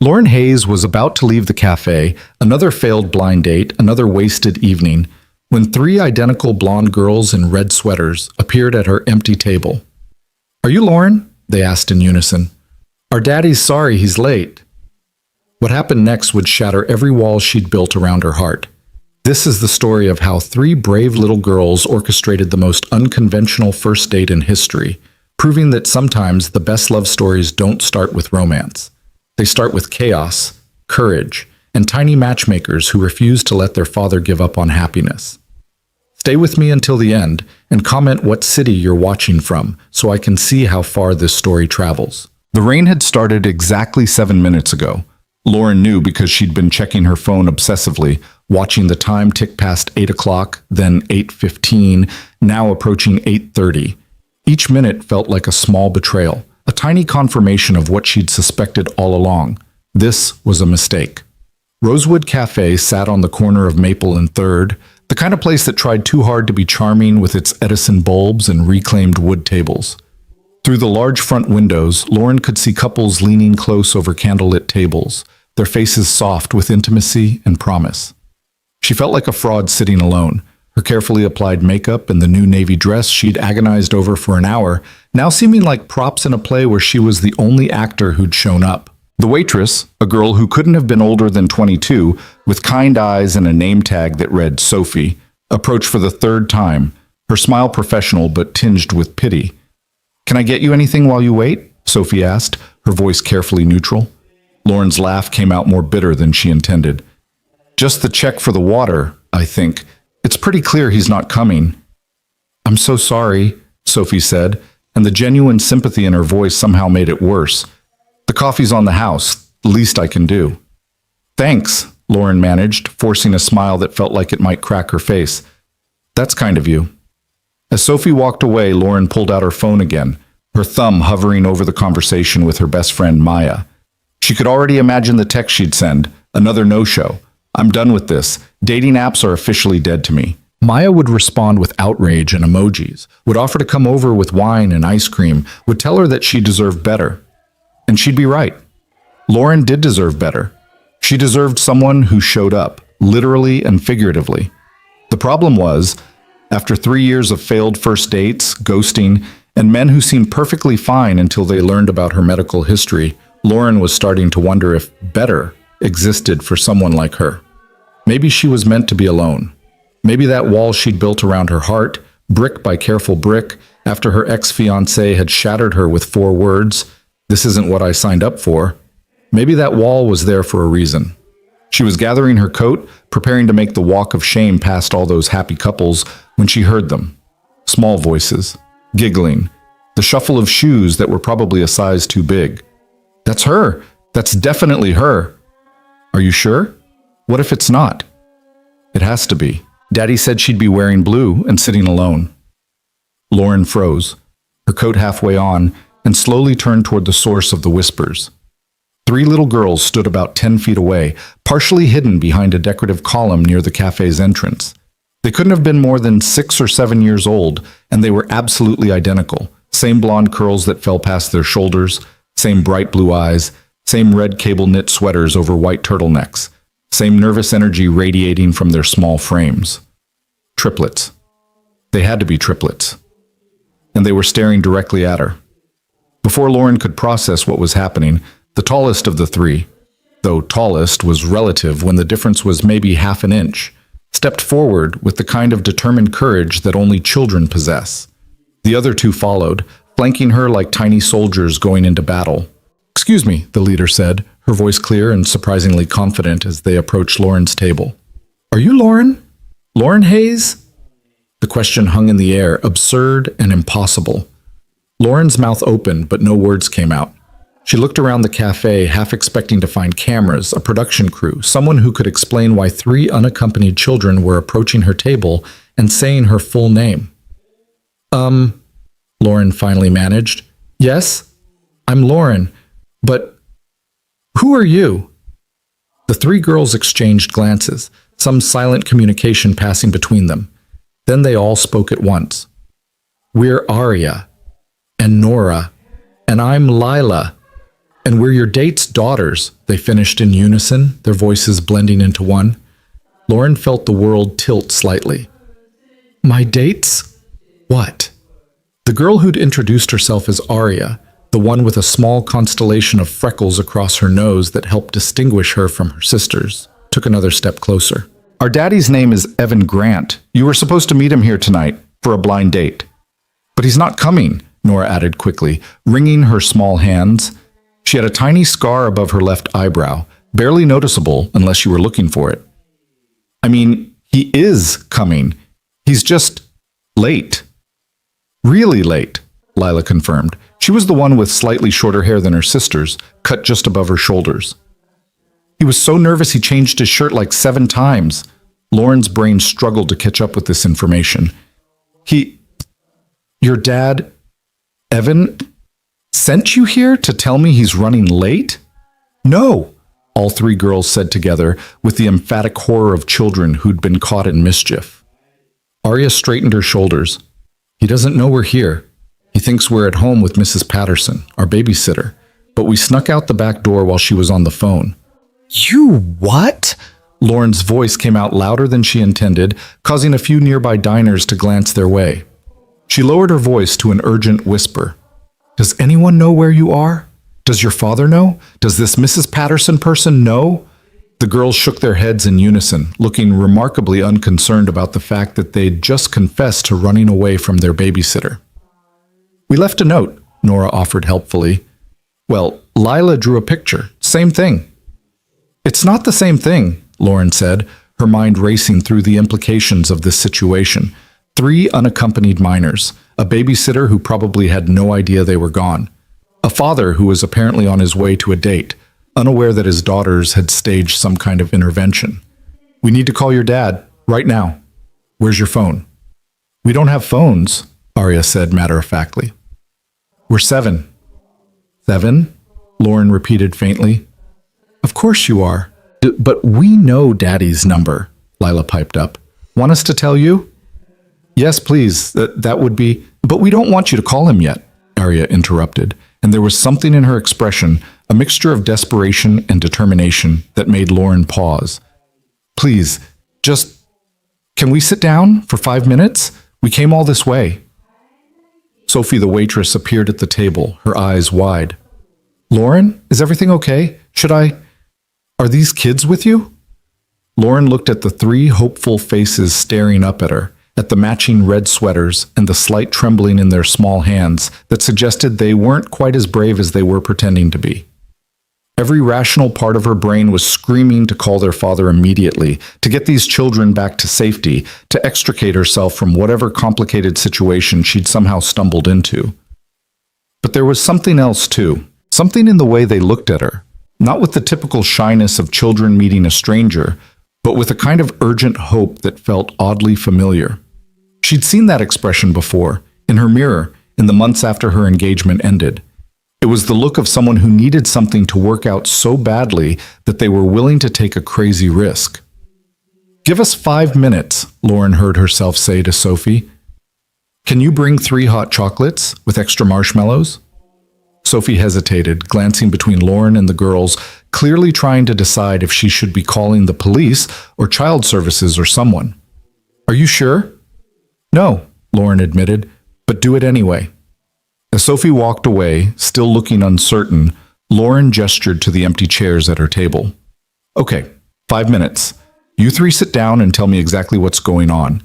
Lauren Hayes was about to leave the cafe, another failed blind date, another wasted evening, when three identical blonde girls in red sweaters appeared at her empty table. "Are you Lauren?" they asked in unison. "Our daddy's sorry he's late." What happened next would shatter every wall she'd built around her heart. This is the story of how three brave little girls orchestrated the most unconventional first date in history, proving that sometimes the best love stories don't start with romance. They start with chaos, courage, and tiny matchmakers who refuse to let their father give up on happiness. Stay with me until the end and comment what city you're watching from so I can see how far this story travels. The rain had started exactly 7 minutes ago. Lauren knew because she'd been checking her phone obsessively, watching the time tick past 8 o'clock, then 8:15, now approaching 8:30. Each minute felt like a small betrayal, a tiny confirmation of what she'd suspected all along. This was a mistake. Rosewood Cafe sat on the corner of Maple and 3rd, the kind of place that tried too hard to be charming with its Edison bulbs and reclaimed wood tables. Through the large front windows, Lauren could see couples leaning close over candlelit tables, their faces soft with intimacy and promise. She felt like a fraud sitting alone, her carefully applied makeup and the new navy dress she'd agonized over for an hour, now seeming like props in a play where she was the only actor who'd shown up. The waitress, a girl who couldn't have been older than 22, with kind eyes and a name tag that read Sophie, approached for the 3rd time, her smile professional but tinged with pity. "Can I get you anything while you wait?" Sophie asked, her voice carefully neutral. Lauren's laugh came out more bitter than she intended. "Just the check for the water, I think. It's pretty clear he's not coming." "I'm so sorry," Sophie said, and the genuine sympathy in her voice somehow made it worse. "The coffee's on the house, the least I can do." "Thanks," Lauren managed, forcing a smile that felt like it might crack her face. "That's kind of you." As Sophie walked away, Lauren pulled out her phone again, her thumb hovering over the conversation with her best friend Maya. She could already imagine the text she'd send, another no-show. "I'm done with this. Dating apps are officially dead to me." Maya would respond with outrage and emojis, would offer to come over with wine and ice cream, would tell her that she deserved better. And she'd be right. Lauren did deserve better. She deserved someone who showed up, literally and figuratively. The problem was, after 3 years of failed first dates, ghosting, and men who seemed perfectly fine until they learned about her medical history, Lauren was starting to wonder if better existed for someone like her. Maybe she was meant to be alone. Maybe that wall she'd built around her heart, brick by careful brick, after her ex-fiancé had shattered her with 4 words, "This isn't what I signed up for." Maybe that wall was there for a reason. She was gathering her coat, preparing to make the walk of shame past all those happy couples, when she heard them. Small voices, giggling, the shuffle of shoes that were probably a size too big. "That's her! That's definitely her!" "Are you sure? What if it's not?" "It has to be. Daddy said she'd be wearing blue and sitting alone." Lauren froze, her coat halfway on, and slowly turned toward the source of the whispers. 3 little girls stood about 10 feet away, partially hidden behind a decorative column near the cafe's entrance. They couldn't have been more than 6 or 7 years old, and they were absolutely identical. Same blonde curls that fell past their shoulders, same bright blue eyes, same red cable knit sweaters over white turtlenecks, same nervous energy radiating from their small frames. Triplets. They had to be triplets. And they were staring directly at her. Before Lauren could process what was happening, the tallest of the 3, though tallest was relative when the difference was maybe half an inch, stepped forward with the kind of determined courage that only children possess. The other 2 followed, flanking her like tiny soldiers going into battle. "Excuse me," the leader said, her voice clear and surprisingly confident as they approached Lauren's table. "Are you Lauren? Lauren Hayes?" The question hung in the air, absurd and impossible. Lauren's mouth opened, but no words came out. She looked around the cafe, half expecting to find cameras, a production crew, someone who could explain why 3 unaccompanied children were approaching her table and saying her full name. Lauren finally managed. "Yes, I'm Lauren, but who are you?" The 3 girls exchanged glances, some silent communication passing between them. Then they all spoke at once. "We're Aria, and Nora, and I'm Lila, and we're your date's daughters," they finished in unison, their voices blending into one. Lauren felt the world tilt slightly. My dates? What? The girl who'd introduced herself as Aria, the one with a small constellation of freckles across her nose that helped distinguish her from her sisters, took another step closer. Our daddy's name is Evan Grant. You were supposed to meet him here tonight for a blind date. But he's not coming, Nora added quickly, wringing her small hands. She had a tiny scar above her left eyebrow, barely noticeable unless you were looking for it. I mean, he is coming. He's just late. Really late, Lila confirmed. She was the one with slightly shorter hair than her sisters, cut just above her shoulders. He was so nervous he changed his shirt like 7 times. Lauren's brain struggled to catch up with this information. Your dad, Evan, sent you here to tell me he's running late? No, all 3 girls said together with the emphatic horror of children who'd been caught in mischief. Arya straightened her shoulders. He doesn't know we're here. He thinks we're at home with Mrs. Patterson, our babysitter, but we snuck out the back door while she was on the phone. You what? Lauren's voice came out louder than she intended, causing a few nearby diners to glance their way. She lowered her voice to an urgent whisper. Does anyone know where you are? Does your father know? Does this Mrs. Patterson person know? The girls shook their heads in unison, looking remarkably unconcerned about the fact that they'd just confessed to running away from their babysitter. We left a note, Nora offered helpfully. Well, Lila drew a picture. Same thing. It's not the same thing, Lauren said, her mind racing through the implications of this situation. 3 unaccompanied minors, a babysitter who probably had no idea they were gone, a father who was apparently on his way to a date, unaware that his daughters had staged some kind of intervention. We need to call your dad, right now. Where's your phone? We don't have phones, Arya said matter-of-factly. We're 7. 7? Lauren repeated faintly. Of course you are. But we know Daddy's number, Lila piped up. Want us to tell you? Yes, please. That would be... But we don't want you to call him yet, Arya interrupted, and there was something in her expression, a mixture of desperation and determination, that made Lauren pause. Please, just... Can we sit down for 5 minutes? We came all this way. Sophie, the waitress, appeared at the table, her eyes wide. Lauren, is everything okay? Are these kids with you? Lauren looked at the 3 hopeful faces staring up at her, at the matching red sweaters and the slight trembling in their small hands that suggested they weren't quite as brave as they were pretending to be. Every rational part of her brain was screaming to call their father immediately, to get these children back to safety, to extricate herself from whatever complicated situation she'd somehow stumbled into. But there was something else too, something in the way they looked at her, not with the typical shyness of children meeting a stranger, but with a kind of urgent hope that felt oddly familiar. She'd seen that expression before, in her mirror, in the months after her engagement ended. It was the look of someone who needed something to work out so badly that they were willing to take a crazy risk. Give us 5 minutes, Lauren heard herself say to Sophie. Can you bring 3 hot chocolates with extra marshmallows? Sophie hesitated, glancing between Lauren and the girls, clearly trying to decide if she should be calling the police or child services or someone. Are you sure? No, Lauren admitted, but do it anyway. As Sophie walked away, still looking uncertain, Lauren gestured to the empty chairs at her table. Okay, 5 minutes. You 3 sit down and tell me exactly what's going on.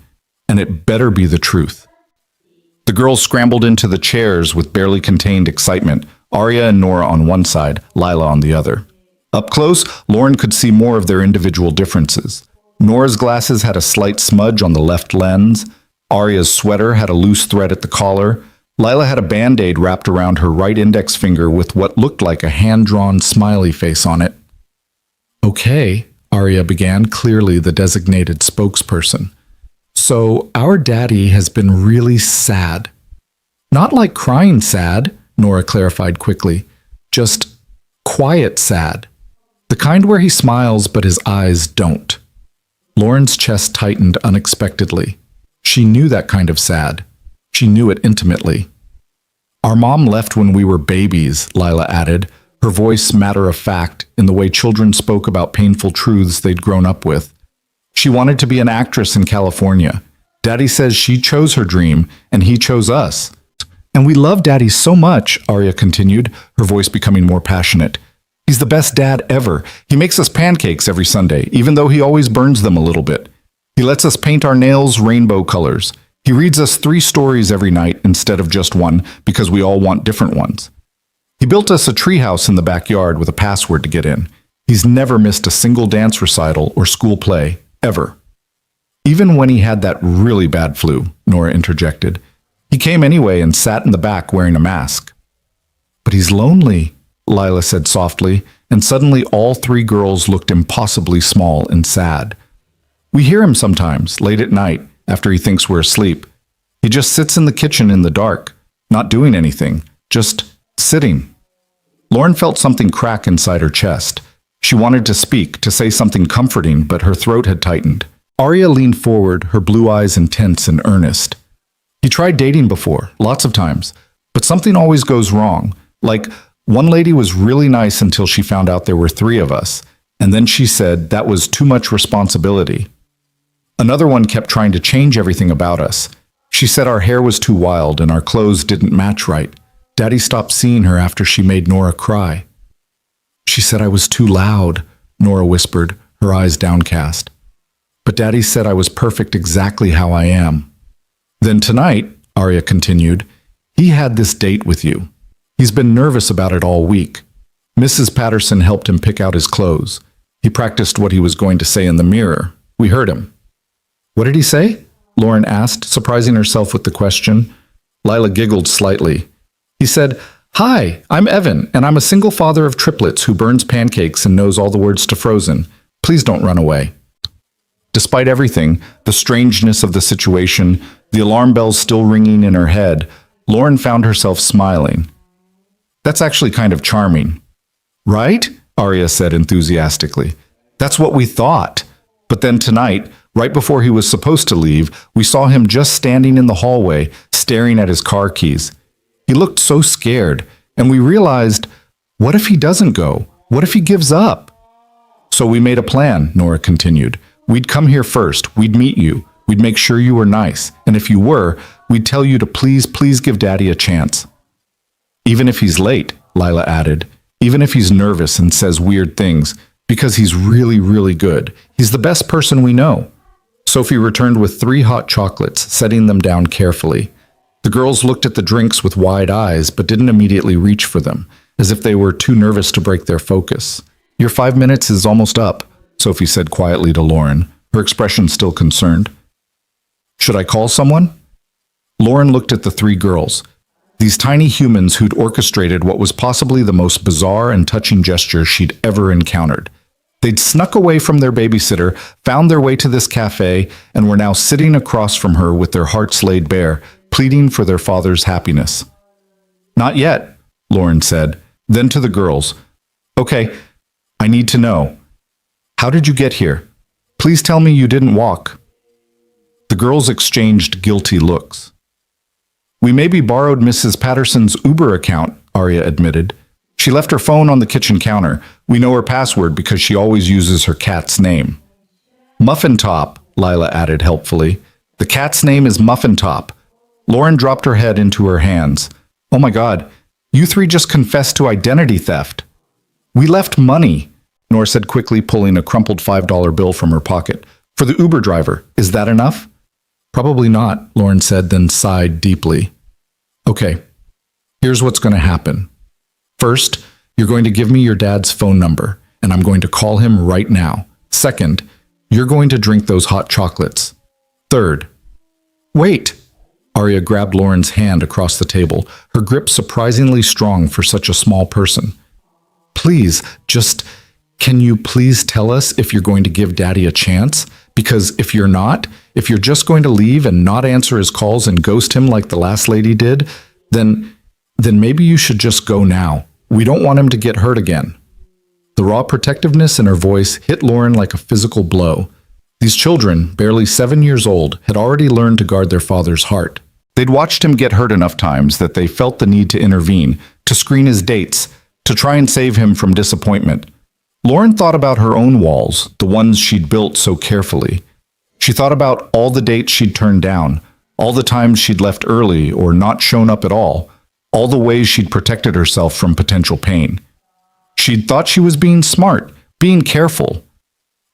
And it better be the truth. The girls scrambled into the chairs with barely contained excitement, Arya and Nora on one side, Lila on the other. Up close, Lauren could see more of their individual differences. Nora's glasses had a slight smudge on the left lens. Arya's sweater had a loose thread at the collar. Lila had a Band-Aid wrapped around her right index finger with what looked like a hand-drawn smiley face on it. Okay, Arya began, clearly the designated spokesperson. So, our daddy has been really sad. Not like crying sad, Nora clarified quickly. Just quiet sad. The kind where he smiles but his eyes don't. Lauren's chest tightened unexpectedly. She knew that kind of sad. She knew it intimately. Our mom left when we were babies, Lila added, her voice matter-of-fact in the way children spoke about painful truths they'd grown up with. She wanted to be an actress in California. Daddy says she chose her dream, and he chose us. And we love Daddy so much, Arya continued, her voice becoming more passionate. He's the best dad ever. He makes us pancakes every Sunday, even though he always burns them a little bit. He lets us paint our nails rainbow colors. He reads us 3 stories every night instead of just one, because we all want different ones. He built us a treehouse in the backyard with a password to get in. He's never missed a single dance recital or school play, ever. Even when he had that really bad flu, Nora interjected. He came anyway and sat in the back wearing a mask. But he's lonely, Lila said softly, and suddenly all 3 girls looked impossibly small and sad. We hear him sometimes, late at night, after he thinks we're asleep. He just sits in the kitchen in the dark, not doing anything, just sitting. Lauren felt something crack inside her chest. She wanted to speak, to say something comforting, but her throat had tightened. Arya leaned forward, her blue eyes intense and earnest. He tried dating before, lots of times, but something always goes wrong. Like, one lady was really nice until she found out there were 3 of us, and then she said that was too much responsibility. Another one kept trying to change everything about us. She said our hair was too wild and our clothes didn't match right. Daddy stopped seeing her after she made Nora cry. She said I was too loud, Nora whispered, her eyes downcast. But Daddy said I was perfect exactly how I am. Then tonight, Arya continued, he had this date with you. He's been nervous about it all week. Mrs. Patterson helped him pick out his clothes. He practiced what he was going to say in the mirror. We heard him. What did he say? Lauren asked, surprising herself with the question. Lila giggled slightly. He said, "Hi, I'm Evan, and I'm a single father of triplets who burns pancakes and knows all the words to Frozen. Please don't run away." Despite everything, the strangeness of the situation, the alarm bells still ringing in her head, Lauren found herself smiling. That's actually kind of charming. Right? Arya said enthusiastically. That's what we thought. But then tonight, right before he was supposed to leave, we saw him just standing in the hallway, staring at his car keys. He looked so scared, and we realized, what if he doesn't go? What if he gives up? So we made a plan, Nora continued. We'd come here first, we'd meet you, we'd make sure you were nice, and if you were, we'd tell you to please give Daddy a chance. Even if he's late, Lila added, even if he's nervous and says weird things, because he's really, really good. He's the best person we know. Sophie returned with 3 hot chocolates, setting them down carefully. The girls looked at the drinks with wide eyes, but didn't immediately reach for them, as if they were too nervous to break their focus. Your 5 minutes is almost up, Sophie said quietly to Lauren, her expression still concerned. Should I call someone? Lauren looked at the 3 girls, these tiny humans who'd orchestrated what was possibly the most bizarre and touching gesture she'd ever encountered. They'd snuck away from their babysitter, found their way to this cafe, and were now sitting across from her with their hearts laid bare, pleading for their father's happiness. Not yet, Lauren said. Then to the girls. Okay, I need to know. How did you get here? Please tell me you didn't walk. The girls exchanged guilty looks. We maybe borrowed Mrs. Patterson's Uber account, Arya admitted. She left her phone on the kitchen counter. We know her password because she always uses her cat's name. Muffin Top, Lila added helpfully. The cat's name is Muffin Top. Lauren dropped her head into her hands. Oh my God, you 3 just confessed to identity theft. We left money, Nora said quickly, pulling a crumpled $5 bill from her pocket. For the Uber driver, is that enough? Probably not, Lauren said, then sighed deeply. Okay, here's what's going to happen. First, you're going to give me your dad's phone number, and I'm going to call him right now. Second, you're going to drink those hot chocolates. Third, wait! Arya grabbed Lauren's hand across the table, her grip surprisingly strong for such a small person. Please, can you please tell us if you're going to give Daddy a chance? Because if you're not, if you're just going to leave and not answer his calls and ghost him like the last lady did, then maybe you should just go now. We don't want him to get hurt again. The raw protectiveness in her voice hit Lauren like a physical blow. These children, barely 7 years old, had already learned to guard their father's heart. They'd watched him get hurt enough times that they felt the need to intervene, to screen his dates, to try and save him from disappointment. Lauren thought about her own walls, the ones she'd built so carefully. She thought about all the dates she'd turned down, all the times she'd left early or not shown up at all the ways she'd protected herself from potential pain. She'd thought she was being smart, being careful.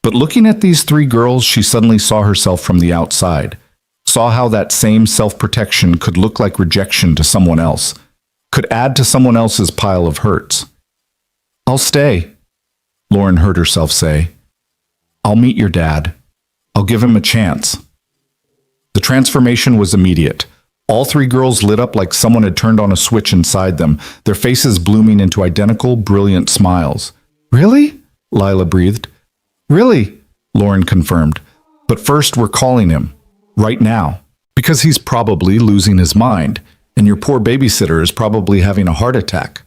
But looking at these three girls, she suddenly saw herself from the outside, saw how that same self-protection could look like rejection to someone else, could add to someone else's pile of hurts. "I'll stay," Lauren heard herself say. "I'll meet your dad. I'll give him a chance." The transformation was immediate. All three girls lit up like someone had turned on a switch inside them, their faces blooming into identical, brilliant smiles. "Really?" Lila breathed. "Really?" Lauren confirmed. "But first we're calling him. Right now. Because he's probably losing his mind, and your poor babysitter is probably having a heart attack."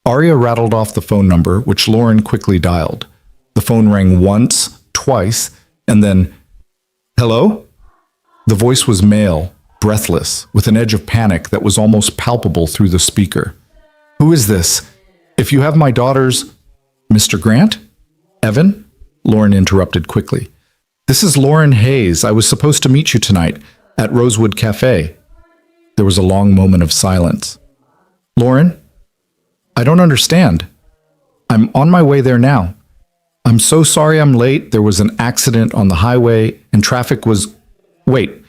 Arya rattled off the phone number, which Lauren quickly dialed. The phone rang once, twice, and then, "Hello?" The voice was male, breathless, with an edge of panic that was almost palpable through the speaker. "Who is this? If you have my daughter's—" "Mr. Grant? Evan?" Lauren interrupted quickly. "This is Lauren Hayes. I was supposed to meet you tonight at Rosewood Cafe." There was a long moment of silence. "Lauren? I don't understand. I'm on my way there now. I'm so sorry I'm late. There was an accident on the highway and traffic was... Wait.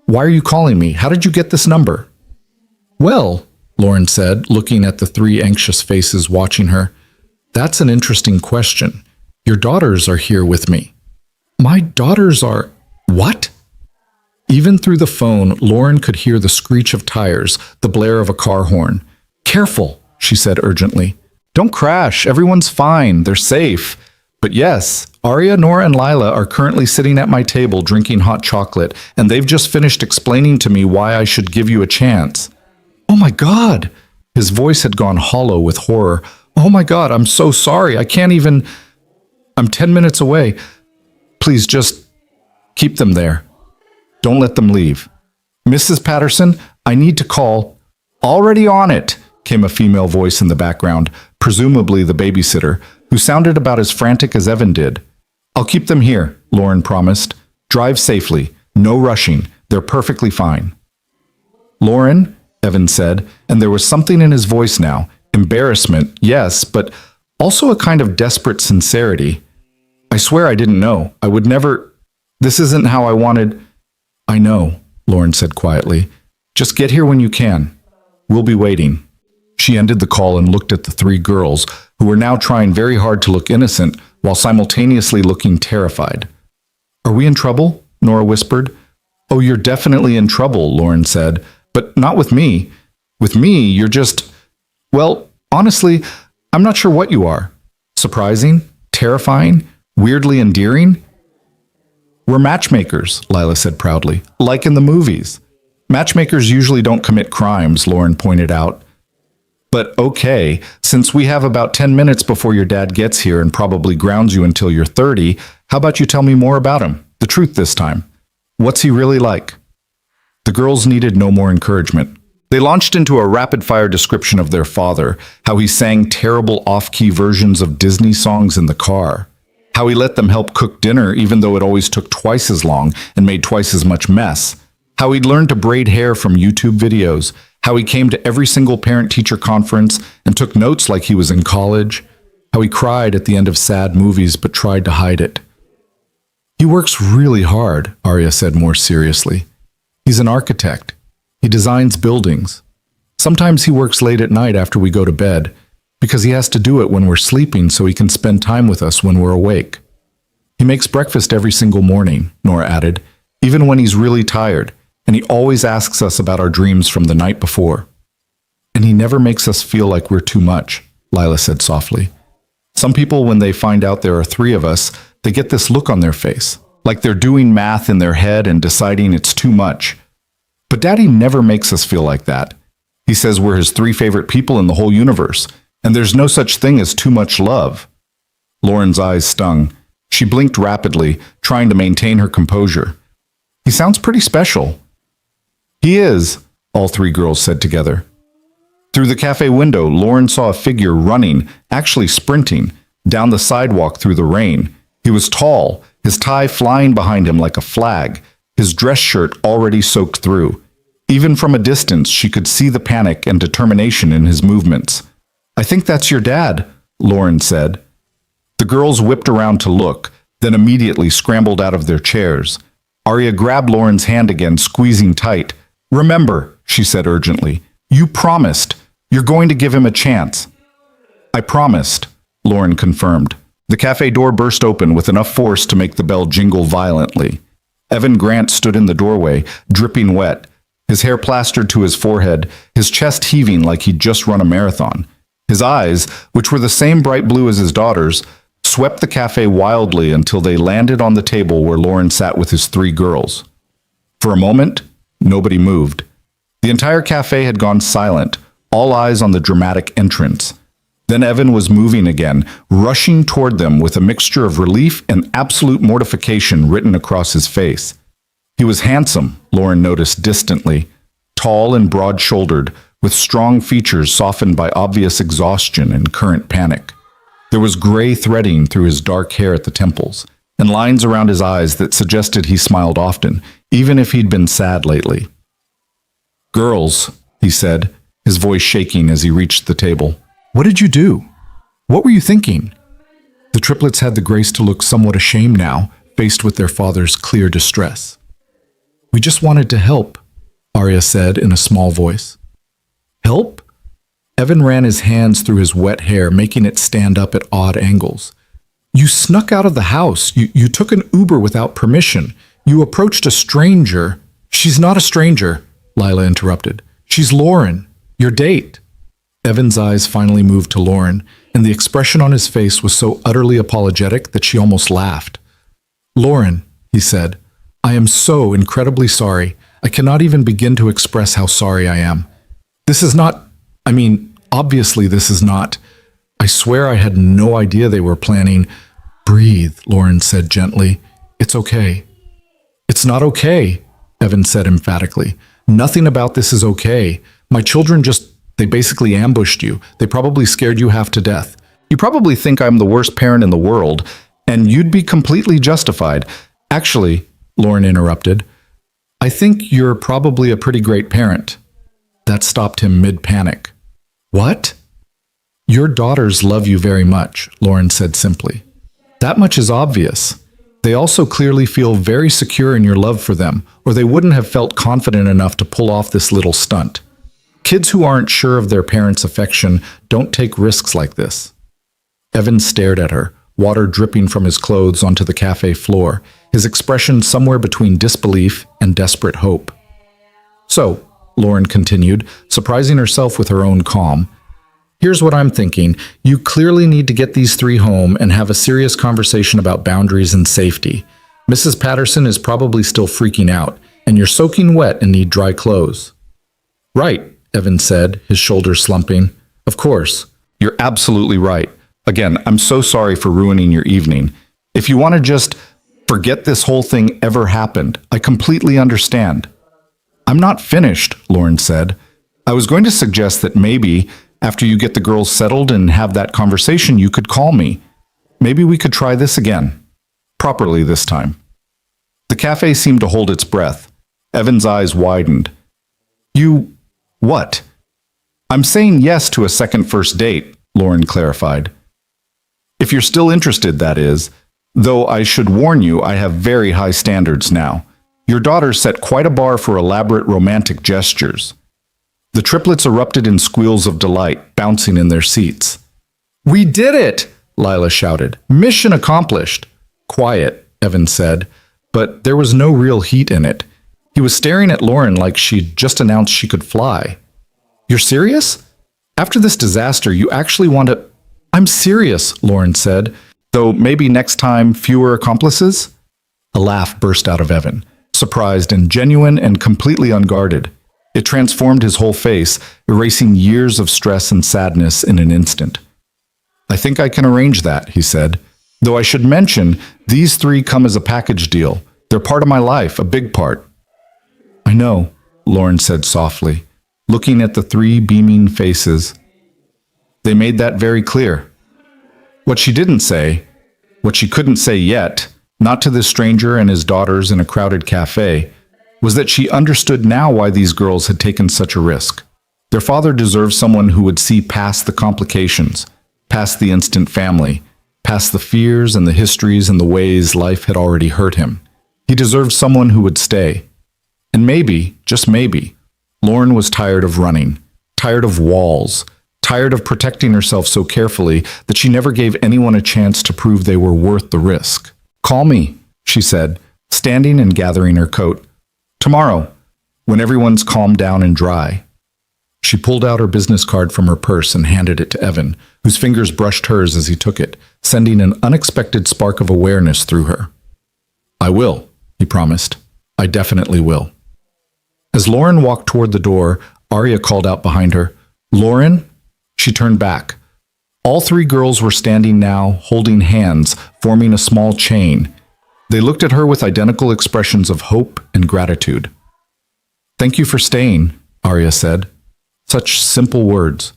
Why are you calling me? How did you get this number?" "Well," Lauren said, looking at the three anxious faces watching her, "that's an interesting question. Your daughters are here with me." "My daughters are... What?" Even through the phone, Lauren could hear the screech of tires, the blare of a car horn. "Careful," she said urgently. "Don't crash. Everyone's fine. They're safe. But yes, Arya, Nora, and Lila are currently sitting at my table drinking hot chocolate, and they've just finished explaining to me why I should give you a chance." "Oh my God!" His voice had gone hollow with horror. "Oh my God, I'm so sorry. I can't even... I'm 10 minutes away. Please just keep them there. Don't let them leave. Mrs. Patterson, I need to call..." "Already on it," came a female voice in the background, presumably the babysitter, who sounded about as frantic as Evan did. "I'll keep them here," Lauren promised. "Drive safely. No rushing. They're perfectly fine." "Lauren," Evan said, and there was something in his voice now. Embarrassment, yes, but also a kind of desperate sincerity. "I swear I didn't know. I would never... This isn't how I wanted..." "I know," Lauren said quietly. "Just get here when you can. We'll be waiting." She ended the call and looked at the three girls, who were now trying very hard to look innocent while simultaneously looking terrified. "Are we in trouble?" Nora whispered. "Oh, you're definitely in trouble," Lauren said. "But not with me. With me, you're just... Well, honestly, I'm not sure what you are. Surprising? Terrifying? Weirdly endearing?" "We're matchmakers," Lila said proudly. "Like in the movies." "Matchmakers usually don't commit crimes," Lauren pointed out. "But okay, since we have about 10 minutes before your dad gets here and probably grounds you until you're 30, how about you tell me more about him? The truth this time. What's he really like?" The girls needed no more encouragement. They launched into a rapid-fire description of their father, how he sang terrible off-key versions of Disney songs in the car, how he let them help cook dinner even though it always took twice as long and made twice as much mess, how he'd learned to braid hair from YouTube videos, how he came to every single parent-teacher conference and took notes like he was in college, how he cried at the end of sad movies but tried to hide it. "He works really hard," Arya said more seriously. "He's an architect. He designs buildings. Sometimes he works late at night after we go to bed, because he has to do it when we're sleeping so he can spend time with us when we're awake. He makes breakfast every single morning," Nora added, "even when he's really tired, and he always asks us about our dreams from the night before." "And he never makes us feel like we're too much," Lila said softly. "Some people, when they find out there are three of us, they get this look on their face, like they're doing math in their head and deciding it's too much. But Daddy never makes us feel like that. He says we're his three favorite people in the whole universe, and there's no such thing as too much love." Lauren's eyes stung. She blinked rapidly, trying to maintain her composure. "He sounds pretty special." "He is," all three girls said together. Through the cafe window, Lauren saw a figure running, actually sprinting, down the sidewalk through the rain. He was tall, his tie flying behind him like a flag, his dress shirt already soaked through. Even from a distance, she could see the panic and determination in his movements. "I think that's your dad," Lauren said. The girls whipped around to look, then immediately scrambled out of their chairs. Arya grabbed Lauren's hand again, squeezing tight. "Remember," she said urgently, "you promised. You're going to give him a chance." "I promised," Lauren confirmed. The cafe door burst open with enough force to make the bell jingle violently. Evan Grant stood in the doorway, dripping wet, his hair plastered to his forehead, his chest heaving like he'd just run a marathon. His eyes, which were the same bright blue as his daughter's, swept the cafe wildly until they landed on the table where Lauren sat with his three girls. For a moment, nobody moved. The entire cafe had gone silent, all eyes on the dramatic entrance. Then Evan was moving again, rushing toward them with a mixture of relief and absolute mortification written across his face. He was handsome, Lauren noticed distantly, tall and broad-shouldered, with strong features softened by obvious exhaustion and current panic. There was gray threading through his dark hair at the temples, and lines around his eyes that suggested he smiled often, even if he'd been sad lately. "Girls," he said, his voice shaking as he reached the table. "What did you do? What were you thinking?" The triplets had the grace to look somewhat ashamed now, faced with their father's clear distress. "We just wanted to help," Arya said in a small voice. "Help?" Evan ran his hands through his wet hair, making it stand up at odd angles. "You snuck out of the house. You took an Uber without permission. You approached a stranger." "She's not a stranger," Lila interrupted. "She's Lauren, your date." Evan's eyes finally moved to Lauren, and the expression on his face was so utterly apologetic that she almost laughed. "Lauren," he said, "I am so incredibly sorry. I cannot even begin to express how sorry I am. This is not, obviously this is not. I swear I had no idea they were planning." "Breathe," Lauren said gently. "It's okay." "It's not okay," Evan said emphatically. "Nothing about this is okay. My children they basically ambushed you. They probably scared you half to death. You probably think I'm the worst parent in the world, and you'd be completely justified. Actually," Lauren interrupted, "I think you're probably a pretty great parent." That stopped him mid-panic. "What?" "Your daughters love you very much," Lauren said simply. "That much is obvious. They also clearly feel very secure in your love for them, or they wouldn't have felt confident enough to pull off this little stunt. Kids who aren't sure of their parents' affection don't take risks like this." Evan stared at her, water dripping from his clothes onto the cafe floor, his expression somewhere between disbelief and desperate hope. "So," Lauren continued, surprising herself with her own calm, "here's what I'm thinking. You clearly need to get these three home and have a serious conversation about boundaries and safety. Mrs. Patterson is probably still freaking out, and you're soaking wet and need dry clothes." "Right," Evan said, his shoulders slumping. "Of course. You're absolutely right. Again, I'm so sorry for ruining your evening. If you want to just forget this whole thing ever happened, I completely understand." "I'm not finished," Lauren said. "I was going to suggest that maybe, after you get the girls settled and have that conversation, you could call me. Maybe we could try this again. Properly this time." The cafe seemed to hold its breath. Evan's eyes widened. "You... what?" "I'm saying yes to a second first date," Lauren clarified. "If you're still interested, that is. Though I should warn you, I have very high standards now. Your daughters set quite a bar for elaborate romantic gestures." The triplets erupted in squeals of delight, bouncing in their seats. "We did it!" Lila shouted. "Mission accomplished." "Quiet," Evan said, but there was no real heat in it. He was staring at Lauren like she'd just announced she could fly. "You're serious? After this disaster, you actually want to—" "I'm serious," Lauren said, "though maybe next time fewer accomplices?" A laugh burst out of Evan, surprised and genuine and completely unguarded. It transformed his whole face, erasing years of stress and sadness in an instant. "I think I can arrange that," he said. "Though I should mention, these three come as a package deal. They're part of my life, a big part." "I know," Lauren said softly. looking at the three beaming faces. They made that very clear. What she didn't say, what she couldn't say yet, not to this stranger and his daughters in a crowded cafe, was that she understood now why these girls had taken such a risk. Their father deserved someone who would see past the complications, past the instant family, past the fears and the histories and the ways life had already hurt him. He deserved someone who would stay. And maybe, just maybe, Lauren was tired of running, tired of walls, tired of protecting herself so carefully that she never gave anyone a chance to prove they were worth the risk. "Call me," she said, standing and gathering her coat. "Tomorrow, when everyone's calmed down and dry." She pulled out her business card from her purse and handed it to Evan, whose fingers brushed hers as he took it, sending an unexpected spark of awareness through her. "I will," he promised. "I definitely will." As Lauren walked toward the door, Arya called out behind her, "Lauren?" She turned back. All three girls were standing now, holding hands, forming a small chain. They looked at her with identical expressions of hope and gratitude. "Thank you for staying," Arya said. Such simple words.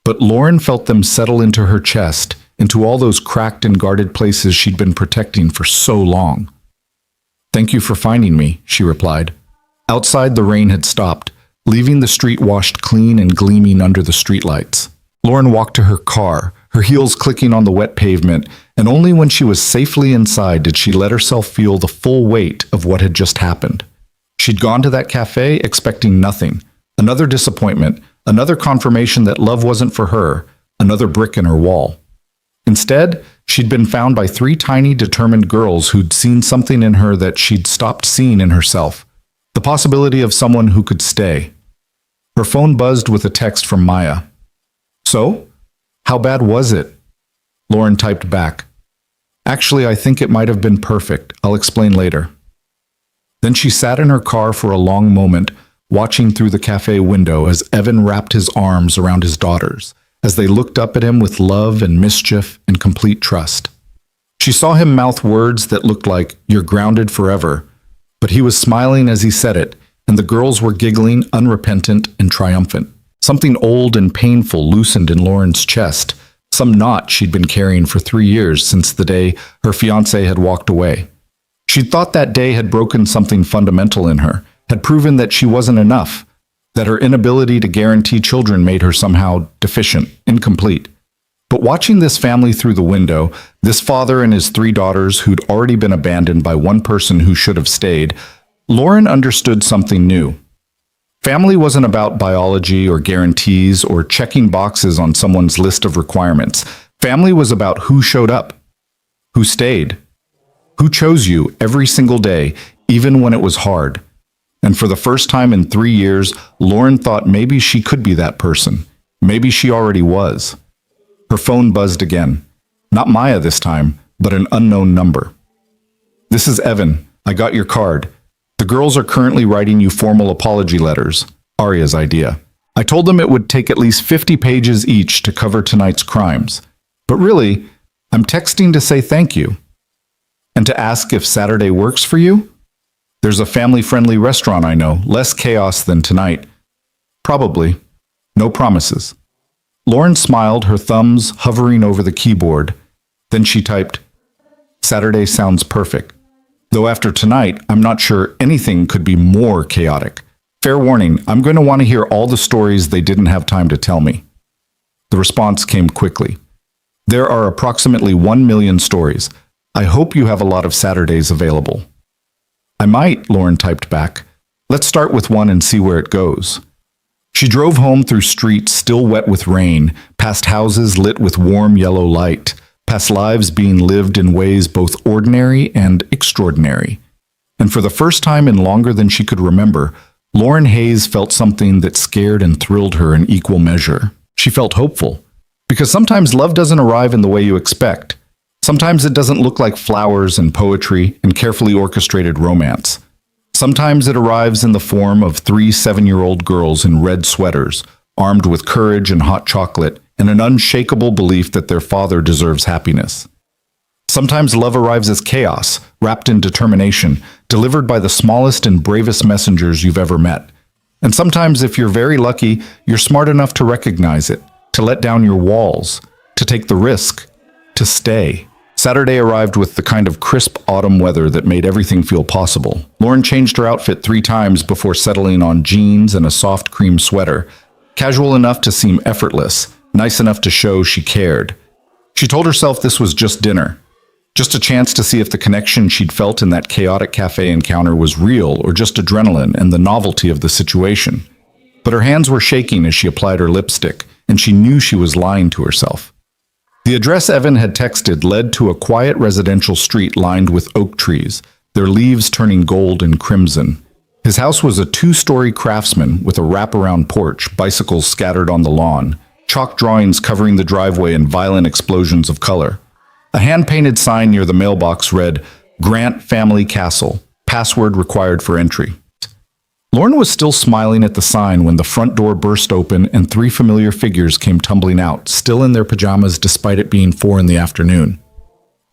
But Lauren felt them settle into her chest, into all those cracked and guarded places she'd been protecting for so long. "Thank you for finding me," she replied. Outside, the rain had stopped, leaving the street washed clean and gleaming under the streetlights. Lauren walked to her car, her heels clicking on the wet pavement, and only when she was safely inside did she let herself feel the full weight of what had just happened. She'd gone to that cafe expecting nothing. Another disappointment, another confirmation that love wasn't for her, another brick in her wall. Instead, she'd been found by three tiny, determined girls who'd seen something in her that she'd stopped seeing in herself. The possibility of someone who could stay. Her phone buzzed with a text from Maya. "So? How bad was it?" Lauren typed back. "Actually, I think it might have been perfect. I'll explain later." Then she sat in her car for a long moment, watching through the cafe window as Evan wrapped his arms around his daughters, as they looked up at him with love and mischief and complete trust. She saw him mouth words that looked like, "You're grounded forever," but he was smiling as he said it, and the girls were giggling, unrepentant and triumphant. Something old and painful loosened in Lauren's chest, some knot she'd been carrying for 3 years since the day her fiancé had walked away. She'd thought that day had broken something fundamental in her, had proven that she wasn't enough, that her inability to guarantee children made her somehow deficient, incomplete. But watching this family through the window, this father and his 3 daughters who'd already been abandoned by one person who should have stayed, Lauren understood something new. Family wasn't about biology or guarantees or checking boxes on someone's list of requirements. Family was about who showed up, who stayed, who chose you every single day, even when it was hard. And for the first time in 3 years, Lauren thought maybe she could be that person. Maybe she already was. Her phone buzzed again. Not Maya this time, but an unknown number. "This is Evan. I got your card. The girls are currently writing you formal apology letters." Arya's idea. "I told them it would take at least 50 pages each to cover tonight's crimes. But really, I'm texting to say thank you. And to ask if Saturday works for you? There's a family-friendly restaurant I know, less chaos than tonight. Probably. No promises." Lauren smiled, her thumbs hovering over the keyboard. Then she typed, "Saturday sounds perfect. Though after tonight, I'm not sure anything could be more chaotic. Fair warning, I'm going to want to hear all the stories they didn't have time to tell me." The response came quickly. "There are approximately 1 million stories. I hope you have a lot of Saturdays available." "I might," Lauren typed back. "Let's start with one and see where it goes." She drove home through streets still wet with rain, past houses lit with warm yellow light, past lives being lived in ways both ordinary and extraordinary. And for the first time in longer than she could remember, Lauren Hayes felt something that scared and thrilled her in equal measure. She felt hopeful. Because sometimes love doesn't arrive in the way you expect. Sometimes it doesn't look like flowers and poetry and carefully orchestrated romance. Sometimes it arrives in the form of 3 7-year-old girls in red sweaters, armed with courage and hot chocolate, and an unshakable belief that their father deserves happiness. Sometimes love arrives as chaos, wrapped in determination, delivered by the smallest and bravest messengers you've ever met. And sometimes, if you're very lucky, you're smart enough to recognize it, to let down your walls, to take the risk, to stay. Saturday arrived with the kind of crisp autumn weather that made everything feel possible. Lauren changed her outfit 3 times before settling on jeans and a soft cream sweater, casual enough to seem effortless, nice enough to show she cared. She told herself this was just dinner, just a chance to see if the connection she'd felt in that chaotic cafe encounter was real or just adrenaline and the novelty of the situation. But her hands were shaking as she applied her lipstick, and she knew she was lying to herself. The address Evan had texted led to a quiet residential street lined with oak trees, their leaves turning gold and crimson. His house was a 2-story craftsman with a wraparound porch, bicycles scattered on the lawn, chalk drawings covering the driveway and violent explosions of color. A hand-painted sign near the mailbox read, "Grant Family Castle, password required for entry." Lauren was still smiling at the sign when the front door burst open and 3 familiar figures came tumbling out, still in their pajamas despite it being 4 in the afternoon.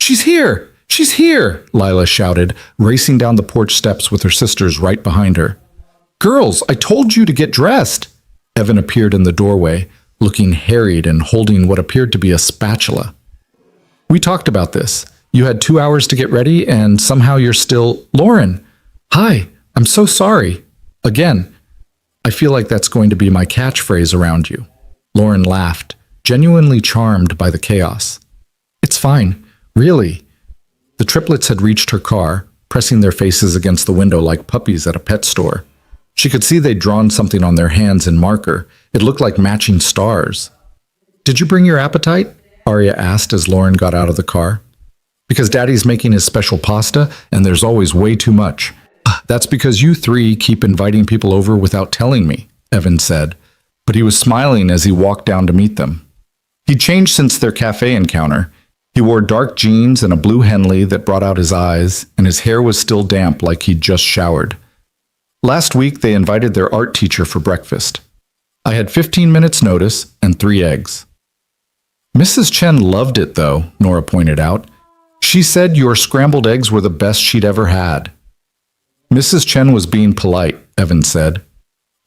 "She's here! She's here!" Lila shouted, racing down the porch steps with her sisters right behind her. "Girls, I told you to get dressed!" Evan appeared in the doorway, looking harried and holding what appeared to be a spatula. "We talked about this. You had 2 hours to get ready, and somehow you're still—" "Lauren! Hi, I'm so sorry. Again, I feel like that's going to be my catchphrase around you." Lauren laughed, genuinely charmed by the chaos. "It's fine, really." The triplets had reached her car, pressing their faces against the window like puppies at a pet store. She could see they'd drawn something on their hands in marker. It looked like matching stars. "Did you bring your appetite?" Arya asked as Lauren got out of the car. "Because Daddy's making his special pasta, and there's always way too much." "That's because you 3 keep inviting people over without telling me," Evan said, but he was smiling as he walked down to meet them. He'd changed since their cafe encounter. He wore dark jeans and a blue Henley that brought out his eyes, and his hair was still damp like he'd just showered. Last week, they invited their art teacher for breakfast. I had 15 minutes notice and 3 eggs. "Mrs. Chen loved it, though," Nora pointed out. "She said your scrambled eggs were the best she'd ever had." Mrs. Chen was being polite, Evan said.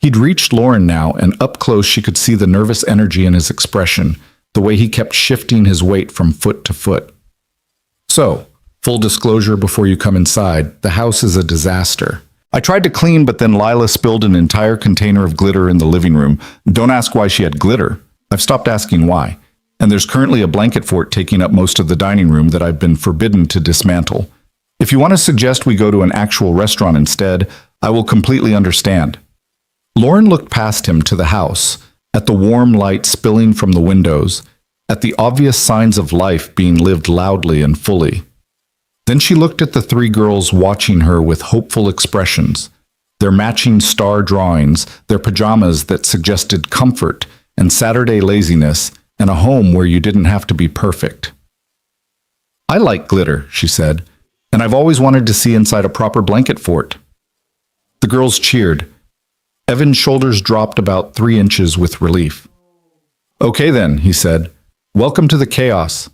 He'd reached Lauren now, and up close she could see the nervous energy in his expression, the way he kept shifting his weight from foot to foot. "So, full disclosure before you come inside, the house is a disaster. I tried to clean, but then Lila spilled an entire container of glitter in the living room. Don't ask why she had glitter. I've stopped asking why. And there's currently a blanket fort taking up most of the dining room that I've been forbidden to dismantle. If you want to suggest we go to an actual restaurant instead, I will completely understand." Lauren looked past him to the house, at the warm light spilling from the windows, at the obvious signs of life being lived loudly and fully. Then she looked at the 3 girls watching her with hopeful expressions, their matching star drawings, their pajamas that suggested comfort and Saturday laziness, and a home where you didn't have to be perfect. "I like glitter," she said, "and I've always wanted to see inside a proper blanket fort." The girls cheered. Evan's shoulders dropped about 3 inches with relief. "Okay then," he said. "Welcome to the chaos.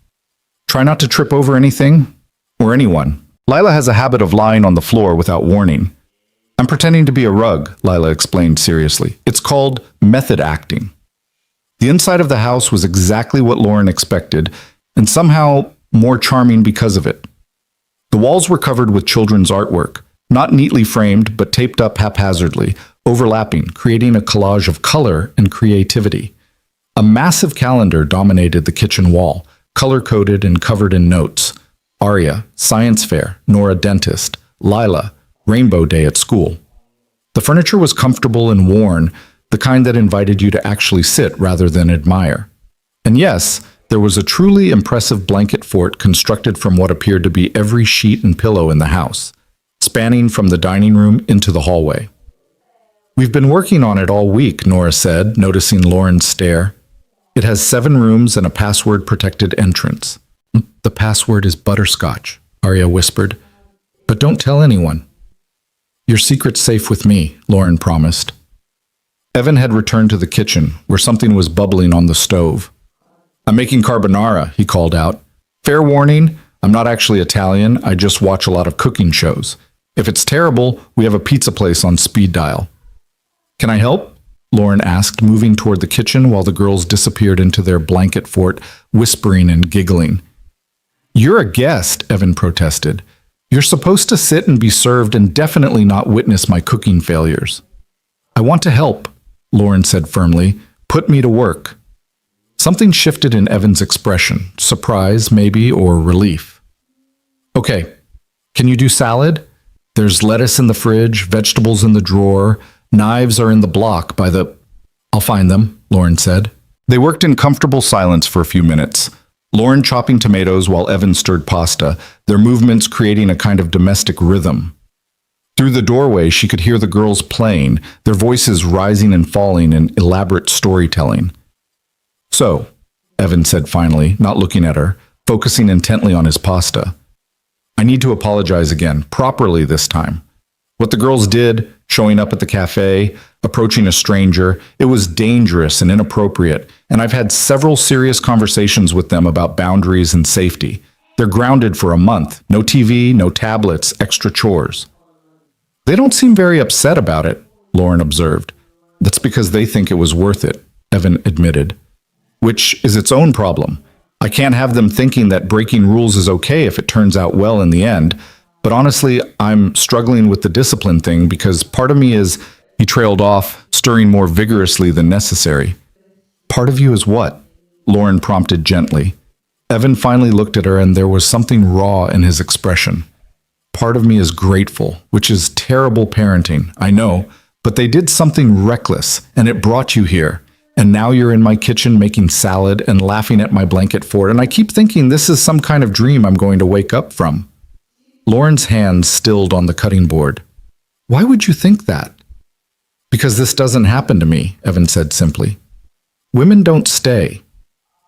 Try not to trip over anything or anyone. Lila has a habit of lying on the floor without warning." "I'm pretending to be a rug," Lila explained seriously. "It's called method acting." The inside of the house was exactly what Lauren expected, and somehow more charming because of it. The walls were covered with children's artwork, not neatly framed but taped up haphazardly, overlapping, creating a collage of color and creativity. A massive calendar dominated the kitchen wall, color-coded and covered in notes. Arya, science fair, Nora dentist, Lila, rainbow day at school. The furniture was comfortable and worn, the kind that invited you to actually sit rather than admire. And yes, there was a truly impressive blanket fort constructed from what appeared to be every sheet and pillow in the house, spanning from the dining room into the hallway. "We've been working on it all week," Nora said, noticing Lauren's stare. "It has 7 rooms and a password-protected entrance." "The password is butterscotch," Arya whispered. "But don't tell anyone." "Your secret's safe with me," Lauren promised. Evan had returned to the kitchen, where something was bubbling on the stove. "I'm making carbonara," he called out. "Fair warning, I'm not actually Italian, I just watch a lot of cooking shows. If it's terrible, we have a pizza place on speed dial." Can I help? Lauren asked, moving toward the kitchen while the girls disappeared into their blanket fort, whispering and giggling. You're a guest, Evan protested. You're supposed to sit and be served and definitely not witness my cooking failures. I want to help, Lauren said firmly. Put me to work. Something shifted in Evan's expression, surprise maybe, or relief. Okay, can you do salad? There's lettuce in the fridge, vegetables in the drawer, knives are in the block by the... I'll find them, Lauren said. They worked in comfortable silence for a few minutes. Lauren chopping tomatoes while Evan stirred pasta, their movements creating a kind of domestic rhythm. Through the doorway, she could hear the girls playing, their voices rising and falling in elaborate storytelling. So, Evan said finally, not looking at her, focusing intently on his pasta. I need to apologize again, properly this time. What the girls did, showing up at the cafe, approaching a stranger, it was dangerous and inappropriate, and I've had several serious conversations with them about boundaries and safety. They're grounded for a month. No TV, no tablets, extra chores. They don't seem very upset about it, Lauren observed. That's because they think it was worth it, Evan admitted. Which is its own problem. I can't have them thinking that breaking rules is okay if it turns out well in the end. But honestly, I'm struggling with the discipline thing because part of me is, he trailed off, stirring more vigorously than necessary. Part of you is what? Lauren prompted gently. Evan finally looked at her and there was something raw in his expression. Part of me is grateful, which is terrible parenting, I know, but they did something reckless and it brought you here. And now you're in my kitchen making salad and laughing at my blanket fort, and I keep thinking this is some kind of dream I'm going to wake up from. Lauren's hands stilled on the cutting board. Why would you think that? Because this doesn't happen to me, Evan said simply. Women don't stay.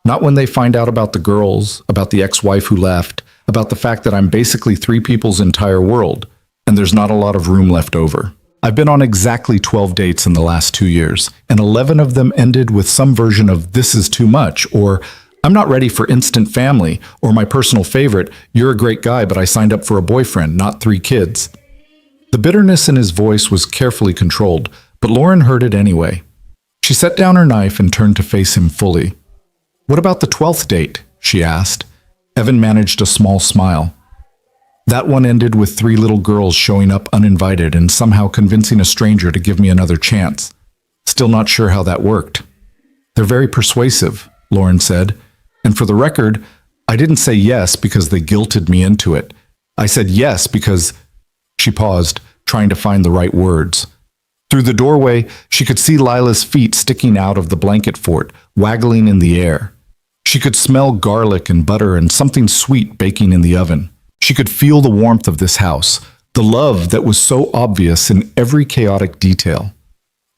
Not when they find out about the girls, about the ex-wife who left, about the fact that I'm basically three people's entire world, and there's not a lot of room left over. I've been on exactly 12 dates in the last 2 years, and 11 of them ended with some version of this is too much, or I'm not ready for instant family, or my personal favorite, you're a great guy, but I signed up for a boyfriend, not 3 kids. The bitterness in his voice was carefully controlled, but Lauren heard it anyway. She set down her knife and turned to face him fully. What about the 12th date? She asked. Evan managed a small smile. That one ended with 3 little girls showing up uninvited and somehow convincing a stranger to give me another chance. Still not sure how that worked. They're very persuasive, Lauren said. And for the record, I didn't say yes because they guilted me into it. I said yes because... She paused, trying to find the right words. Through the doorway, she could see Lila's feet sticking out of the blanket fort, waggling in the air. She could smell garlic and butter and something sweet baking in the oven. She could feel the warmth of this house, the love that was so obvious in every chaotic detail.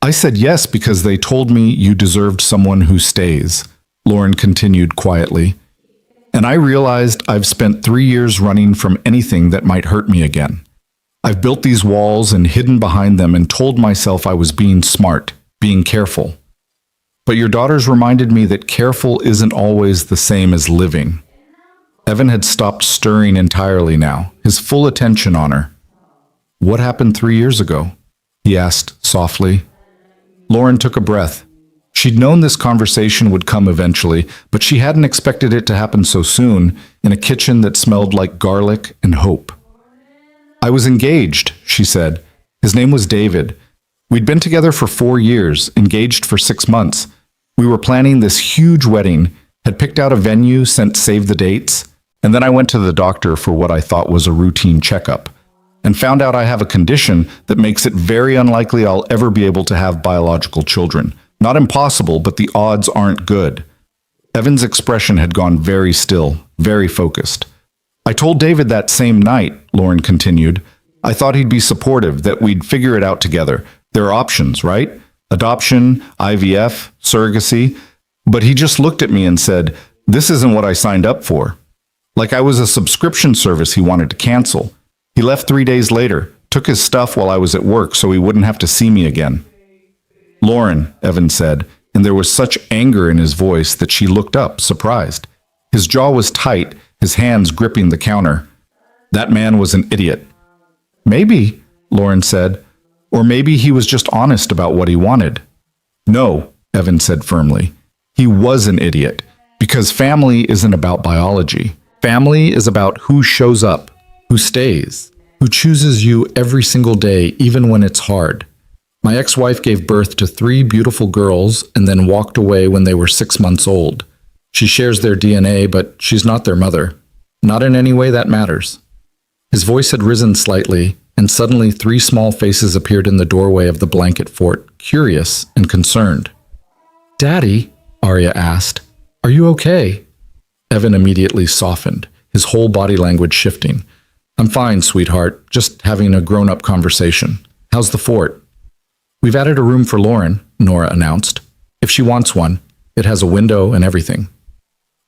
I said yes because they told me you deserved someone who stays, Lauren continued quietly. And I realized I've spent 3 years running from anything that might hurt me again. I've built these walls and hidden behind them and told myself I was being smart, being careful. But your daughters reminded me that careful isn't always the same as living. Evan had stopped stirring entirely now, his full attention on her. What happened 3 years ago? He asked softly. Lauren took a breath. She'd known this conversation would come eventually, but she hadn't expected it to happen so soon, in a kitchen that smelled like garlic and hope. I was engaged, she said. His name was David. We'd been together for 4 years, engaged for 6 months. We were planning this huge wedding, had picked out a venue, sent save the dates, and then I went to the doctor for what I thought was a routine checkup, and found out I have a condition that makes it very unlikely I'll ever be able to have biological children. Not impossible, but the odds aren't good. Evan's expression had gone very still, very focused. I told David that same night, Lauren continued. I thought he'd be supportive, that we'd figure it out together. There are options, right? Adoption, IVF, surrogacy. But he just looked at me and said, this isn't what I signed up for. Like I was a subscription service he wanted to cancel. He left 3 days later, took his stuff while I was at work so he wouldn't have to see me again. Lauren, Evan said, and there was such anger in his voice that she looked up, surprised. His jaw was tight, his hands gripping the counter. That man was an idiot. Maybe, Lauren said, Or maybe he was just honest about what he wanted. No, Evan said firmly. He was an idiot, because family isn't about biology. Family is about who shows up, who stays, who chooses you every single day, even when it's hard. My ex-wife gave birth to 3 beautiful girls and then walked away when they were 6 months old. She shares their DNA, but she's not their mother. Not in any way that matters. His voice had risen slightly, and suddenly 3 small faces appeared in the doorway of the blanket fort, curious and concerned. "Daddy," Arya asked, "are you okay?" Evan immediately softened, his whole body language shifting. "I'm fine, sweetheart, just having a grown-up conversation. How's the fort?" "We've added a room for Lauren," Nora announced. "If she wants one, it has a window and everything."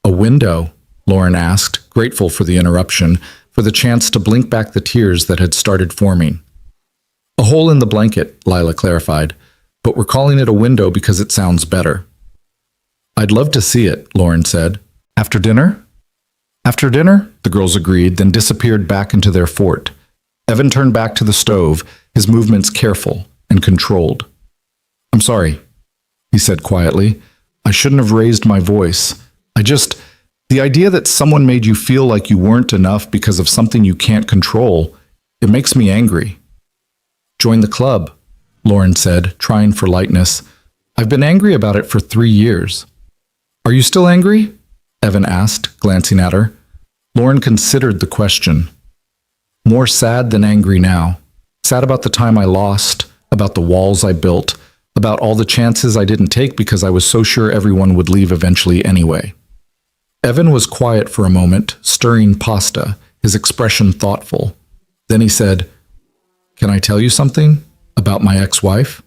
"A window?" Lauren asked, grateful for the interruption, for the chance to blink back the tears that had started forming. "A hole in the blanket," Lila clarified, "but we're calling it a window because it sounds better." "I'd love to see it," Lauren said. "After dinner?" "After dinner," the girls agreed, then disappeared back into their fort. Evan turned back to the stove, his movements careful and controlled. "I'm sorry," he said quietly. "I shouldn't have raised my voice. The idea that someone made you feel like you weren't enough because of something you can't control, it makes me angry." "Join the club," Lauren said, trying for lightness. "I've been angry about it for 3 years." "Are you still angry?" Evan asked, glancing at her. Lauren considered the question. "More sad than angry now. Sad about the time I lost, about the walls I built, about all the chances I didn't take because I was so sure everyone would leave eventually anyway." Evan was quiet for a moment, stirring pasta, his expression thoughtful. Then he said, "Can I tell you something about my ex-wife?"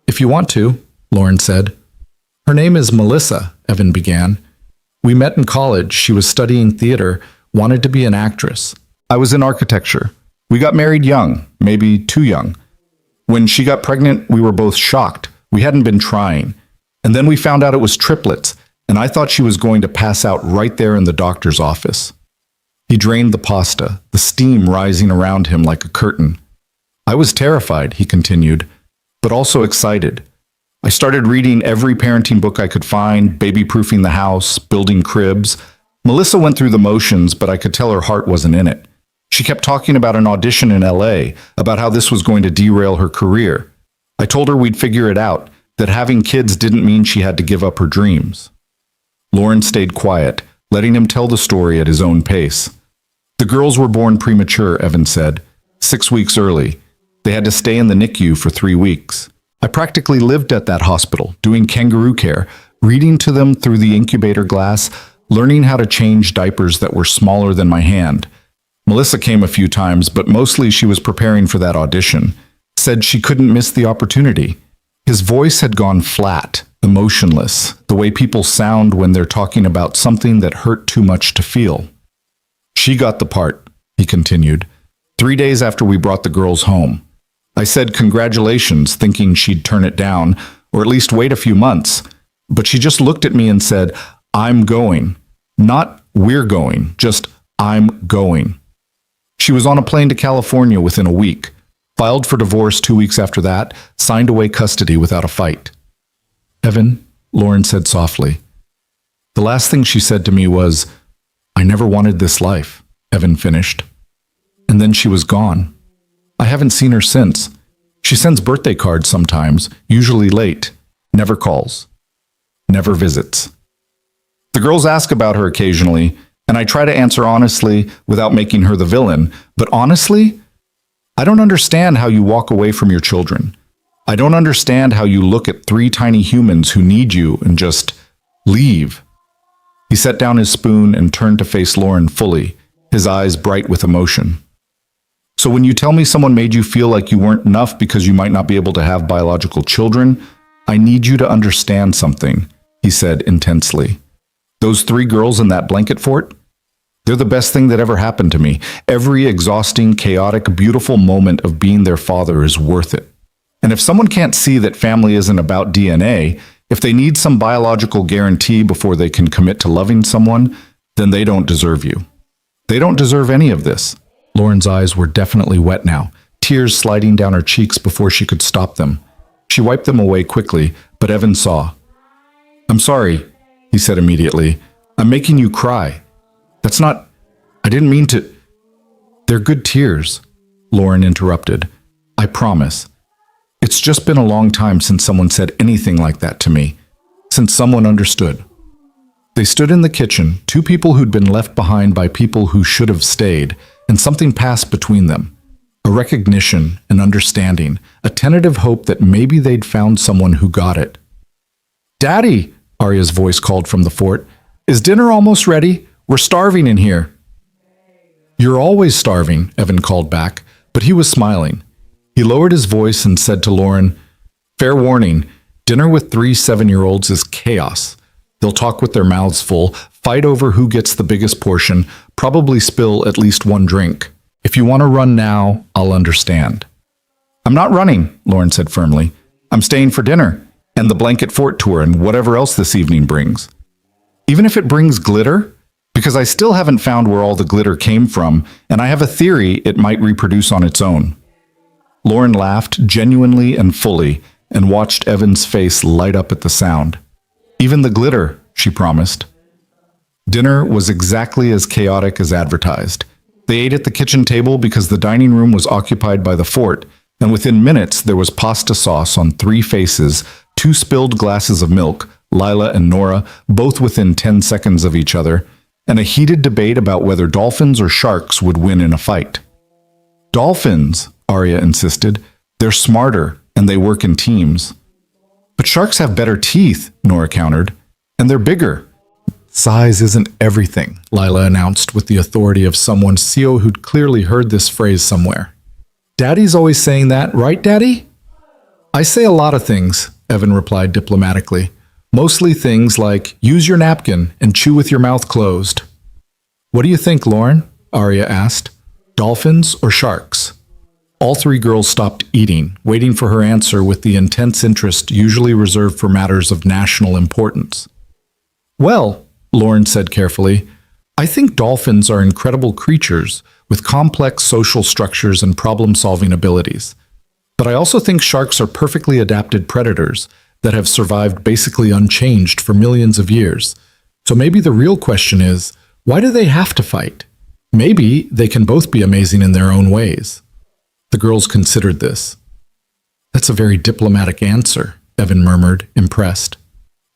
"If you want to," Lauren said. "Her name is Melissa," Evan began. "We met in college. She was studying theater, wanted to be an actress. I was in architecture. We got married young, maybe too young. When she got pregnant, we were both shocked. We hadn't been trying. And then we found out it was triplets, and I thought she was going to pass out right there in the doctor's office." He drained the pasta, the steam rising around him like a curtain. "I was terrified," he continued, "but also excited. I started reading every parenting book I could find, baby-proofing the house, building cribs. Melissa went through the motions, but I could tell her heart wasn't in it. She kept talking about an audition in LA, about how this was going to derail her career. I told her we'd figure it out, that having kids didn't mean she had to give up her dreams." Lauren stayed quiet, letting him tell the story at his own pace. "The girls were born premature," Evan said, 6 weeks early. They had to stay in the NICU for 3 weeks. I practically lived at that hospital, doing kangaroo care, reading to them through the incubator glass, learning how to change diapers that were smaller than my hand. Melissa came a few times, but mostly she was preparing for that audition. Said she couldn't miss the opportunity. His voice had gone flat, emotionless, the way people sound when they're talking about something that hurt too much to feel. "She got the part," he continued, 3 days after we brought the girls home. I said congratulations, thinking she'd turn it down, or at least wait a few months. But she just looked at me and said, "I'm going." Not "we're going," just "I'm going." She was on a plane to California within a week, filed for divorce 2 weeks after that, signed away custody without a fight. "Evan," Lauren said softly. "The last thing she said to me was, 'I never wanted this life,'" Evan finished. "And then she was gone. I haven't seen her since. She sends birthday cards sometimes, usually late, never calls, never visits." The girls ask about her occasionally, and I try to answer honestly without making her the villain. But honestly, I don't understand how you walk away from your children. I don't understand how you look at 3 tiny humans who need you and just leave. He set down his spoon and turned to face Lauren fully, his eyes bright with emotion. "So when you tell me someone made you feel like you weren't enough because you might not be able to have biological children, I need you to understand something," he said intensely. "Those 3 girls in that blanket fort? They're the best thing that ever happened to me. Every exhausting, chaotic, beautiful moment of being their father is worth it. And if someone can't see that family isn't about DNA, if they need some biological guarantee before they can commit to loving someone, then they don't deserve you. They don't deserve any of this." Lauren's eyes were definitely wet now, tears sliding down her cheeks before she could stop them. She wiped them away quickly, but Evan saw. "I'm sorry," he said immediately. "I'm making you cry. That's not... I didn't mean to..." "They're good tears," Lauren interrupted. "I promise. It's just been a long time since someone said anything like that to me. Since someone understood." They stood in the kitchen, two people who'd been left behind by people who should have stayed, and something passed between them. A recognition, an understanding, a tentative hope that maybe they'd found someone who got it. "Daddy," Arya's voice called from the fort, "is dinner almost ready? We're starving in here." "You're always starving," Evan called back, but he was smiling. He lowered his voice and said to Lauren, "Fair warning, dinner with 3 7-year-olds is chaos. They'll talk with their mouths full, fight over who gets the biggest portion, probably spill at least one drink. If you want to run now, I'll understand." "I'm not running," Lauren said firmly. "I'm staying for dinner, and the blanket fort tour and whatever else this evening brings. Even if it brings glitter, because I still haven't found where all the glitter came from, and I have a theory it might reproduce on its own." Lauren laughed genuinely and fully, and watched Evan's face light up at the sound. "Even the glitter," she promised. Dinner was exactly as chaotic as advertised. They ate at the kitchen table because the dining room was occupied by the fort, and within minutes there was pasta sauce on 3 faces, 2 spilled glasses of milk, Lila and Nora, both within 10 seconds of each other, and a heated debate about whether dolphins or sharks would win in a fight. "Dolphins," Arya insisted. "They're smarter, and they work in teams." "But sharks have better teeth," Nora countered, "and they're bigger." "Size isn't everything," Lila announced with the authority of someone CEO who'd clearly heard this phrase somewhere. "Daddy's always saying that, right, Daddy?" "I say a lot of things," Evan replied diplomatically. "Mostly things like, use your napkin and chew with your mouth closed." "What do you think, Lauren?" Arya asked. "Dolphins or sharks?" All 3 girls stopped eating, waiting for her answer with the intense interest usually reserved for matters of national importance. "Well," Lauren said carefully, "I think dolphins are incredible creatures with complex social structures and problem-solving abilities. But I also think sharks are perfectly adapted predators that have survived basically unchanged for millions of years. So maybe the real question is, why do they have to fight? Maybe they can both be amazing in their own ways." The girls considered this. "That's a very diplomatic answer," Evan murmured, impressed.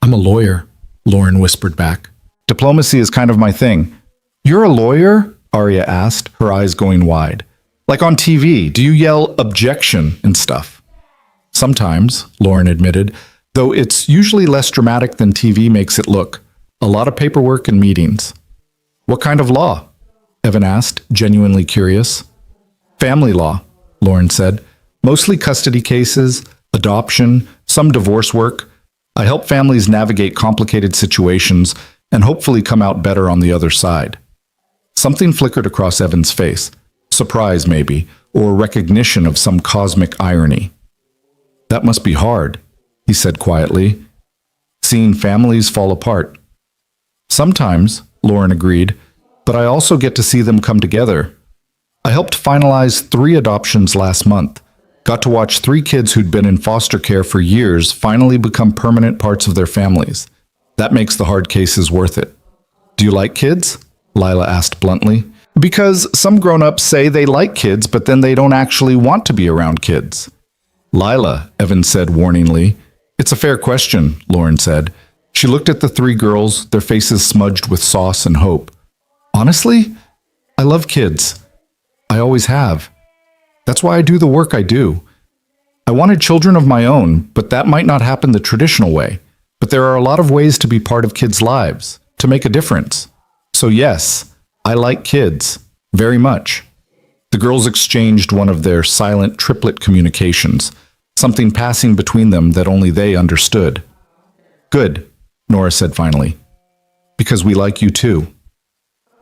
"I'm a lawyer," Lauren whispered back. "Diplomacy is kind of my thing." "You're a lawyer?" Arya asked, her eyes going wide. "Like on TV, do you yell objection and stuff?" "Sometimes," Lauren admitted, "though it's usually less dramatic than TV makes it look. A lot of paperwork and meetings." "What kind of law?" Evan asked, genuinely curious. "Family law," Lauren said. "Mostly custody cases, adoption, some divorce work. I help families navigate complicated situations and hopefully come out better on the other side." Something flickered across Evan's face. Surprise, maybe, or recognition of some cosmic irony. "That must be hard," he said quietly. "Seeing families fall apart." "Sometimes," Lauren agreed, "but I also get to see them come together. I helped finalize 3 adoptions last month. Got to watch 3 kids who'd been in foster care for years finally become permanent parts of their families. That makes the hard cases worth it." "Do you like kids?" Lila asked bluntly. "Because some grown-ups say they like kids, but then they don't actually want to be around kids." "Lila," Evan said warningly. "It's a fair question," Lauren said. She looked at the 3 girls, their faces smudged with sauce and hope. "Honestly, I love kids. I always have. That's why I do the work I do. I wanted children of my own, but that might not happen the traditional way. But there are a lot of ways to be part of kids' lives, to make a difference. So yes, I like kids. Very much." The girls exchanged one of their silent triplet communications, something passing between them that only they understood. "Good," Nora said finally. "Because we like you too."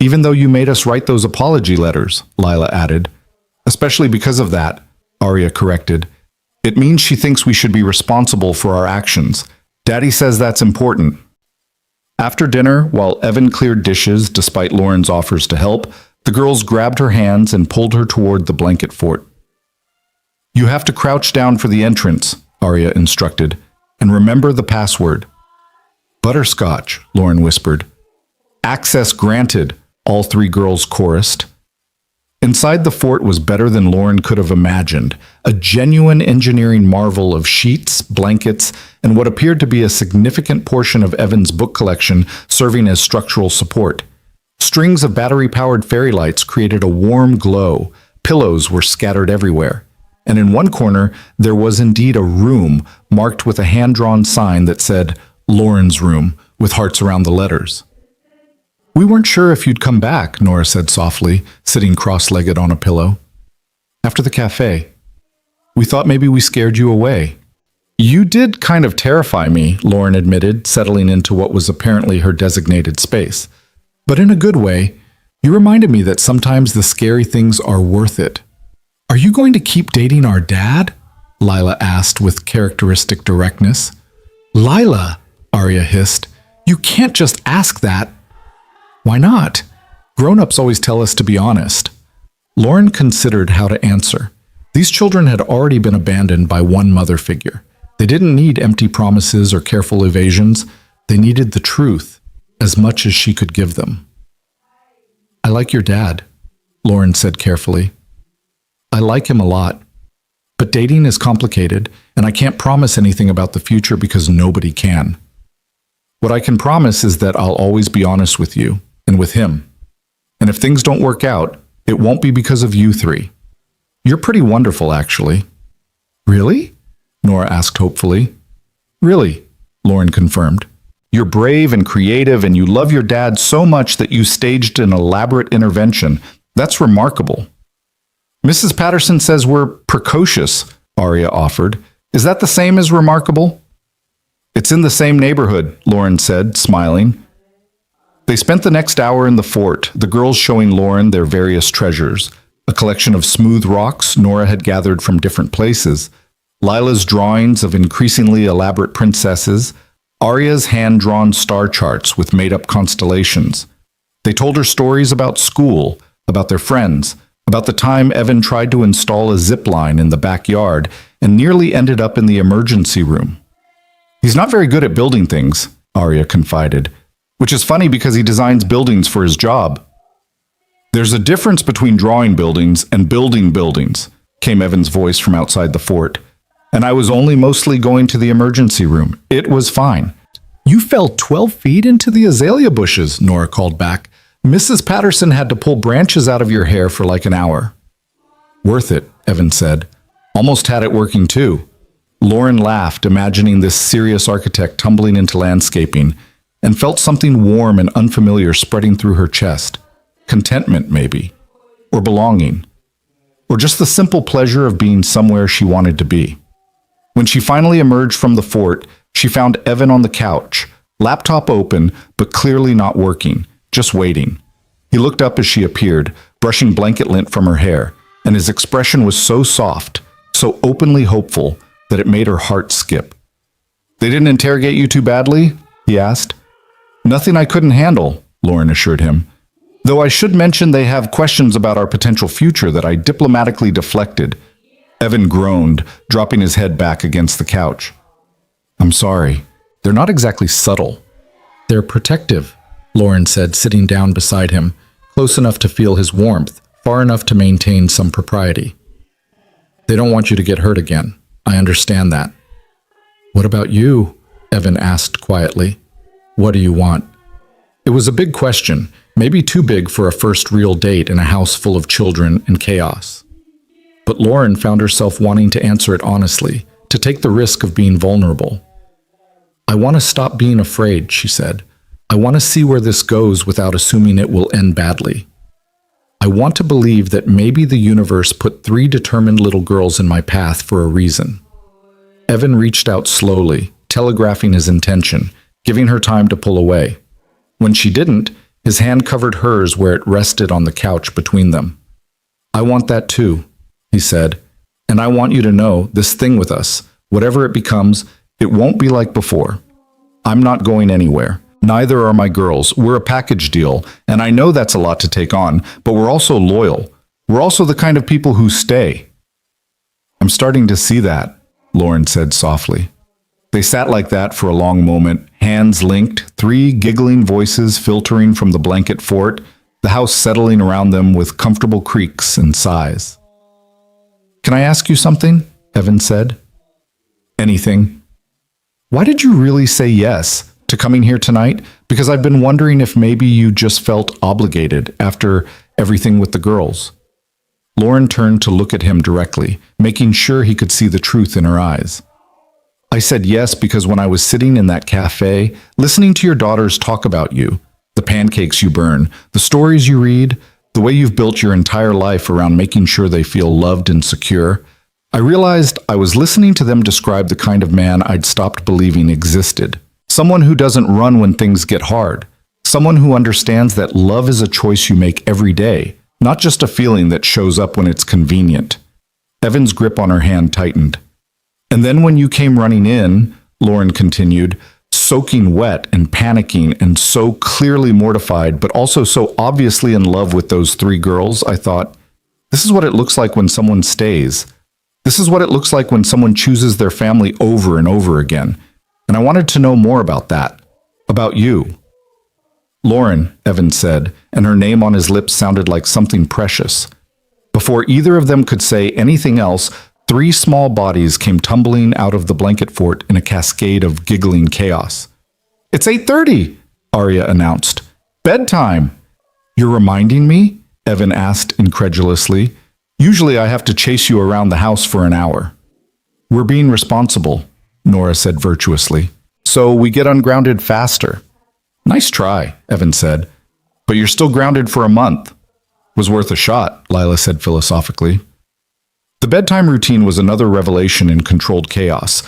"Even though you made us write those apology letters," Lila added. "Especially because of that," Arya corrected. "It means she thinks we should be responsible for our actions. Daddy says that's important." After dinner, while Evan cleared dishes despite Lauren's offers to help, the girls grabbed her hands and pulled her toward the blanket fort. You have to crouch down for the entrance, Arya instructed, and remember the password. Butterscotch, Lauren whispered. Access granted, all three girls chorused. Inside the fort was better than Lauren could have imagined, a genuine engineering marvel of sheets, blankets, and what appeared to be a significant portion of Evan's book collection serving as structural support. Strings of battery-powered fairy lights created a warm glow. Pillows were scattered everywhere. And in one corner, there was indeed a room marked with a hand-drawn sign that said, Lauren's room, with hearts around the letters. We weren't sure if you'd come back, Nora said softly, sitting cross-legged on a pillow. After the cafe. We thought maybe we scared you away. You did kind of terrify me, Lauren admitted, settling into what was apparently her designated space. But in a good way, you reminded me that sometimes the scary things are worth it. Are you going to keep dating our dad? Lila asked with characteristic directness. Lila, Arya hissed, you can't just ask that. Why not? Grown-ups always tell us to be honest. Lauren considered how to answer. These children had already been abandoned by one mother figure. They didn't need empty promises or careful evasions. They needed the truth, as much as she could give them. I like your dad, Lauren said carefully. I like him a lot. But dating is complicated, and I can't promise anything about the future because nobody can. What I can promise is that I'll always be honest with you, and with him. And if things don't work out, it won't be because of you three. You're pretty wonderful, actually. Really? Nora asked hopefully. Really, Lauren confirmed. You're brave and creative, and you love your dad so much that you staged an elaborate intervention. That's remarkable. Mrs. Patterson says we're precocious, Arya offered. Is that the same as remarkable? It's in the same neighborhood, Lauren said, smiling. They spent the next hour in the fort, the girls showing Lauren their various treasures. A collection of smooth rocks Nora had gathered from different places, Lila's drawings of increasingly elaborate princesses, Arya's hand-drawn star charts with made-up constellations. They told her stories about school, about their friends, about the time Evan tried to install a zip line in the backyard and nearly ended up in the emergency room. He's not very good at building things, Arya confided, which is funny because he designs buildings for his job. There's a difference between drawing buildings and building buildings, came Evan's voice from outside the fort. And I was only mostly going to the emergency room. It was fine. You fell 12 feet into the azalea bushes, Nora called back. Mrs. Patterson had to pull branches out of your hair for like an hour. Worth it, Evan said. Almost had it working too. Lauren laughed, imagining this serious architect tumbling into landscaping, and felt something warm and unfamiliar spreading through her chest. Contentment, maybe. Or belonging. Or just the simple pleasure of being somewhere she wanted to be. When she finally emerged from the fort, she found Evan on the couch, laptop open, but clearly not working, just waiting. He looked up as she appeared, brushing blanket lint from her hair, and his expression was so soft, so openly hopeful, that it made her heart skip. They didn't interrogate you too badly? He asked. Nothing I couldn't handle, Lauren assured him. Though I should mention they have questions about our potential future that I diplomatically deflected. Evan groaned, dropping his head back against the couch. I'm sorry. They're not exactly subtle. They're protective, Lauren said, sitting down beside him, close enough to feel his warmth, far enough to maintain some propriety. They don't want you to get hurt again. I understand that. What about you? Evan asked quietly. What do you want? It was a big question, maybe too big for a first real date in a house full of children and chaos. But Lauren found herself wanting to answer it honestly, to take the risk of being vulnerable. I want to stop being afraid, she said. I want to see where this goes without assuming it will end badly. I want to believe that maybe the universe put 3 determined little girls in my path for a reason. Evan reached out slowly, telegraphing his intention, giving her time to pull away. When she didn't, his hand covered hers where it rested on the couch between them. I want that too, he said, and I want you to know this thing with us, whatever it becomes, it won't be like before. I'm not going anywhere. Neither are my girls. We're a package deal, and I know that's a lot to take on, but we're also loyal. We're also the kind of people who stay. I'm starting to see that, Lauren said softly. They sat like that for a long moment, hands linked, three giggling voices filtering from the blanket fort, the house settling around them with comfortable creaks and sighs. Can I ask you something? Evan said. Anything. Why did you really say yes to coming here tonight? Because I've been wondering if maybe you just felt obligated after everything with the girls. Lauren turned to look at him directly, making sure he could see the truth in her eyes. I said yes because when I was sitting in that cafe, listening to your daughters talk about you, the pancakes you burn, the stories you read, the way you've built your entire life around making sure they feel loved and secure, I realized I was listening to them describe the kind of man I'd stopped believing existed. Someone who doesn't run when things get hard. Someone who understands that love is a choice you make every day, not just a feeling that shows up when it's convenient. Evan's grip on her hand tightened. And then when you came running in, Lauren continued, soaking wet and panicking and so clearly mortified, but also so obviously in love with those three girls, I thought, this is what it looks like when someone stays. This is what it looks like when someone chooses their family over and over again. And I wanted to know more about that. About you. Lauren, Evan said, and her name on his lips sounded like something precious. Before either of them could say anything else, three small bodies came tumbling out of the blanket fort in a cascade of giggling chaos. It's 8:30, Arya announced. Bedtime. You're reminding me? Evan asked incredulously. Usually I have to chase you around the house for an hour. We're being responsible, Nora said virtuously. So we get ungrounded faster. Nice try, Evan said. But you're still grounded for a month. Was worth a shot, Lila said philosophically. The bedtime routine was another revelation in controlled chaos.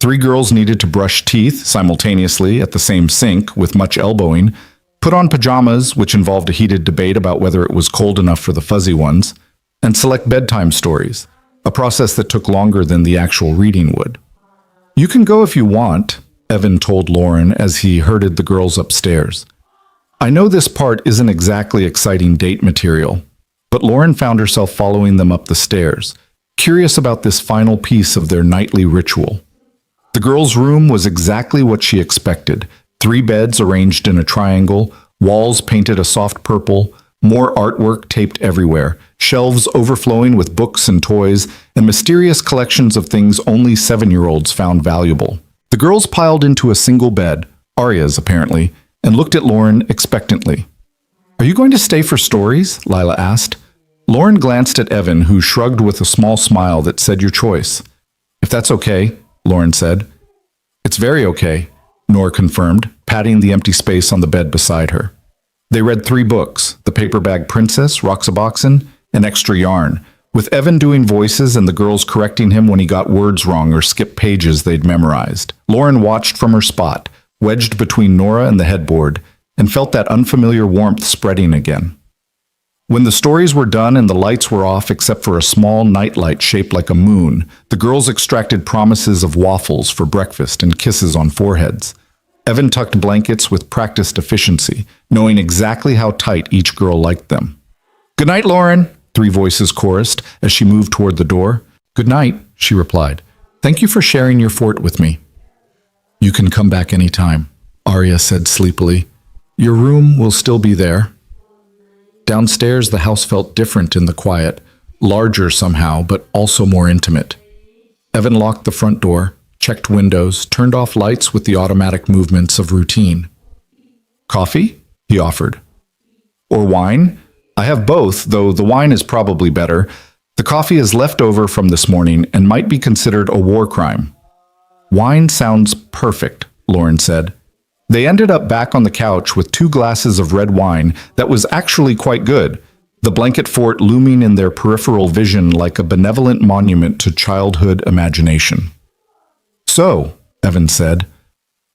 Three girls needed to brush teeth simultaneously at the same sink with much elbowing, put on pajamas, which involved a heated debate about whether it was cold enough for the fuzzy ones, and select bedtime stories, a process that took longer than the actual reading would. You can go if you want, Evan told Lauren as he herded the girls upstairs. I know this part isn't exactly exciting date material, but Lauren found herself following them up the stairs, curious about this final piece of their nightly ritual. The girls' room was exactly what she expected. Three beds arranged in a triangle, walls painted a soft purple, more artwork taped everywhere, shelves overflowing with books and toys, and mysterious collections of things only 7-year-olds found valuable. The girls piled into a single bed, Arya's apparently, and looked at Lauren expectantly. Are you going to stay for stories? Lila asked. Lauren glanced at Evan, who shrugged with a small smile that said your choice. If that's okay, Lauren said. It's very okay, Nora confirmed, patting the empty space on the bed beside her. They read 3 books, The Paper Bag Princess, Roxaboxen, and Extra Yarn, with Evan doing voices and the girls correcting him when he got words wrong or skipped pages they'd memorized. Lauren watched from her spot, wedged between Nora and the headboard, and felt that unfamiliar warmth spreading again. When the stories were done and the lights were off except for a small nightlight shaped like a moon, the girls extracted promises of waffles for breakfast and kisses on foreheads. Evan tucked blankets with practiced efficiency, knowing exactly how tight each girl liked them. Good night, Lauren, 3 voices chorused as she moved toward the door. Good night, she replied. Thank you for sharing your fort with me. You can come back anytime, Arya said sleepily. Your room will still be there. Downstairs, the house felt different in the quiet, larger somehow, but also more intimate. Evan locked the front door, checked windows, turned off lights with the automatic movements of routine. Coffee? He offered. Or wine? I have both, though the wine is probably better. The coffee is left over from this morning and might be considered a war crime. Wine sounds perfect, Lauren said. They ended up back on the couch with 2 glasses of red wine that was actually quite good, the blanket fort looming in their peripheral vision like a benevolent monument to childhood imagination. So, Evan said,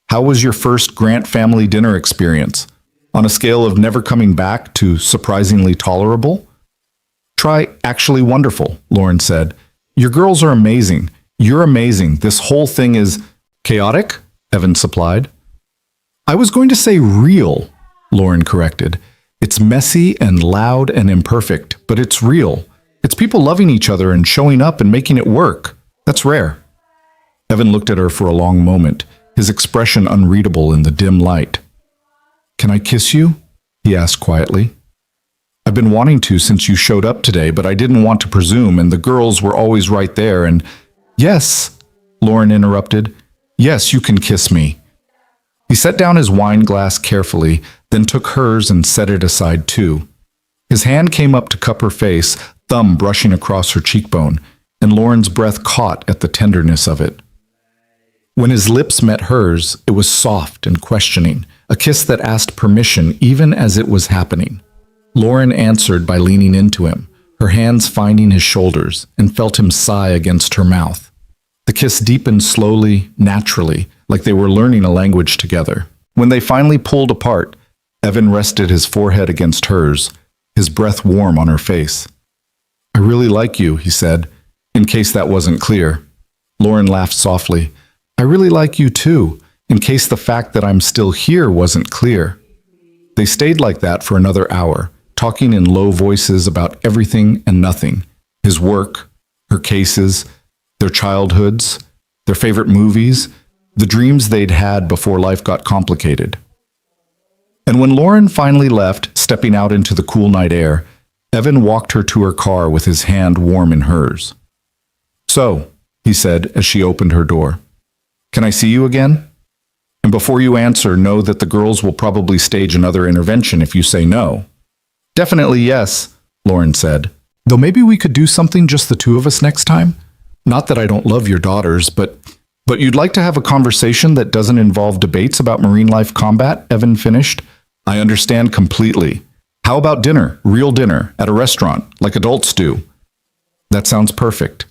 how was your first Grant family dinner experience? On a scale of never coming back to surprisingly tolerable? Try actually wonderful, Lauren said. Your girls are amazing. You're amazing. This whole thing is chaotic, Evan supplied. I was going to say real, Lauren corrected. It's messy and loud and imperfect, but it's real. It's people loving each other and showing up and making it work. That's rare. Evan looked at her for a long moment, his expression unreadable in the dim light. "Can I kiss you?" he asked quietly. "I've been wanting to since you showed up today, but I didn't want to presume, and the girls were always right there, and—" "Yes," Lauren interrupted. "Yes, you can kiss me." He set down his wine glass carefully, then took hers and set it aside too. His hand came up to cup her face, thumb brushing across her cheekbone, and Lauren's breath caught at the tenderness of it. When his lips met hers, it was soft and questioning, a kiss that asked permission even as it was happening. Lauren answered by leaning into him, her hands finding his shoulders, and felt him sigh against her mouth. The kiss deepened slowly, naturally, like they were learning a language together. When they finally pulled apart, Evan rested his forehead against hers, his breath warm on her face. "I really like you," he said, in case that wasn't clear. Lauren laughed softly. "I really like you too, in case the fact that I'm still here wasn't clear." They stayed like that for another hour, talking in low voices about everything and nothing. His work, her cases, their childhoods, their favorite movies, the dreams they'd had before life got complicated. And when Lauren finally left, stepping out into the cool night air, Evan walked her to her car with his hand warm in hers. "So," he said as she opened her door, "can I see you again? And before you answer, know that the girls will probably stage another intervention if you say no." "Definitely yes," Lauren said. "Though maybe we could do something just the two of us next time? Not that I don't love your daughters, but you'd like to have a conversation that doesn't involve debates about marine life combat," Evan finished. "I understand completely. How about dinner, real dinner, at a restaurant, like adults do?" "That sounds perfect."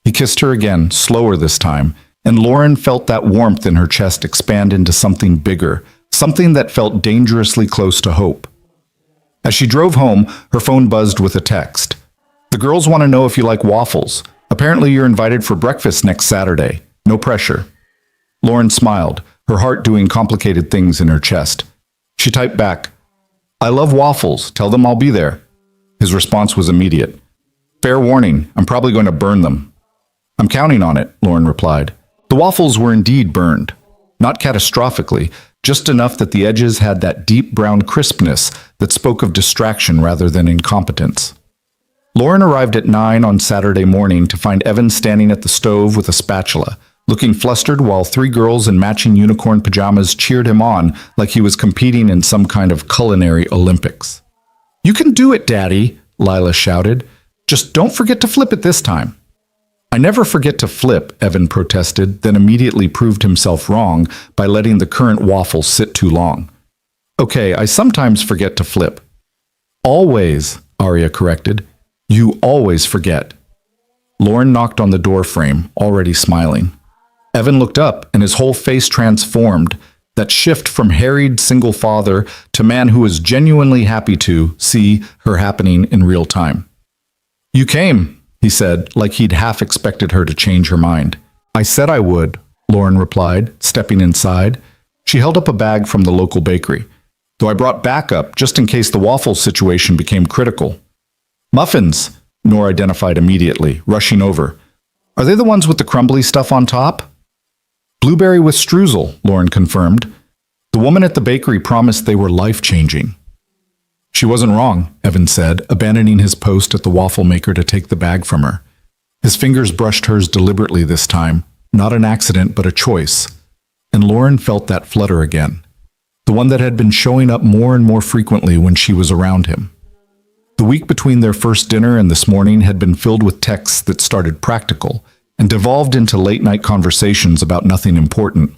He kissed her again, slower this time, and Lauren felt that warmth in her chest expand into something bigger, something that felt dangerously close to hope. As she drove home, her phone buzzed with a text. "The girls want to know if you like waffles. Apparently you're invited for breakfast next Saturday. No pressure." Lauren smiled, her heart doing complicated things in her chest. She typed back, "I love waffles. Tell them I'll be there." His response was immediate. "Fair warning, I'm probably going to burn them." "I'm counting on it," Lauren replied. The waffles were indeed burned. Not catastrophically, just enough that the edges had that deep brown crispness that spoke of distraction rather than incompetence. Lauren arrived at 9 on Saturday morning to find Evan standing at the stove with a spatula, looking flustered while 3 girls in matching unicorn pajamas cheered him on like he was competing in some kind of culinary Olympics. "You can do it, Daddy," Lila shouted. "Just don't forget to flip it this time." "I never forget to flip," Evan protested, then immediately proved himself wrong by letting the current waffle sit too long. "Okay, I sometimes forget to flip." "Always," Arya corrected. "You always forget." Lauren knocked on the door frame, already smiling. Evan looked up, and his whole face transformed, that shift from harried single father to man who was genuinely happy to see her happening in real time. "You came," he said, like he'd half expected her to change her mind. "I said I would," Lauren replied, stepping inside. She held up a bag from the local bakery, though I brought backup just in case the waffle situation became critical. "Muffins," Nor identified immediately, rushing over. "Are they the ones with the crumbly stuff on top?" "Blueberry with streusel," Lauren confirmed. The woman at the bakery promised they were life-changing. "She wasn't wrong," Evan said, abandoning his post at the waffle maker to take the bag from her. His fingers brushed hers deliberately this time, not an accident but a choice. And Lauren felt that flutter again, the one that had been showing up more and more frequently when she was around him. The week between their first dinner and this morning had been filled with texts that started practical and devolved into late-night conversations about nothing important.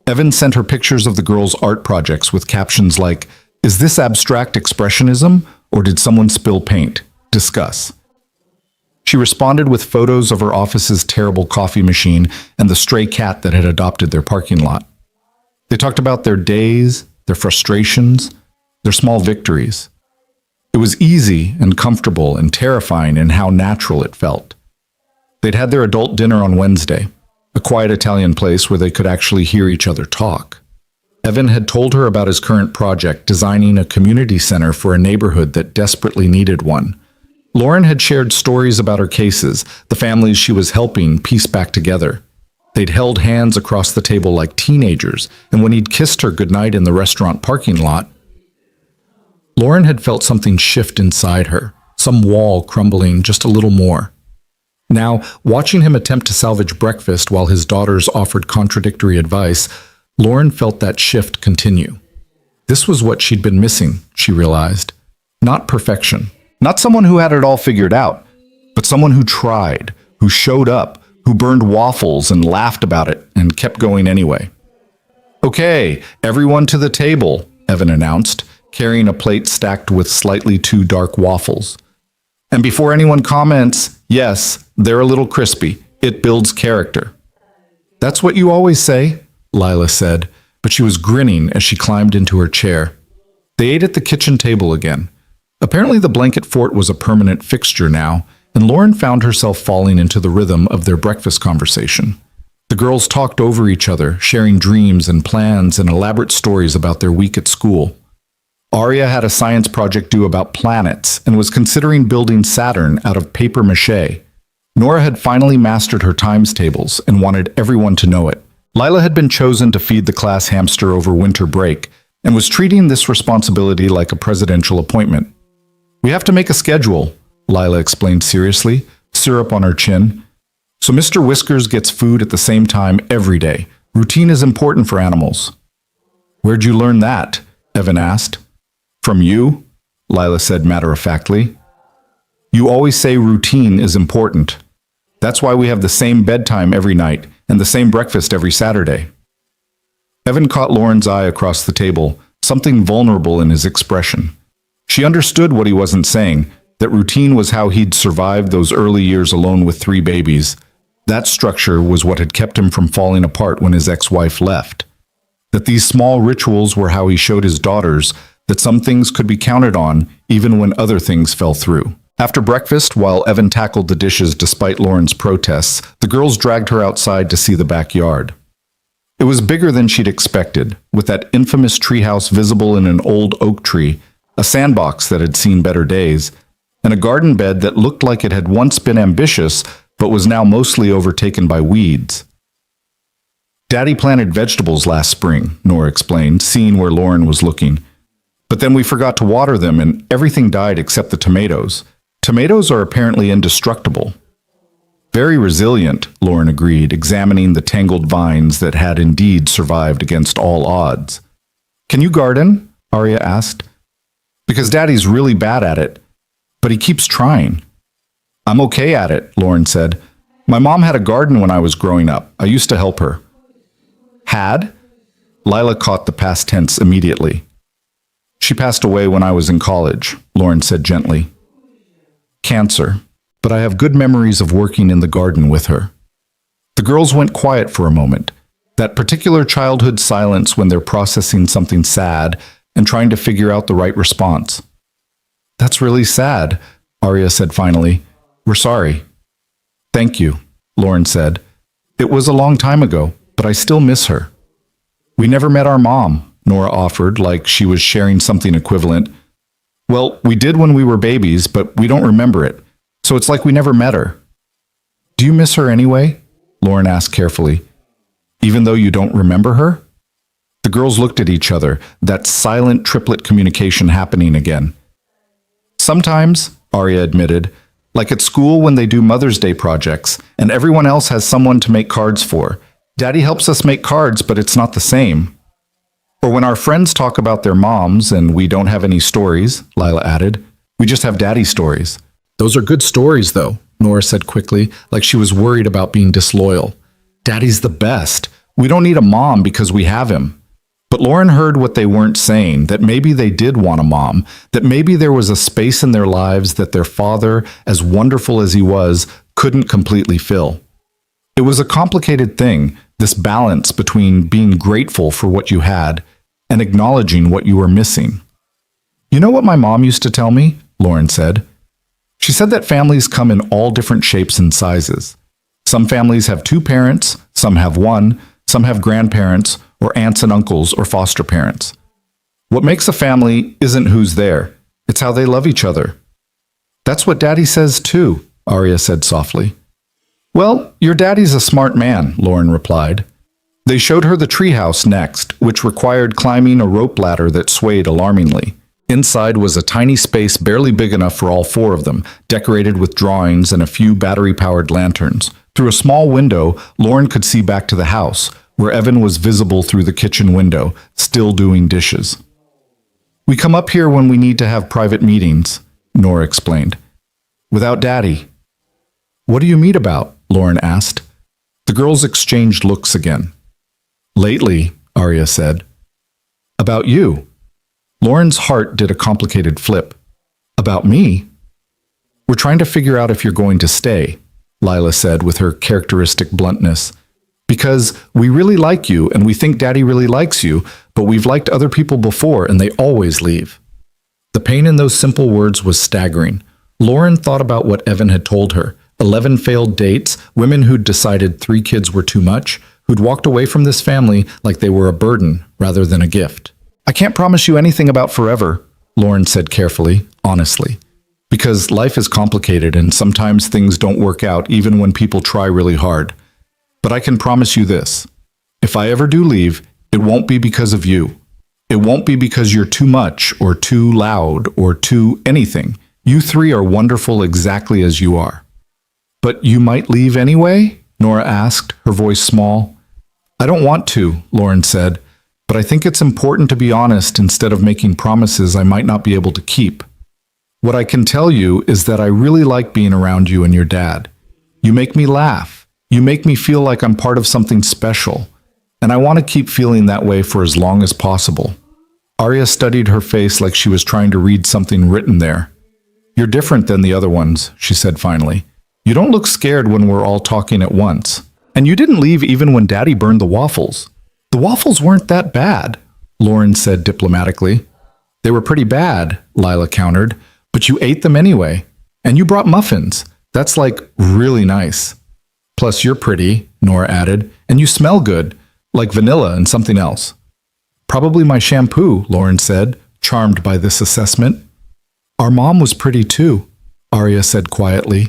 Evan sent her pictures of the girls' art projects with captions like, "Is this abstract expressionism, or did someone spill paint? Discuss." She responded with photos of her office's terrible coffee machine and the stray cat that had adopted their parking lot. They talked about their days, their frustrations, their small victories. It was easy and comfortable and terrifying in how natural it felt. They'd had their adult dinner on Wednesday, a quiet Italian place where they could actually hear each other talk. Evan had told her about his current project, designing a community center for a neighborhood that desperately needed one. Lauren had shared stories about her cases, the families she was helping piece back together. They'd held hands across the table like teenagers, and when he'd kissed her goodnight in the restaurant parking lot, Lauren had felt something shift inside her, some wall crumbling just a little more. Now, watching him attempt to salvage breakfast while his daughters offered contradictory advice, Lauren felt that shift continue. This was what she'd been missing, she realized. Not perfection, not someone who had it all figured out, but someone who tried, who showed up, who burned waffles and laughed about it and kept going anyway. "Okay, everyone to the table," Evan announced, carrying a plate stacked with slightly too dark waffles. "And before anyone comments, yes, they're a little crispy. It builds character." "That's what you always say," Lila said, but she was grinning as she climbed into her chair. They ate at the kitchen table again. Apparently the blanket fort was a permanent fixture now, and Lauren found herself falling into the rhythm of their breakfast conversation. The girls talked over each other, sharing dreams and plans and elaborate stories about their week at school. Arya had a science project due about planets and was considering building Saturn out of paper mache. Nora had finally mastered her times tables and wanted everyone to know it. Lila had been chosen to feed the class hamster over winter break and was treating this responsibility like a presidential appointment. "We have to make a schedule," Lila explained seriously, syrup on her chin. "So Mr. Whiskers gets food at the same time every day. Routine is important for animals." "Where'd you learn that?" Evan asked. "From you," Lila said matter-of-factly. "You always say routine is important. That's why we have the same bedtime every night and the same breakfast every Saturday." Evan caught Lauren's eye across the table, something vulnerable in his expression. She understood what he wasn't saying, that routine was how he'd survived those early years alone with 3 babies. That structure was what had kept him from falling apart when his ex-wife left. That these small rituals were how he showed his daughters that some things could be counted on even when other things fell through. After breakfast, while Evan tackled the dishes despite Lauren's protests, the girls dragged her outside to see the backyard. It was bigger than she'd expected, with that infamous treehouse visible in an old oak tree, a sandbox that had seen better days, and a garden bed that looked like it had once been ambitious but was now mostly overtaken by weeds. "Daddy planted vegetables last spring," Nora explained, seeing where Lauren was looking. "But then we forgot to water them and everything died except the tomatoes. Tomatoes are apparently indestructible." "Very resilient," Lauren agreed, examining the tangled vines that had indeed survived against all odds. "Can you garden?" Arya asked. "Because Daddy's really bad at it, but he keeps trying." "I'm okay at it," Lauren said. "My mom had a garden when I was growing up. I used to help her." "Had?" Lila caught the past tense immediately. "She passed away when I was in college," Lauren said gently. "Cancer, but I have good memories of working in the garden with her." The girls went quiet for a moment, that particular childhood silence when they're processing something sad and trying to figure out the right response. "That's really sad," Arya said finally. "We're sorry." "Thank you," Lauren said. "It was a long time ago, but I still miss her." "We never met our mom," Nora offered, like she was sharing something equivalent. "Well, we did when we were babies, but we don't remember it, so it's like we never met her." "Do you miss her anyway?" Lauren asked carefully. "Even though you don't remember her?" The girls looked at each other, that silent triplet communication happening again. "Sometimes," Arya admitted, "like at school when they do Mother's Day projects, and everyone else has someone to make cards for. Daddy helps us make cards, but it's not the same." "Or when our friends talk about their moms and we don't have any stories," Lila added. "We just have Daddy stories." "Those are good stories, though," Nora said quickly, like she was worried about being disloyal. "Daddy's the best. We don't need a mom because we have him." But Lauren heard what they weren't saying, that maybe they did want a mom, that maybe there was a space in their lives that their father, as wonderful as he was, couldn't completely fill. It was a complicated thing, this balance between being grateful for what you had and acknowledging what you were missing. "You know what my mom used to tell me?" Lauren said. "She said that families come in all different shapes and sizes. Some families have 2 parents, some have 1, some have grandparents, or aunts and uncles, or foster parents. What makes a family isn't who's there, it's how they love each other. That's what Daddy says too, Arya said softly. Well, your daddy's a smart man, Lauren replied. They showed her the treehouse next, which required climbing a rope ladder that swayed alarmingly. Inside was a tiny space barely big enough for all four of them, decorated with drawings and a few battery-powered lanterns. Through a small window, Lauren could see back to the house, where Evan was visible through the kitchen window, still doing dishes. We come up here when we need to have private meetings, Nora explained. Without Daddy. What do you meet about? Lauren asked. The girls exchanged looks again. Lately, Arya said. About you. Lauren's heart did a complicated flip. About me? We're trying to figure out if you're going to stay, Lila said with her characteristic bluntness. Because we really like you and we think Daddy really likes you, but we've liked other people before and they always leave. The pain in those simple words was staggering. Lauren thought about what Evan had told her. 11 failed dates, women who'd decided 3 kids were too much, who'd walked away from this family like they were a burden rather than a gift. I can't promise you anything about forever, Lauren said carefully, honestly. Because life is complicated and sometimes things don't work out even when people try really hard. But I can promise you this. If I ever do leave, it won't be because of you. It won't be because you're too much or too loud or too anything. You 3 are wonderful exactly as you are. But you might leave anyway? Nora asked, her voice small. I don't want to, Lauren said, but I think it's important to be honest instead of making promises I might not be able to keep. What I can tell you is that I really like being around you and your dad. You make me laugh. You make me feel like I'm part of something special. And I want to keep feeling that way for as long as possible. Arya studied her face like she was trying to read something written there. You're different than the other ones, she said finally. You don't look scared when we're all talking at once. And you didn't leave even when Daddy burned the waffles. The waffles weren't that bad, Lauren said diplomatically. They were pretty bad, Lila countered, but you ate them anyway. And you brought muffins. That's like really nice. Plus you're pretty, Nora added, and you smell good, like vanilla and something else. Probably my shampoo, Lauren said, charmed by this assessment. Our mom was pretty too, Arya said quietly.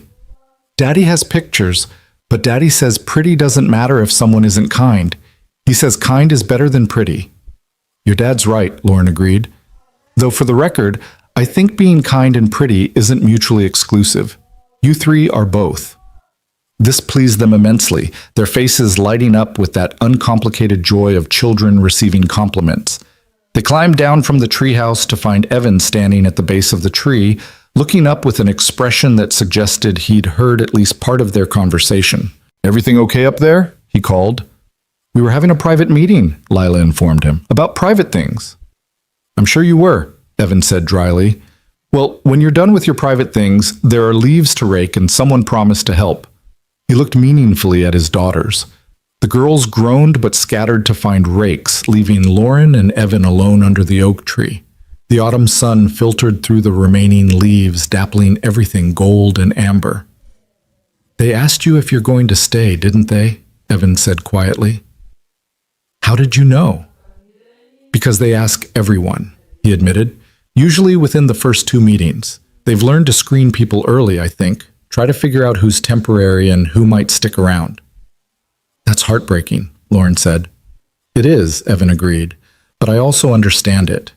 Daddy has pictures, but Daddy says pretty doesn't matter if someone isn't kind. He says kind is better than pretty. Your dad's right, Lauren agreed. Though for the record, I think being kind and pretty isn't mutually exclusive. You 3 are both. This pleased them immensely, their faces lighting up with that uncomplicated joy of children receiving compliments. They climbed down from the treehouse to find Evan standing at the base of the tree, looking up with an expression that suggested he'd heard at least part of their conversation. Everything okay up there? He called. We were having a private meeting, Lila informed him, about private things. I'm sure you were, Evan said dryly. Well, when you're done with your private things, there are leaves to rake and someone promised to help. He looked meaningfully at his daughters. The girls groaned but scattered to find rakes, leaving Lauren and Evan alone under the oak tree. The autumn sun filtered through the remaining leaves, dappling everything gold and amber. They asked you if you're going to stay, didn't they? Evan said quietly. How did you know? Because they ask everyone, he admitted, usually within the first 2 meetings. They've learned to screen people early, I think. Try to figure out who's temporary and who might stick around. That's heartbreaking, Lauren said. It is, Evan agreed, but I also understand it.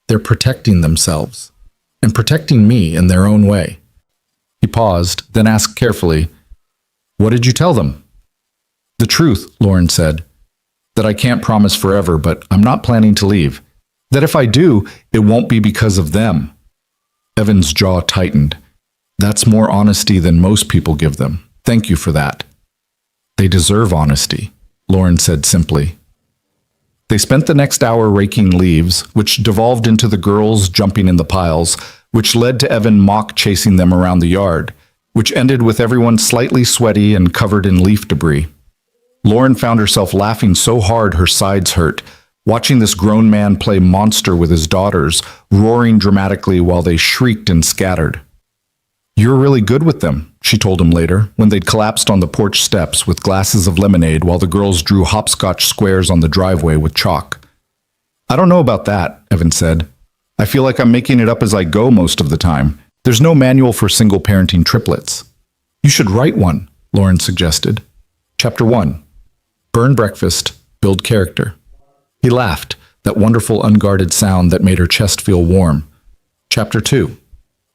They're protecting themselves, and protecting me in their own way. He paused, then asked carefully, What did you tell them? The truth, Lauren said. That I can't promise forever, but I'm not planning to leave. That if I do, it won't be because of them. Evan's jaw tightened. That's more honesty than most people give them. Thank you for that. They deserve honesty, Lauren said simply. They spent the next hour raking leaves, which devolved into the girls jumping in the piles, which led to Evan mock chasing them around the yard, which ended with everyone slightly sweaty and covered in leaf debris. Lauren found herself laughing so hard her sides hurt, watching this grown man play monster with his daughters, roaring dramatically while they shrieked and scattered. You're really good with them, she told him later, when they'd collapsed on the porch steps with glasses of lemonade while the girls drew hopscotch squares on the driveway with chalk. I don't know about that, Evan said. I feel like I'm making it up as I go most of the time. There's no manual for single parenting triplets. You should write one, Lauren suggested. Chapter 1. Burn breakfast, build character. He laughed, that wonderful unguarded sound that made her chest feel warm. Chapter 2.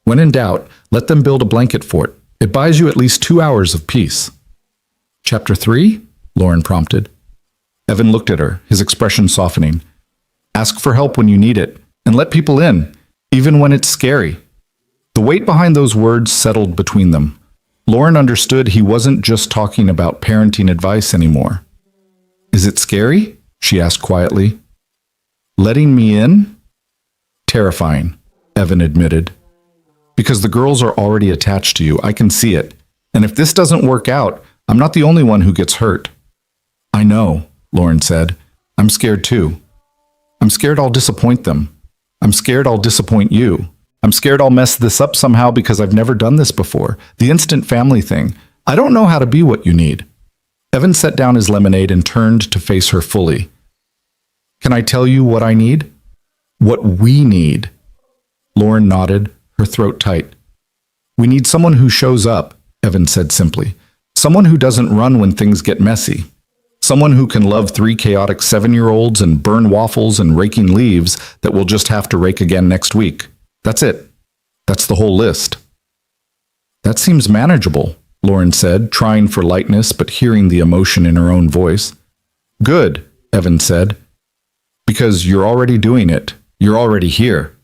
When in doubt, let them build a blanket fort. It buys you at least 2 hours of peace. Chapter 3? Lauren prompted. Evan looked at her, his expression softening. Ask for help when you need it, and let people in, even when it's scary. The weight behind those words settled between them. Lauren understood he wasn't just talking about parenting advice anymore. Is it scary? She asked quietly. Letting me in? Terrifying, Evan admitted. Because the girls are already attached to you, I can see it. And if this doesn't work out, I'm not the only one who gets hurt. I know, Lauren said. I'm scared too. I'm scared I'll disappoint them. I'm scared I'll disappoint you. I'm scared I'll mess this up somehow because I've never done this before. The instant family thing. I don't know how to be what you need. Evan set down his lemonade and turned to face her fully. Can I tell you what I need? What we need. Lauren nodded, her throat tight. We need someone who shows up, Evan said simply. Someone who doesn't run when things get messy. Someone who can love 3 chaotic 7-year-olds and burn waffles and raking leaves that we'll just have to rake again next week. That's it. That's the whole list. That seems manageable, Lauren said, trying for lightness but hearing the emotion in her own voice. Good, Evan said. Because you're already doing it. You're already here.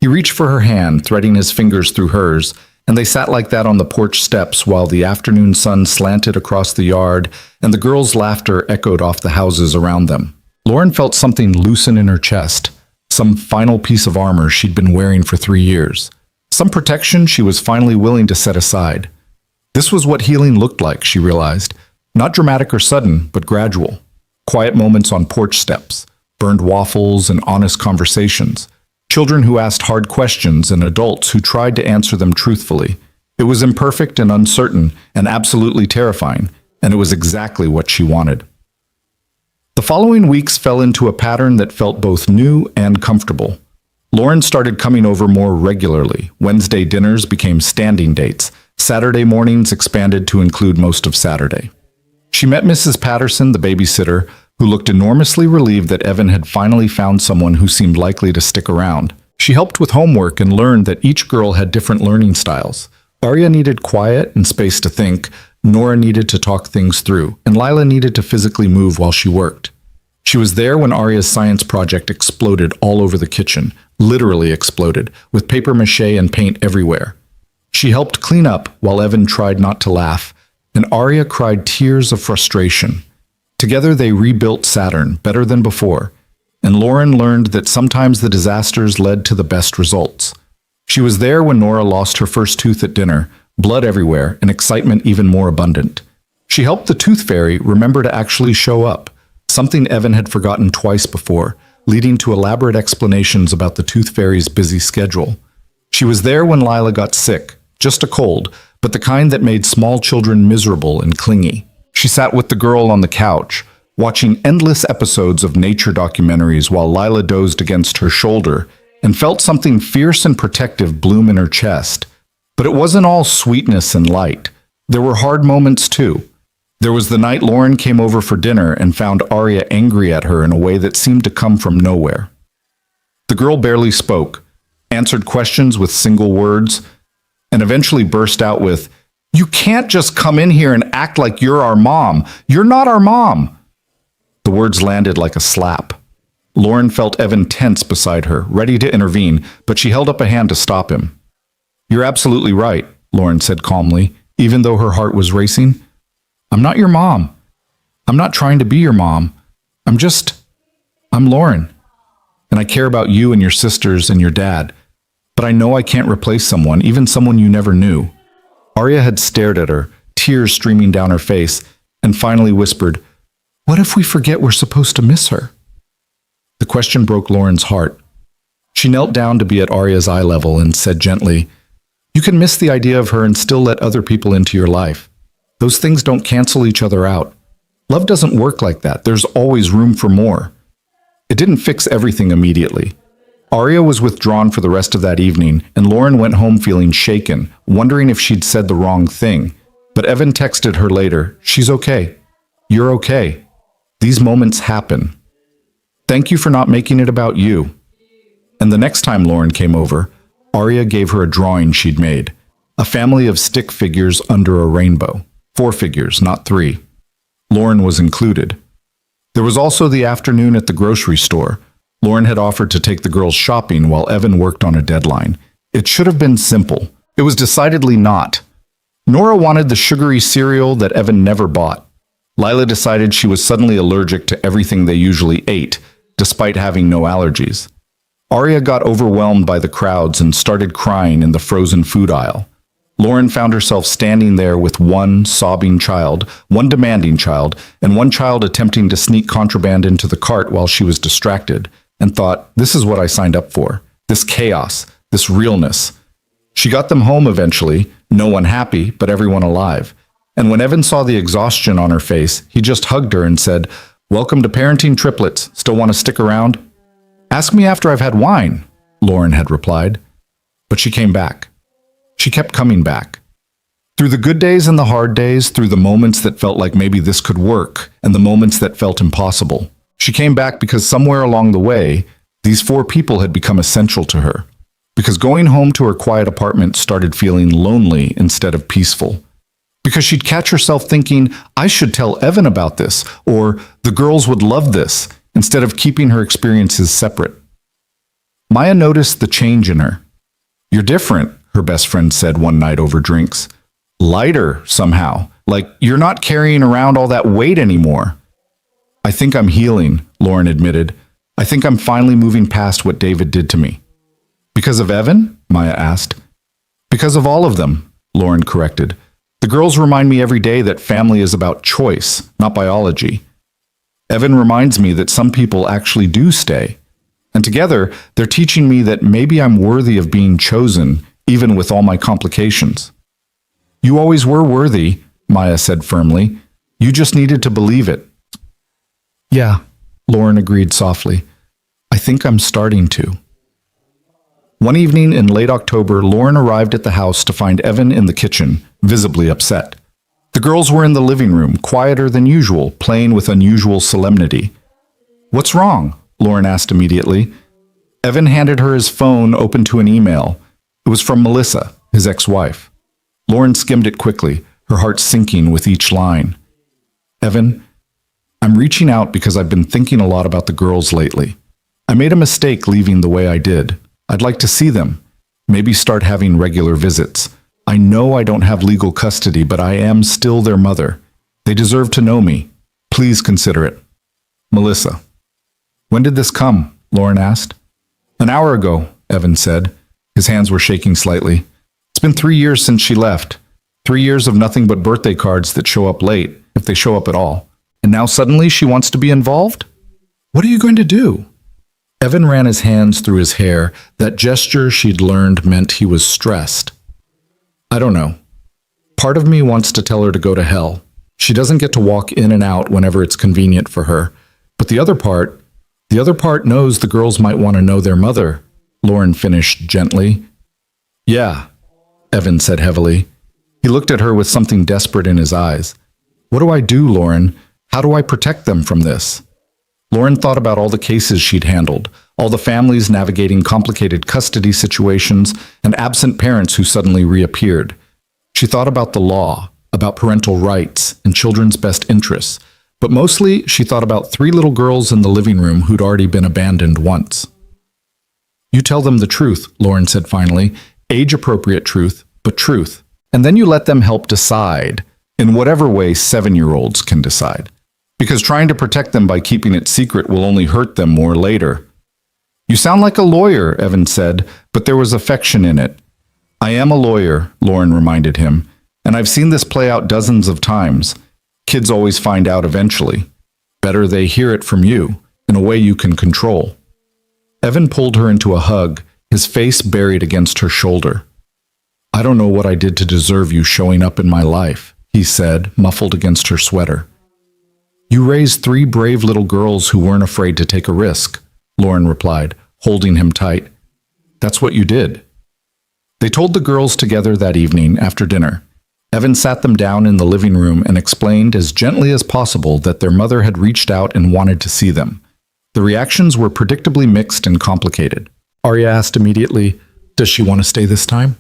He reached for her hand, threading his fingers through hers, and they sat like that on the porch steps while the afternoon sun slanted across the yard and the girls' laughter echoed off the houses around them. Lauren felt something loosen in her chest, some final piece of armor she'd been wearing for 3 years, some protection she was finally willing to set aside. This was what healing looked like, she realized. Not dramatic or sudden, but gradual. Quiet moments on porch steps, burned waffles and honest conversations. Children who asked hard questions and adults who tried to answer them truthfully. It was imperfect and uncertain and absolutely terrifying, and it was exactly what she wanted. The following weeks fell into a pattern that felt both new and comfortable. Lauren started coming over more regularly. Wednesday dinners became standing dates. Saturday mornings expanded to include most of Saturday. She met Mrs. Patterson, the babysitter, who looked enormously relieved that Evan had finally found someone who seemed likely to stick around. She helped with homework and learned that each girl had different learning styles. Arya needed quiet and space to think, Nora needed to talk things through, and Lila needed to physically move while she worked. She was there when Arya's science project exploded all over the kitchen, literally exploded, with paper mache and paint everywhere. She helped clean up while Evan tried not to laugh, and Arya cried tears of frustration. Together they rebuilt Saturn better than before, and Lauren learned that sometimes the disasters led to the best results. She was there when Nora lost her first tooth at dinner, blood everywhere, and excitement even more abundant. She helped the tooth fairy remember to actually show up, something Evan had forgotten twice before, leading to elaborate explanations about the tooth fairy's busy schedule. She was there when Lila got sick, just a cold, but the kind that made small children miserable and clingy. She sat with the girl on the couch, watching endless episodes of nature documentaries while Lila dozed against her shoulder and felt something fierce and protective bloom in her chest. But it wasn't all sweetness and light. There were hard moments too. There was the night Lauren came over for dinner and found Arya angry at her in a way that seemed to come from nowhere. The girl barely spoke, answered questions with single words, and eventually burst out with, "You can't just come in here and act like you're our mom. You're not our mom." The words landed like a slap. Lauren felt Evan tense beside her, ready to intervene, but she held up a hand to stop him. "You're absolutely right," Lauren said calmly, even though her heart was racing. "I'm not your mom. I'm not trying to be your mom. I'm Lauren. And I care about you and your sisters and your dad. But I know I can't replace someone, even someone you never knew." Arya had stared at her, tears streaming down her face, and finally whispered, "What if we forget we're supposed to miss her?" The question broke Lauren's heart. She knelt down to be at Arya's eye level and said gently, "You can miss the idea of her and still let other people into your life. Those things don't cancel each other out. Love doesn't work like that. There's always room for more." It didn't fix everything immediately. Arya was withdrawn for the rest of that evening, and Lauren went home feeling shaken, wondering if she'd said the wrong thing. But Evan texted her later, "She's okay. You're okay. These moments happen. Thank you for not making it about you." And the next time Lauren came over, Arya gave her a drawing she'd made. A family of stick figures under a rainbow. 4 figures, not 3. Lauren was included. There was also the afternoon at the grocery store. Lauren had offered to take the girls shopping while Evan worked on a deadline. It should have been simple. It was decidedly not. Nora wanted the sugary cereal that Evan never bought. Lila decided she was suddenly allergic to everything they usually ate, despite having no allergies. Arya got overwhelmed by the crowds and started crying in the frozen food aisle. Lauren found herself standing there with one sobbing child, one demanding child, and one child attempting to sneak contraband into the cart while she was distracted, and thought, this is what I signed up for. This chaos, this realness. She got them home eventually, no one happy, but everyone alive. And when Evan saw the exhaustion on her face, he just hugged her and said, "Welcome to parenting triplets. Still want to stick around?" "Ask me after I've had wine," Lauren had replied. But she came back. She kept coming back. Through the good days and the hard days, through the moments that felt like maybe this could work, and the moments that felt impossible. She came back because somewhere along the way, these 4 people had become essential to her. Because going home to her quiet apartment started feeling lonely instead of peaceful. Because she'd catch herself thinking, I should tell Evan about this, or the girls would love this, instead of keeping her experiences separate. Maya noticed the change in her. "You're different," her best friend said one night over drinks. "Lighter, somehow. Like you're not carrying around all that weight anymore." "I think I'm healing," Lauren admitted. "I think I'm finally moving past what David did to me." "Because of Evan?" Maya asked. "Because of all of them," Lauren corrected. "The girls remind me every day that family is about choice, not biology. Evan reminds me that some people actually do stay. And together, they're teaching me that maybe I'm worthy of being chosen, even with all my complications." "You always were worthy," Maya said firmly. "You just needed to believe it." "Yeah," Lauren agreed softly. "I think I'm starting to." One evening in late October, Lauren arrived at the house to find Evan in the kitchen, visibly upset. The girls were in the living room, quieter than usual, playing with unusual solemnity. "What's wrong?" Lauren asked immediately. Evan handed her his phone open to an email. It was from Melissa, his ex-wife. Lauren skimmed it quickly, her heart sinking with each line. "Evan, I'm reaching out because I've been thinking a lot about the girls lately. I made a mistake leaving the way I did. I'd like to see them, maybe start having regular visits. I know I don't have legal custody, but I am still their mother. They deserve to know me. Please consider it. Melissa." "When did this come?" Lauren asked. "An hour ago," Evan said. His hands were shaking slightly. "It's been 3 years since she left. 3 years of nothing but birthday cards that show up late, if they show up at all. And now suddenly she wants to be involved? What are you going to do?" Evan ran his hands through his hair. That gesture she'd learned meant he was stressed. "I don't know. Part of me wants to tell her to go to hell. She doesn't get to walk in and out whenever it's convenient for her. But the other part knows the girls might want to know their mother," Lauren finished gently. "Yeah," Evan said heavily. He looked at her with something desperate in his eyes. "What do I do, Lauren? How do I protect them from this?" Lauren thought about all the cases she'd handled, all the families navigating complicated custody situations, and absent parents who suddenly reappeared. She thought about the law, about parental rights and children's best interests, but mostly she thought about 3 little girls in the living room who'd already been abandoned once. "You tell them the truth," Lauren said finally, "age-appropriate truth, but truth. And then you let them help decide, in whatever way 7-year-olds can decide. Because trying to protect them by keeping it secret will only hurt them more later." "You sound like a lawyer," Evan said, but there was affection in it. "I am a lawyer," Lauren reminded him, "and I've seen this play out dozens of times. Kids always find out eventually. Better they hear it from you, in a way you can control." Evan pulled her into a hug, his face buried against her shoulder. "I don't know what I did to deserve you showing up in my life," he said, muffled against her sweater. "You raised 3 brave little girls who weren't afraid to take a risk," Lauren replied, holding him tight. That's what you did. They told the girls together that evening after dinner. Evan sat them down in the living room and explained as gently as possible that their mother had reached out and wanted to see them. The reactions were predictably mixed and complicated. Arya asked immediately, "Does she want to stay this time?"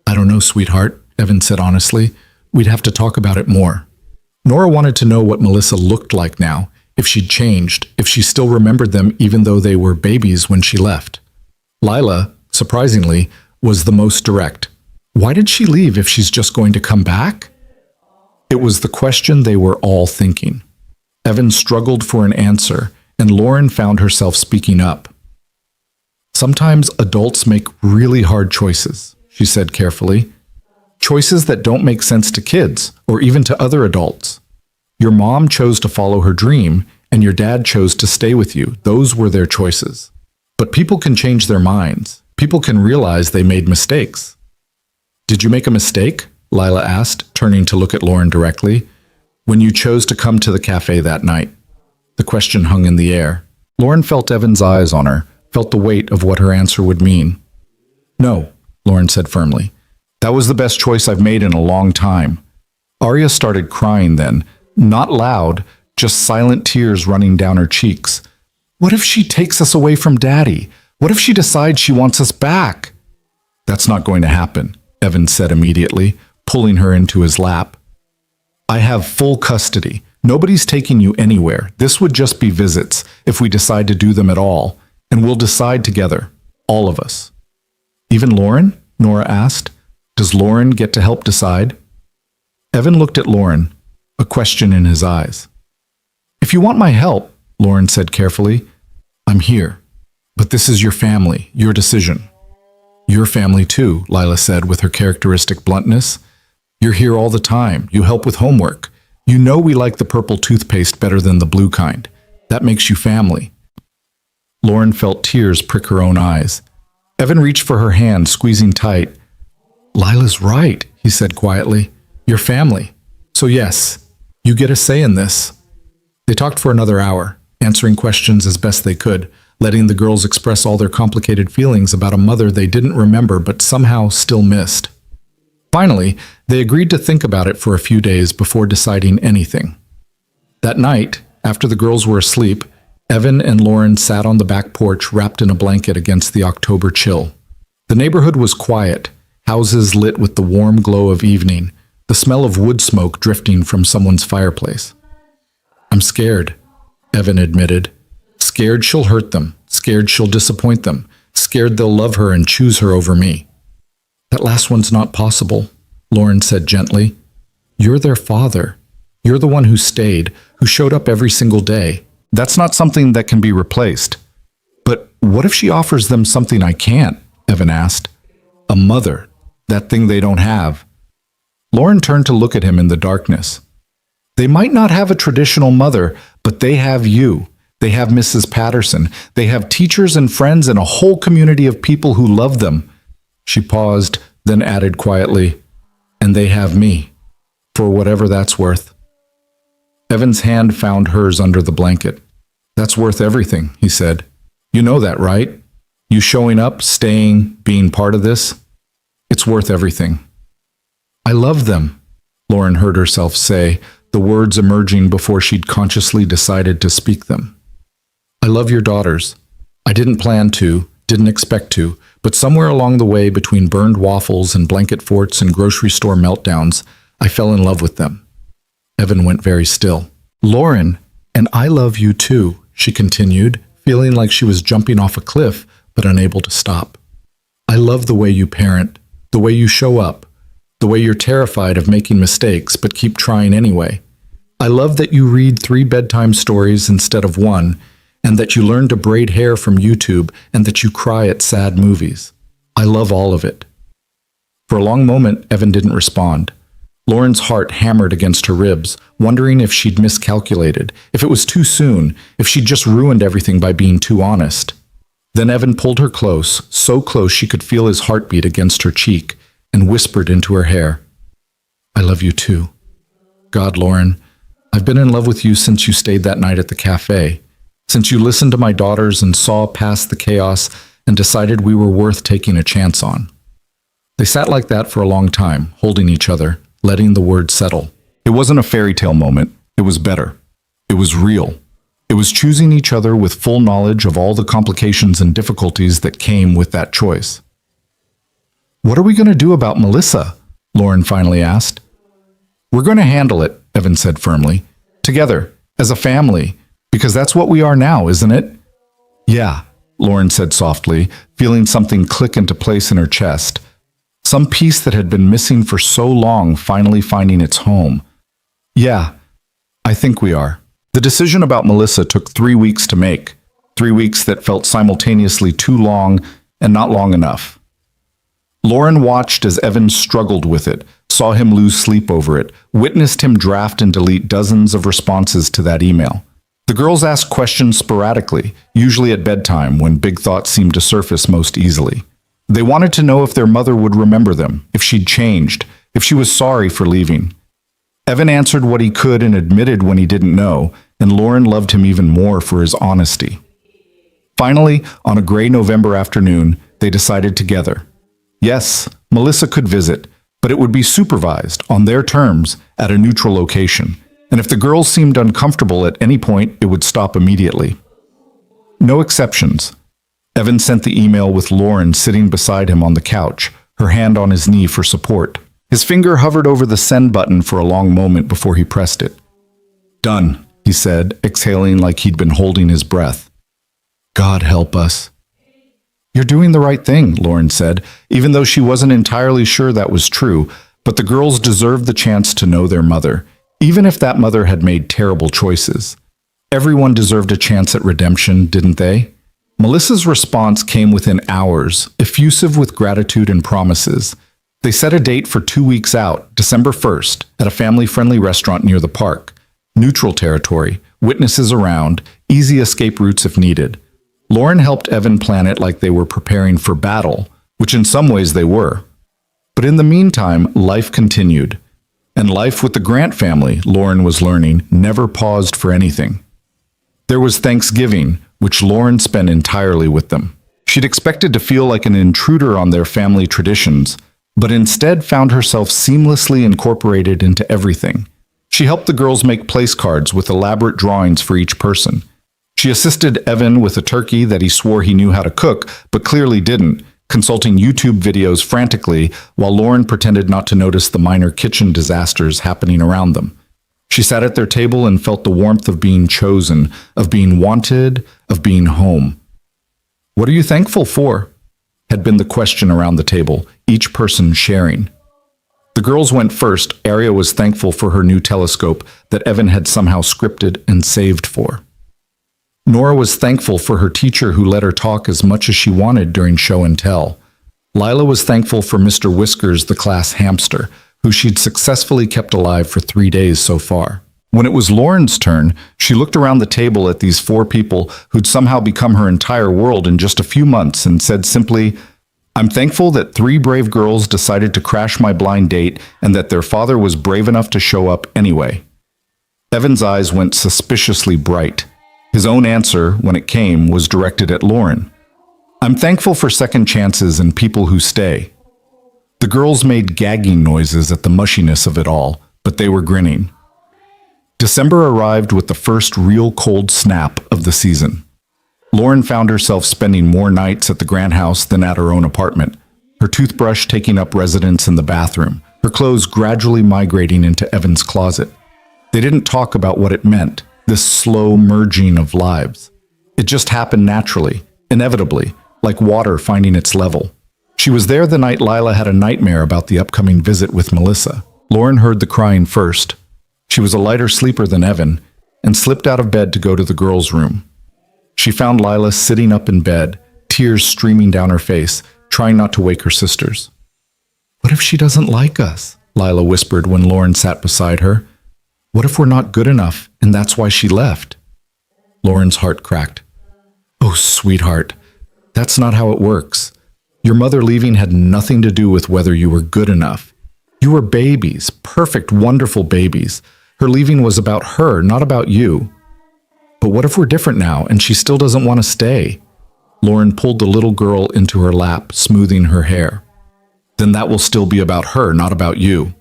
"I don't know, sweetheart," Evan said honestly. "We'd have to talk about it more." Nora wanted to know what Melissa looked like now, if she'd changed, if she still remembered them even though they were babies when she left. Lila, surprisingly, was the most direct. Why did she leave if she's just going to come back? It was the question they were all thinking. Evan struggled for an answer, and Lauren found herself speaking up. "Sometimes adults make really hard choices," she said carefully. "Choices that don't make sense to kids, or even to other adults. Your mom chose to follow her dream, and your dad chose to stay with you. Those were their choices. But people can change their minds. People can realize they made mistakes." "Did you make a mistake?" Lila asked, turning to look at Lauren directly. "When you chose to come to the cafe that night?" The question hung in the air. Lauren felt Evan's eyes on her, felt the weight of what her answer would mean. "No," Lauren said firmly. "That was the best choice I've made in a long time." Arya started crying then, not loud, just silent tears running down her cheeks. "What if she takes us away from Daddy? What if she decides she wants us back?" "That's not going to happen," Evan said immediately, pulling her into his lap. "I have full custody. Nobody's taking you anywhere. This would just be visits, if we decide to do them at all, and we'll decide together, all of us." "Even Lauren?" Nora asked. "Does Lauren get to help decide?" Evan looked at Lauren, a question in his eyes. "If you want my help," Lauren said carefully, "I'm here. But this is your family, your decision." "Your family too," Lila said with her characteristic bluntness. "You're here all the time. You help with homework. You know we like the purple toothpaste better than the blue kind. That makes you family." Lauren felt tears prick her own eyes. Evan reached for her hand, squeezing tight. "Lila's right," he said quietly. "You're family. So yes, you get a say in this." They talked for another hour, answering questions as best they could, letting the girls express all their complicated feelings about a mother they didn't remember but somehow still missed. Finally, they agreed to think about it for a few days before deciding anything. That night, after the girls were asleep, Evan and Lauren sat on the back porch wrapped in a blanket against the October chill. The neighborhood was quiet, houses lit with the warm glow of evening, the smell of wood smoke drifting from someone's fireplace. "I'm scared," Evan admitted. "Scared she'll hurt them, scared she'll disappoint them, scared they'll love her and choose her over me." "That last one's not possible," Lauren said gently. "You're their father. You're the one who stayed, who showed up every single day. That's not something that can be replaced." "But what if she offers them something I can't?" Evan asked. "A mother, that thing they don't have." Lauren turned to look at him in the darkness. "They might not have a traditional mother, but they have you. They have Mrs. Patterson. They have teachers and friends and a whole community of people who love them." She paused, then added quietly, "And they have me, for whatever that's worth." Evan's hand found hers under the blanket. "That's worth everything," he said. "You know that, right? You showing up, staying, being part of this? It's worth everything." "I love them," Lauren heard herself say, the words emerging before she'd consciously decided to speak them. "I love your daughters. I didn't plan to, didn't expect to, but somewhere along the way between burned waffles and blanket forts and grocery store meltdowns, I fell in love with them." Evan went very still. "Lauren, and I love you too," she continued, feeling like she was jumping off a cliff but unable to stop. "I love the way you parent, the way you show up, the way you're terrified of making mistakes but keep trying anyway. I love that you read 3 bedtime stories instead of 1, and that you learn to braid hair from YouTube, and that you cry at sad movies. I love all of it." For a long moment, Evan didn't respond. Lauren's heart hammered against her ribs, wondering if she'd miscalculated, if it was too soon, if she'd just ruined everything by being too honest. Then Evan pulled her close, so close she could feel his heartbeat against her cheek, and whispered into her hair, "I love you too. God, Lauren, I've been in love with you since you stayed that night at the cafe, since you listened to my daughters and saw past the chaos and decided we were worth taking a chance on." They sat like that for a long time, holding each other, letting the words settle. It wasn't a fairy tale moment. It was better. It was real. It was choosing each other with full knowledge of all the complications and difficulties that came with that choice. "What are we going to do about Melissa?" Lauren finally asked. "We're going to handle it," Evan said firmly. "Together, as a family, because that's what we are now, isn't it?" "Yeah," Lauren said softly, feeling something click into place in her chest. Some piece that had been missing for so long finally finding its home. "Yeah, I think we are." The decision about Melissa took 3 weeks to make. 3 weeks that felt simultaneously too long and not long enough. Lauren watched as Evan struggled with it, saw him lose sleep over it, witnessed him draft and delete dozens of responses to that email. The girls asked questions sporadically, usually at bedtime when big thoughts seemed to surface most easily. They wanted to know if their mother would remember them, if she'd changed, if she was sorry for leaving. Evan answered what he could and admitted when he didn't know, and Lauren loved him even more for his honesty. Finally, on a gray November afternoon, they decided together. Yes, Melissa could visit, but it would be supervised, on their terms, at a neutral location. And if the girls seemed uncomfortable at any point, it would stop immediately. No exceptions. Evan sent the email with Lauren sitting beside him on the couch, her hand on his knee for support. His finger hovered over the send button for a long moment before he pressed it. "Done," he said, exhaling like he'd been holding his breath. "God help us." "You're doing the right thing," Lauren said, even though she wasn't entirely sure that was true, but the girls deserved the chance to know their mother, even if that mother had made terrible choices. Everyone deserved a chance at redemption, didn't they? Melissa's response came within hours, effusive with gratitude and promises. They set a date for 2 weeks out, December 1st, at a family-friendly restaurant near the park. Neutral territory, witnesses around, easy escape routes if needed. Lauren helped Evan plan it like they were preparing for battle, which in some ways they were. But in the meantime, life continued. And life with the Grant family, Lauren was learning, never paused for anything. There was Thanksgiving, which Lauren spent entirely with them. She'd expected to feel like an intruder on their family traditions, but instead found herself seamlessly incorporated into everything. She helped the girls make place cards with elaborate drawings for each person. She assisted Evan with a turkey that he swore he knew how to cook, but clearly didn't, consulting YouTube videos frantically while Lauren pretended not to notice the minor kitchen disasters happening around them. She sat at their table and felt the warmth of being chosen, of being wanted, of being home. "What are you thankful for?" had been the question around the table, each person sharing. The girls went first. Aria was thankful for her new telescope that Evan had somehow scripted and saved for. Nora was thankful for her teacher who let her talk as much as she wanted during show and tell. Lila was thankful for Mr. Whiskers, the class hamster, who she'd successfully kept alive for 3 days so far. When it was Lauren's turn, she looked around the table at these 4 people who'd somehow become her entire world in just a few months and said simply, "I'm thankful that 3 brave girls decided to crash my blind date and that their father was brave enough to show up anyway." Evan's eyes went suspiciously bright. His own answer, when it came, was directed at Lauren. "I'm thankful for second chances and people who stay." The girls made gagging noises at the mushiness of it all, but they were grinning. December arrived with the first real cold snap of the season. Lauren found herself spending more nights at the Grant house than at her own apartment, her toothbrush taking up residence in the bathroom, her clothes gradually migrating into Evan's closet. They didn't talk about what it meant, this slow merging of lives. It just happened naturally, inevitably, like water finding its level. She was there the night Lila had a nightmare about the upcoming visit with Melissa. Lauren heard the crying first. She was a lighter sleeper than Evan, and slipped out of bed to go to the girls' room. She found Lila sitting up in bed, tears streaming down her face, trying not to wake her sisters. "What if she doesn't like us?" Lila whispered when Lauren sat beside her. "What if we're not good enough, and that's why she left?" Lauren's heart cracked. "Oh, sweetheart, that's not how it works. Your mother leaving had nothing to do with whether you were good enough. You were babies, perfect, wonderful babies. Her leaving was about her, not about you." But what if we're different now and she still doesn't want to stay? Lauren pulled the little girl into her lap, smoothing her hair. Then that will still be about her, not about you.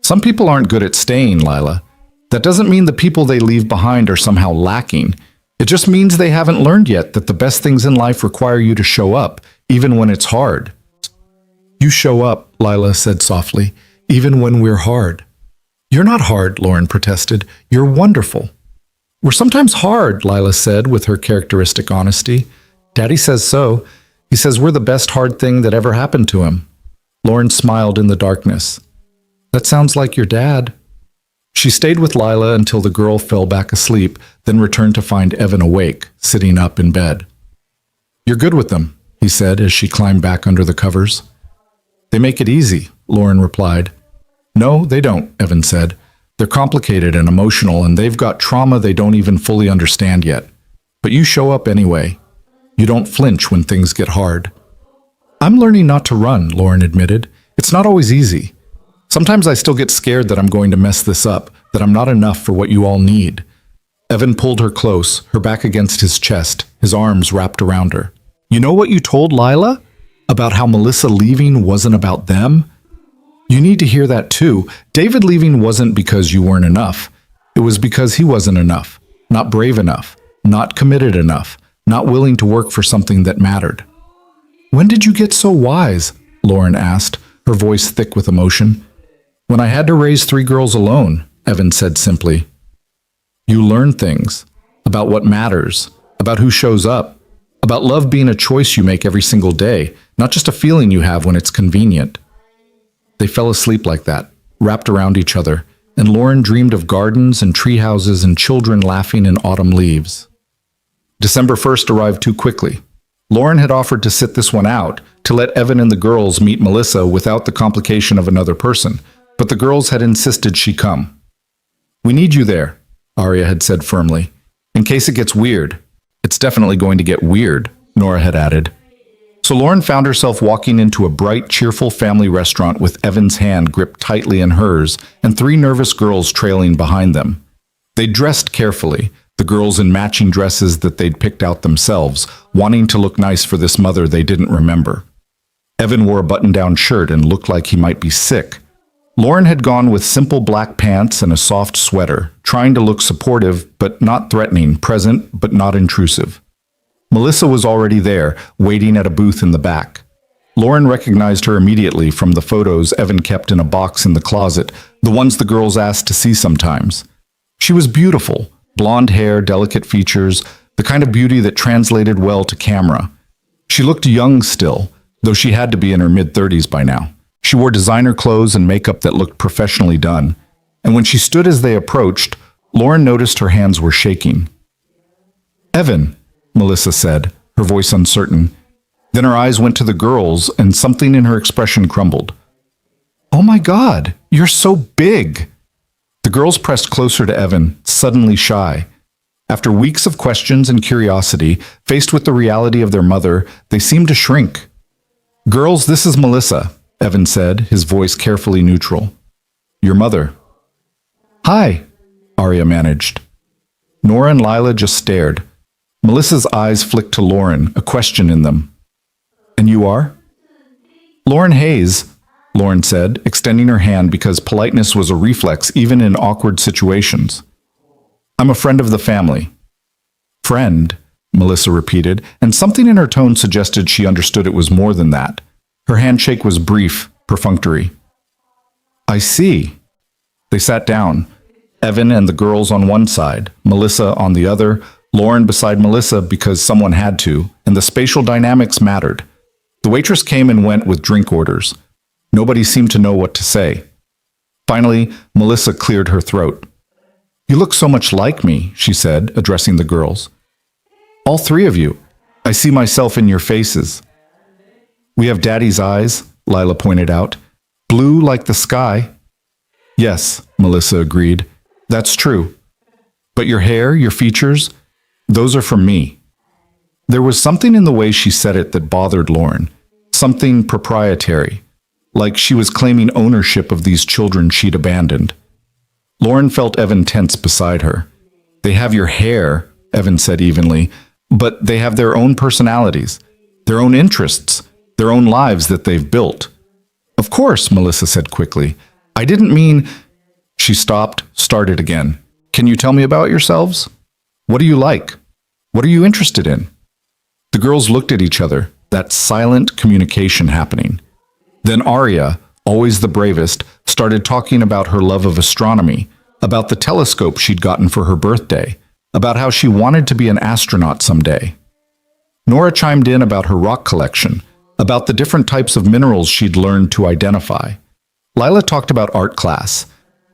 Some people aren't good at staying, Lila. That doesn't mean the people they leave behind are somehow lacking. It just means they haven't learned yet that the best things in life require you to show up, even when it's hard. You show up, Lila said softly, even when we're hard. You're not hard, Lauren protested. You're wonderful. We're sometimes hard, Lila said with her characteristic honesty. Daddy says so. He says we're the best hard thing that ever happened to him. Lauren smiled in the darkness. That sounds like your dad. She stayed with Lila until the girl fell back asleep, then returned to find Evan awake, sitting up in bed. You're good with them, he said as she climbed back under the covers. They make it easy, Lauren replied. No, they don't, Evan said. They're complicated and emotional, and they've got trauma they don't even fully understand yet. But you show up anyway. You don't flinch when things get hard. I'm learning not to run, Lauren admitted. It's not always easy. Sometimes I still get scared that I'm going to mess this up, that I'm not enough for what you all need. Evan pulled her close, her back against his chest, his arms wrapped around her. You know what you told Lila? About how Melissa leaving wasn't about them? You need to hear that too. David leaving wasn't because you weren't enough. It was because he wasn't enough, not brave enough, not committed enough, not willing to work for something that mattered. When did you get so wise? Lauren asked, her voice thick with emotion. When I had to raise 3 girls alone, Evan said simply. You learn things about what matters, about who shows up, about love being a choice you make every single day, not just a feeling you have when it's convenient. They fell asleep like that, wrapped around each other, and Lauren dreamed of gardens and tree houses and children laughing in autumn leaves. December 1st arrived too quickly. Lauren had offered to sit this one out, to let Evan and the girls meet Melissa without the complication of another person, but the girls had insisted she come. We need you there, Arya had said firmly. In case it gets weird. It's definitely going to get weird, Nora had added. So Lauren found herself walking into a bright, cheerful family restaurant with Evan's hand gripped tightly in hers and 3 nervous girls trailing behind them. They dressed carefully, the girls in matching dresses that they'd picked out themselves, wanting to look nice for this mother they didn't remember. Evan wore a button-down shirt and looked like he might be sick. Lauren had gone with simple black pants and a soft sweater, trying to look supportive but not threatening, present but not intrusive. Melissa was already there, waiting at a booth in the back. Lauren recognized her immediately from the photos Evan kept in a box in the closet, the ones the girls asked to see sometimes. She was beautiful, blonde hair, delicate features, the kind of beauty that translated well to camera. She looked young still, though she had to be in her mid-30s by now. She wore designer clothes and makeup that looked professionally done, and when she stood as they approached, Lauren noticed her hands were shaking. Evan, Melissa said, her voice uncertain. Then her eyes went to the girls, and something in her expression crumbled. Oh my God, you're so big! The girls pressed closer to Evan, suddenly shy. After weeks of questions and curiosity, faced with the reality of their mother, they seemed to shrink. Girls, this is Melissa, Evan said, his voice carefully neutral. Your mother. Hi, Arya managed. Nora and Lila just stared. Melissa's eyes flicked to Lauren, a question in them. And you are? Lauren Hayes, Lauren said, extending her hand because politeness was a reflex even in awkward situations. I'm a friend of the family. Friend, Melissa repeated, and something in her tone suggested she understood it was more than that. Her handshake was brief, perfunctory. I see. They sat down, Evan and the girls on one side, Melissa on the other, Lauren beside Melissa because someone had to, and the spatial dynamics mattered. The waitress came and went with drink orders. Nobody seemed to know what to say. Finally, Melissa cleared her throat. You look so much like me, she said, addressing the girls. All 3 of you. I see myself in your faces. We have Daddy's eyes, Lila pointed out. Blue like the sky. Yes, Melissa agreed. That's true. But your hair, your features, those are from me. There was something in the way she said it that bothered Lauren. Something proprietary. Like she was claiming ownership of these children she'd abandoned. Lauren felt Evan tense beside her. They have your hair, Evan said evenly, but they have their own personalities, their own interests, their own lives that they've built. Of course, Melissa said quickly. I didn't mean... She stopped, started again. Can you tell me about yourselves? What do you like? What are you interested in? The girls looked at each other, that silent communication happening. Then Arya, always the bravest, started talking about her love of astronomy, about the telescope she'd gotten for her birthday, about how she wanted to be an astronaut someday. Nora chimed in about her rock collection, about the different types of minerals she'd learned to identify. Lila talked about art class,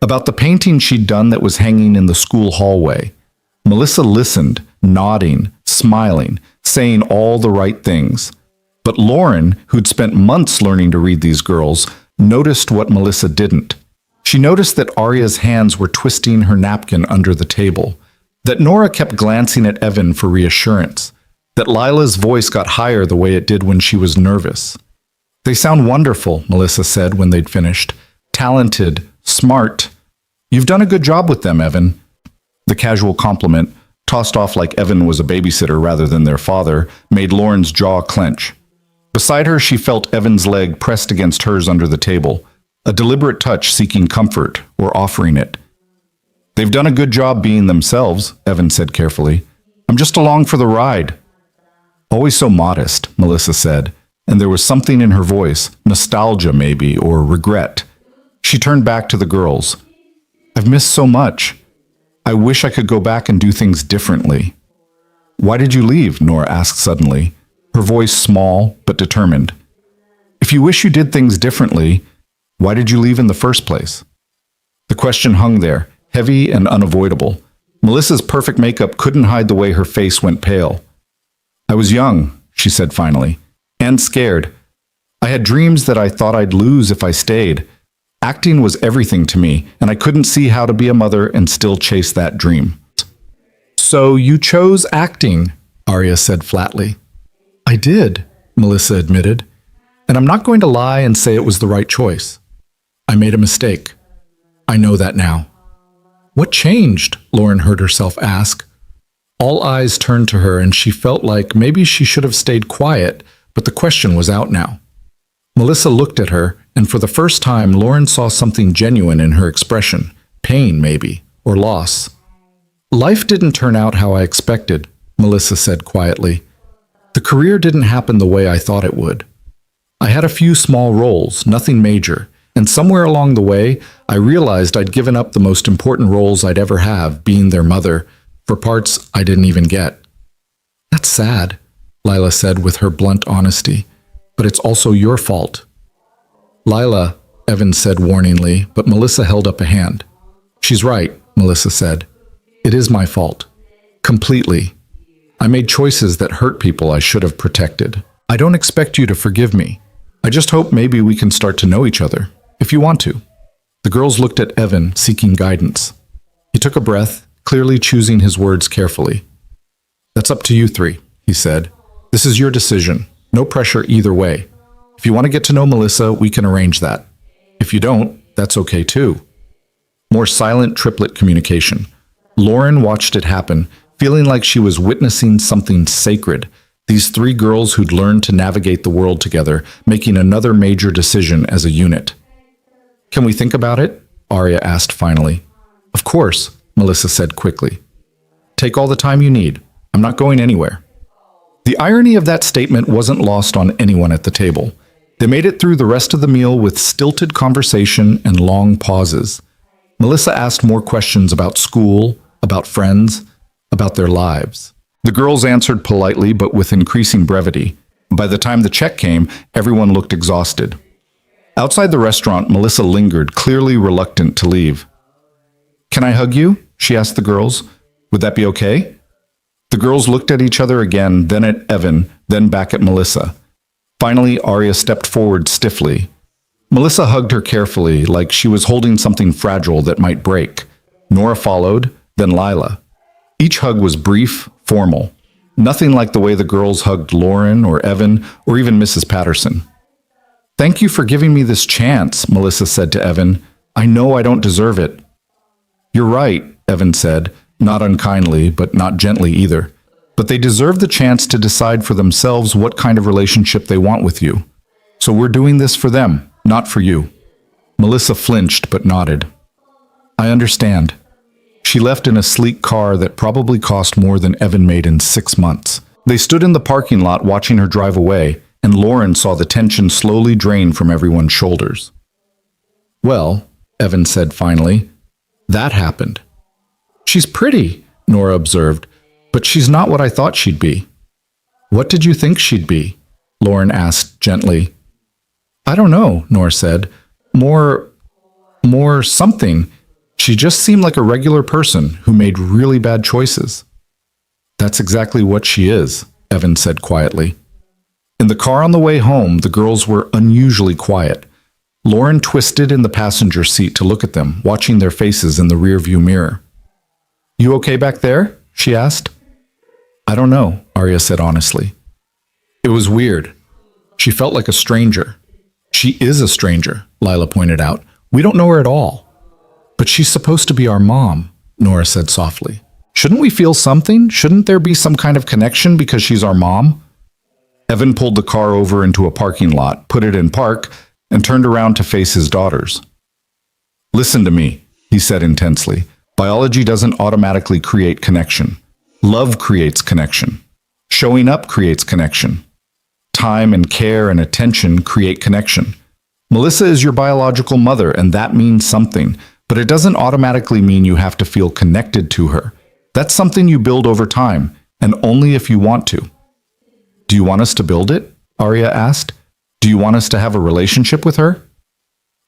about the painting she'd done that was hanging in the school hallway. Melissa listened, nodding, smiling, saying all the right things. But Lauren, who'd spent months learning to read these girls, noticed what Melissa didn't. She noticed that Arya's hands were twisting her napkin under the table, that Nora kept glancing at Evan for reassurance, that Lila's voice got higher the way it did when she was nervous. They sound wonderful, Melissa said when they'd finished. Talented, smart. You've done a good job with them, Evan. The casual compliment, tossed off like Evan was a babysitter rather than their father, made Lauren's jaw clench. Beside her, she felt Evan's leg pressed against hers under the table, a deliberate touch seeking comfort or offering it. They've done a good job being themselves, Evan said carefully. I'm just along for the ride. Always so modest, Melissa said, and there was something in her voice, nostalgia maybe, or regret. She turned back to the girls. I've missed so much. I wish I could go back and do things differently. Why did you leave? Nora asked suddenly, her voice small but determined. If you wish you did things differently, why did you leave in the first place? The question hung there, heavy and unavoidable. Melissa's perfect makeup couldn't hide the way her face went pale. I was young, she said finally, and scared. I had dreams that I thought I'd lose if I stayed. Acting was everything to me, and I couldn't see how to be a mother and still chase that dream. So you chose acting, Arya said flatly. I did, Melissa admitted, and I'm not going to lie and say it was the right choice. I made a mistake. I know that now. What changed? Lauren heard herself ask. All eyes turned to her, and she felt like maybe she should have stayed quiet, but the question was out now. Melissa looked at her, and for the first time, Lauren saw something genuine in her expression, pain maybe, or loss. Life didn't turn out how I expected, Melissa said quietly. The career didn't happen the way I thought it would. I had a few small roles, nothing major, and somewhere along the way, I realized I'd given up the most important roles I'd ever have, being their mother, for parts I didn't even get. That's sad, Lila said with her blunt honesty, but it's also your fault. Lila, Evan said warningly, but Melissa held up a hand. She's right, Melissa said. It is my fault. Completely. I made choices that hurt people I should have protected. I don't expect you to forgive me. I just hope maybe we can start to know each other, if you want to. The girls looked at Evan, seeking guidance. He took a breath, clearly choosing his words carefully. That's up to you three, he said. This is your decision. No pressure either way. If you want to get to know Melissa, we can arrange that. If you don't, that's okay too. More silent triplet communication. Lauren watched it happen, feeling like she was witnessing something sacred. These three girls who'd learned to navigate the world together, making another major decision as a unit. Can we think about it? Arya asked finally. Of course, Melissa said quickly. Take all the time you need. I'm not going anywhere. The irony of that statement wasn't lost on anyone at the table. They made it through the rest of the meal with stilted conversation and long pauses. Melissa asked more questions about school, about friends, about their lives. The girls answered politely but with increasing brevity. By the time the check came, everyone looked exhausted. Outside the restaurant, Melissa lingered, clearly reluctant to leave. Can I hug you? She asked the girls. Would that be okay? The girls looked at each other again, then at Evan, then back at Melissa. Finally, Arya stepped forward stiffly. Melissa hugged her carefully, like she was holding something fragile that might break. Nora followed, then Lila. Each hug was brief, formal. Nothing like the way the girls hugged Lauren or Evan or even Mrs. Patterson. Thank you for giving me this chance, Melissa said to Evan. I know I don't deserve it. You're right, Evan said, Not unkindly, but not gently either. But they deserve the chance to decide for themselves what kind of relationship they want with you. So we're doing this for them, not for you. Melissa flinched but nodded. I understand. She left in a sleek car that probably cost more than Evan made in 6 months. They stood in the parking lot watching her drive away, and Lauren saw the tension slowly drain from everyone's shoulders. Well, Evan said finally, that happened. She's pretty, Nora observed, but she's not what I thought she'd be. What did you think she'd be? Lauren asked gently. I don't know, Nora said. More something. She just seemed like a regular person who made really bad choices. That's exactly what she is, Evan said quietly. In the car on the way home, the girls were unusually quiet. Lauren twisted in the passenger seat to look at them, watching their faces in the rearview mirror. You okay back there? She asked. I don't know, Arya said honestly. It was weird. She felt like a stranger. She is a stranger, Lila pointed out. We don't know her at all. But she's supposed to be our mom, Nora said softly. Shouldn't we feel something? Shouldn't there be some kind of connection because she's our mom? Evan pulled the car over into a parking lot, put it in park, and turned around to face his daughters. Listen to me, he said intensely. Biology doesn't automatically create connection. Love creates connection. Showing up creates connection. Time and care and attention create connection. Melissa is your biological mother, and that means something, but it doesn't automatically mean you have to feel connected to her. That's something you build over time, and only if you want to. Do you want us to build it? Arya asked. Do you want us to have a relationship with her?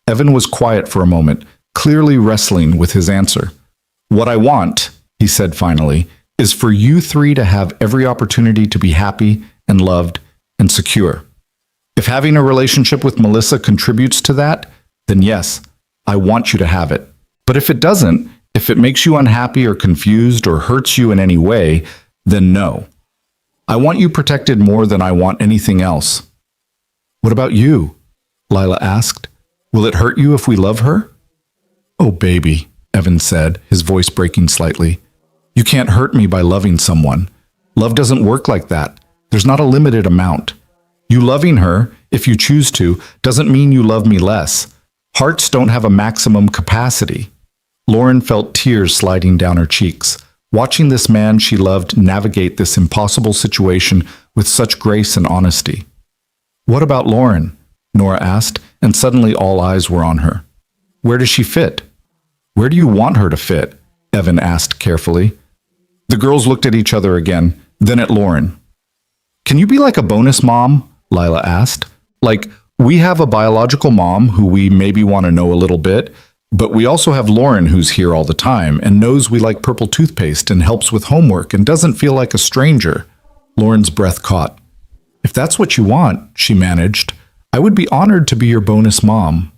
Evan was quiet for a moment, clearly wrestling with his answer. What I want, he said finally, is for you three to have every opportunity to be happy and loved and secure. If having a relationship with Melissa contributes to that, then yes, I want you to have it. But if it doesn't, if it makes you unhappy or confused or hurts you in any way, then no. I want you protected more than I want anything else. What about you? Lila asked. Will it hurt you if we love her? Oh, baby, Evan said, his voice breaking slightly. You can't hurt me by loving someone. Love doesn't work like that. There's not a limited amount. You loving her, if you choose to, doesn't mean you love me less. Hearts don't have a maximum capacity. Lauren felt tears sliding down her cheeks, watching this man she loved navigate this impossible situation with such grace and honesty. What about Lauren? Nora asked, and suddenly all eyes were on her. Where does she fit? Where do you want her to fit? Evan asked carefully. The girls looked at each other again, then at Lauren. Can you be like a bonus mom? Lila asked. Like, we have a biological mom who we maybe want to know a little bit, but we also have Lauren who's here all the time and knows we like purple toothpaste and helps with homework and doesn't feel like a stranger. Lauren's breath caught. If that's what you want, she managed, I would be honored to be your bonus mom.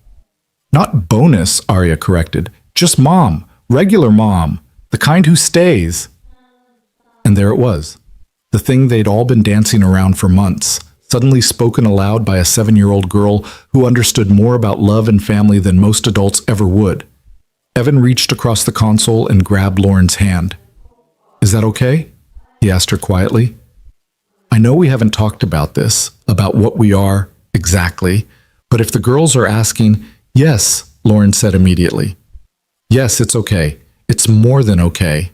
Not bonus, Arya corrected. Just mom, regular mom, the kind who stays. And there it was, the thing they'd all been dancing around for months, suddenly spoken aloud by a 7-year-old girl who understood more about love and family than most adults ever would. Evan reached across the console and grabbed Lauren's hand. Is that okay? He asked her quietly. I know we haven't talked about this, about what we are exactly, but if the girls are asking, yes, Lauren said immediately. Yes, it's okay. It's more than okay.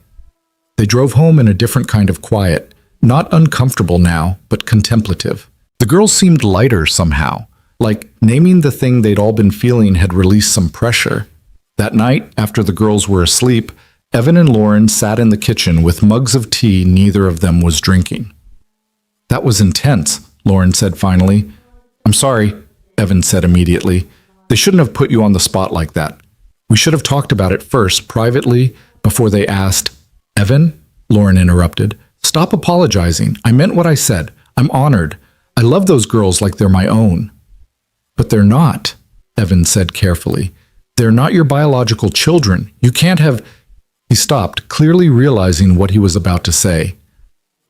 They drove home in a different kind of quiet, not uncomfortable now, but contemplative. The girls seemed lighter somehow, like naming the thing they'd all been feeling had released some pressure. That night, after the girls were asleep, Evan and Lauren sat in the kitchen with mugs of tea neither of them was drinking. That was intense, Lauren said finally. I'm sorry, Evan said immediately. They shouldn't have put you on the spot like that. We should have talked about it first, privately, before they asked. Evan? Lauren interrupted. Stop apologizing. I meant what I said. I'm honored. I love those girls like they're my own. But they're not, Evan said carefully. They're not your biological children. You can't have... He stopped, clearly realizing what he was about to say.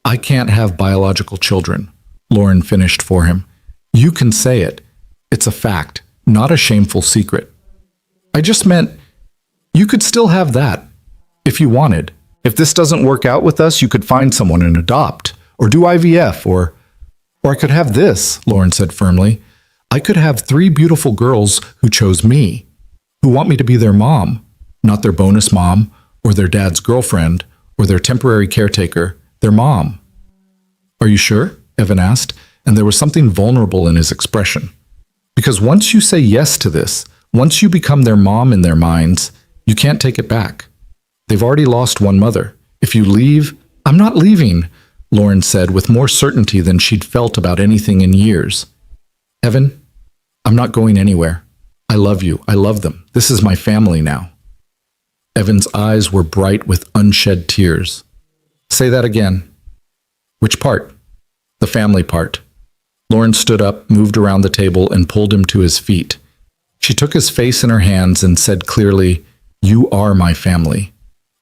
I can't have biological children, Lauren finished for him. You can say it. It's a fact, not a shameful secret. I just meant you could still have that, if you wanted. If this doesn't work out with us, you could find someone and adopt, or do IVF, or I could have this, Lauren said firmly. I could have 3 beautiful girls who chose me, who want me to be their mom, not their bonus mom, or their dad's girlfriend, or their temporary caretaker, their mom. Are you sure? Evan asked, and there was something vulnerable in his expression. Because once you say yes to this, once you become their mom in their minds, you can't take it back. They've already lost one mother. If you leave, I'm not leaving, Lauren said with more certainty than she'd felt about anything in years. Evan, I'm not going anywhere. I love you. I love them. This is my family now. Evan's eyes were bright with unshed tears. Say that again. Which part? The family part. Lauren stood up, moved around the table, and pulled him to his feet. She took his face in her hands and said clearly, You are my family.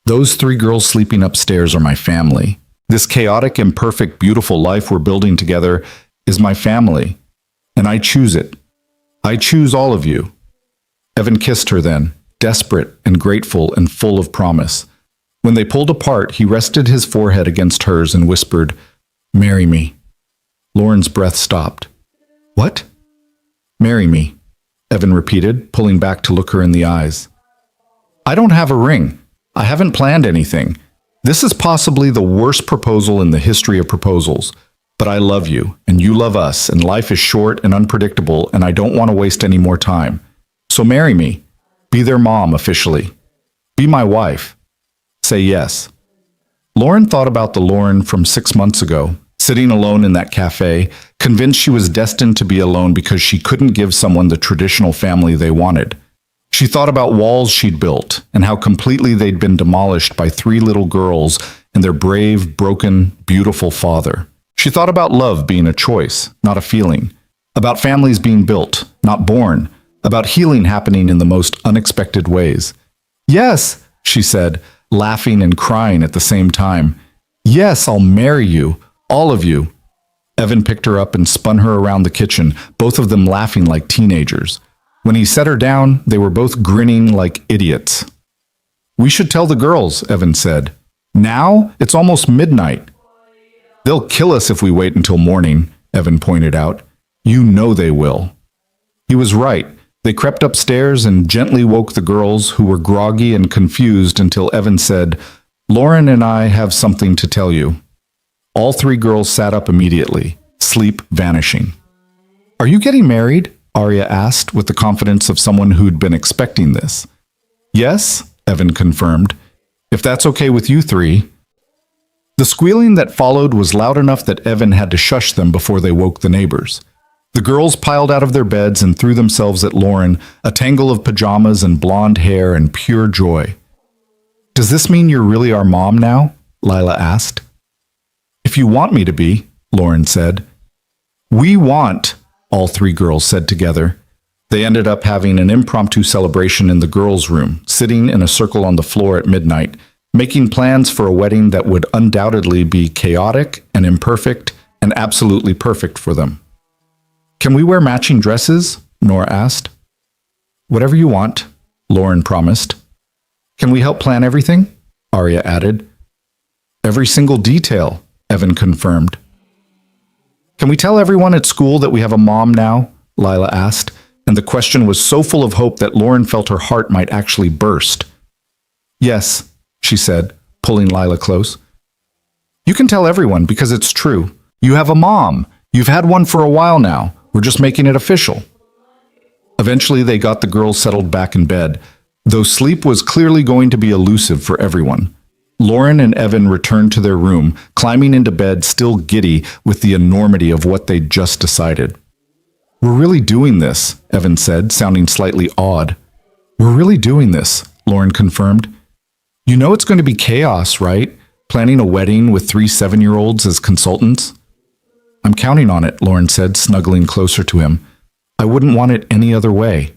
Those 3 girls sleeping upstairs are my family. This chaotic, imperfect, beautiful life we're building together is my family, and I choose it. I choose all of you. Evan kissed her then, desperate and grateful and full of promise. When they pulled apart, he rested his forehead against hers and whispered, Marry me. Lauren's breath stopped. What? Marry me, Evan repeated, pulling back to look her in the eyes. I don't have a ring. I haven't planned anything. This is possibly the worst proposal in the history of proposals. But I love you, and you love us, and life is short and unpredictable, and I don't want to waste any more time. So marry me. Be their mom officially. Be my wife. Say yes. Lauren thought about the Lauren from 6 months ago, sitting alone in that cafe, convinced she was destined to be alone because she couldn't give someone the traditional family they wanted. She thought about walls she'd built and how completely they'd been demolished by 3 little girls and their brave, broken, beautiful father. She thought about love being a choice, not a feeling, about families being built, not born, about healing happening in the most unexpected ways. Yes, she said, laughing and crying at the same time. Yes, I'll marry you, all of you. Evan picked her up and spun her around the kitchen, both of them laughing like teenagers. When he set her down, they were both grinning like idiots. We should tell the girls, Evan said. Now? It's almost midnight. They'll kill us if we wait until morning, Evan pointed out. You know they will. He was right. They crept upstairs and gently woke the girls, who were groggy and confused, until Evan said, Lauren and I have something to tell you. All 3 girls sat up immediately, sleep vanishing. Are you getting married? Arya asked with the confidence of someone who'd been expecting this. Yes, Evan confirmed. If that's okay with you 3. The squealing that followed was loud enough that Evan had to shush them before they woke the neighbors. The girls piled out of their beds and threw themselves at Lauren, a tangle of pajamas and blonde hair and pure joy. Does this mean you're really our mom now? Lila asked. If you want me to be, Lauren said. We want, all 3 girls said together. They ended up having an impromptu celebration in the girls' room, sitting in a circle on the floor at midnight, making plans for a wedding that would undoubtedly be chaotic and imperfect and absolutely perfect for them. Can we wear matching dresses? Nora asked. Whatever you want, Lauren promised. Can we help plan everything? Arya added. Every single detail, Evan confirmed. Can we tell everyone at school that we have a mom now? Lila asked, and the question was so full of hope that Lauren felt her heart might actually burst. Yes, she said, pulling Lila close. You can tell everyone because it's true. You have a mom. You've had one for a while now. We're just making it official. Eventually, they got the girls settled back in bed, though sleep was clearly going to be elusive for everyone. Lauren and Evan returned to their room, climbing into bed still giddy with the enormity of what they'd just decided. We're really doing this, Evan said, sounding slightly awed. We're really doing this, Lauren confirmed. You know it's going to be chaos, right? Planning a wedding with 3 7-year-olds as consultants? I'm counting on it, Lauren said, snuggling closer to him. I wouldn't want it any other way.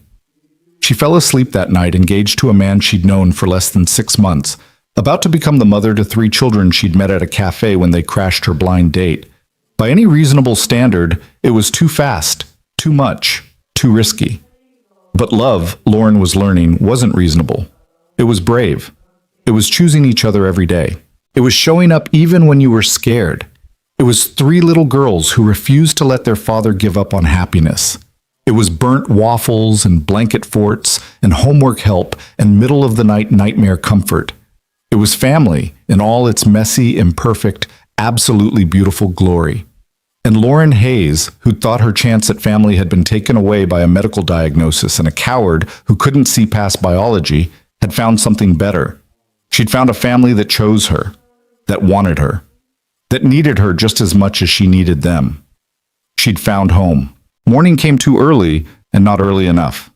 She fell asleep that night, engaged to a man she'd known for less than 6 months, about to become the mother to 3 children she'd met at a cafe when they crashed her blind date. By any reasonable standard, it was too fast, too much, too risky. But love, Lauren was learning, wasn't reasonable. It was brave. It was choosing each other every day. It was showing up even when you were scared. It was three little girls who refused to let their father give up on happiness. It was burnt waffles and blanket forts and homework help and middle-of-the-night nightmare comfort. It was family in all its messy, imperfect, absolutely beautiful glory. And Lauren Hayes, who thought her chance at family had been taken away by a medical diagnosis and a coward who couldn't see past biology, had found something better. She'd found a family that chose her, that wanted her, that needed her just as much as she needed them. She'd found home. Morning came too early and not early enough.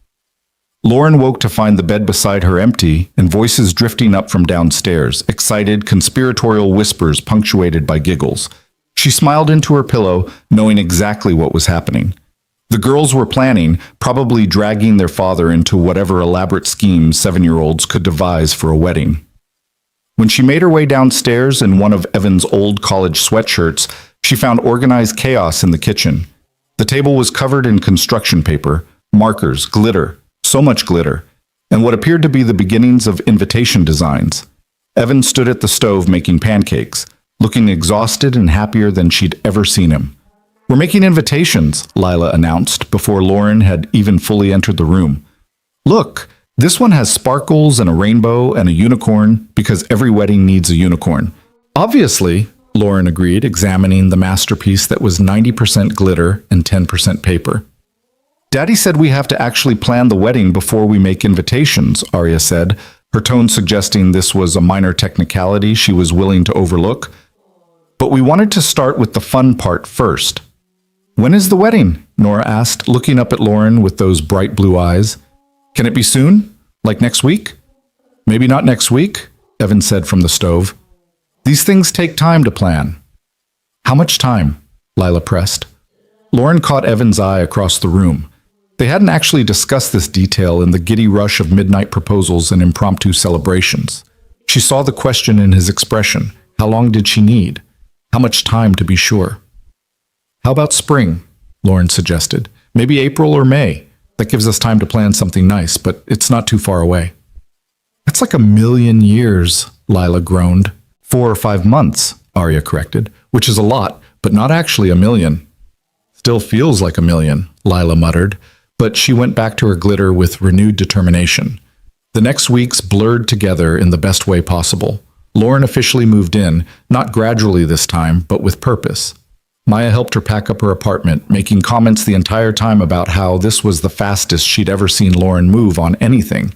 Lauren woke to find the bed beside her empty and voices drifting up from downstairs, excited, conspiratorial whispers punctuated by giggles. She smiled into her pillow, knowing exactly what was happening. The girls were planning, probably dragging their father into whatever elaborate scheme 7-year-olds could devise for a wedding. When she made her way downstairs in one of Evan's old college sweatshirts, she found organized chaos in the kitchen. The table was covered in construction paper, markers, glitter, so much glitter, and what appeared to be the beginnings of invitation designs. Evan stood at the stove making pancakes, looking exhausted and happier than she'd ever seen him. "We're making invitations," Lila announced before Lauren had even fully entered the room. "Look, this one has sparkles and a rainbow and a unicorn because every wedding needs a unicorn." "Obviously," Lauren agreed, examining the masterpiece that was 90% glitter and 10% paper. "Daddy said we have to actually plan the wedding before we make invitations," Arya said, her tone suggesting this was a minor technicality she was willing to overlook. "But we wanted to start with the fun part first." "When is the wedding?" Nora asked, looking up at Lauren with those bright blue eyes. "Can it be soon? Like next week?" "Maybe not next week," Evan said from the stove. "These things take time to plan." "How much time?" Lila pressed. Lauren caught Evan's eye across the room. They hadn't actually discussed this detail in the giddy rush of midnight proposals and impromptu celebrations. She saw the question in his expression. How long did she need? How much time to be sure? "How about spring?" Lauren suggested. "Maybe April or May. That gives us time to plan something nice, but it's not too far away." "That's like 1,000,000 years," Lila groaned. 4 or 5 months, Arya corrected, which is a lot, but not actually 1,000,000. "Still feels like 1,000,000, Lila muttered, but she went back to her glitter with renewed determination. The next weeks blurred together in the best way possible. Lauren officially moved in, not gradually this time, but with purpose. Maya helped her pack up her apartment, making comments the entire time about how this was the fastest she'd ever seen Lauren move on anything.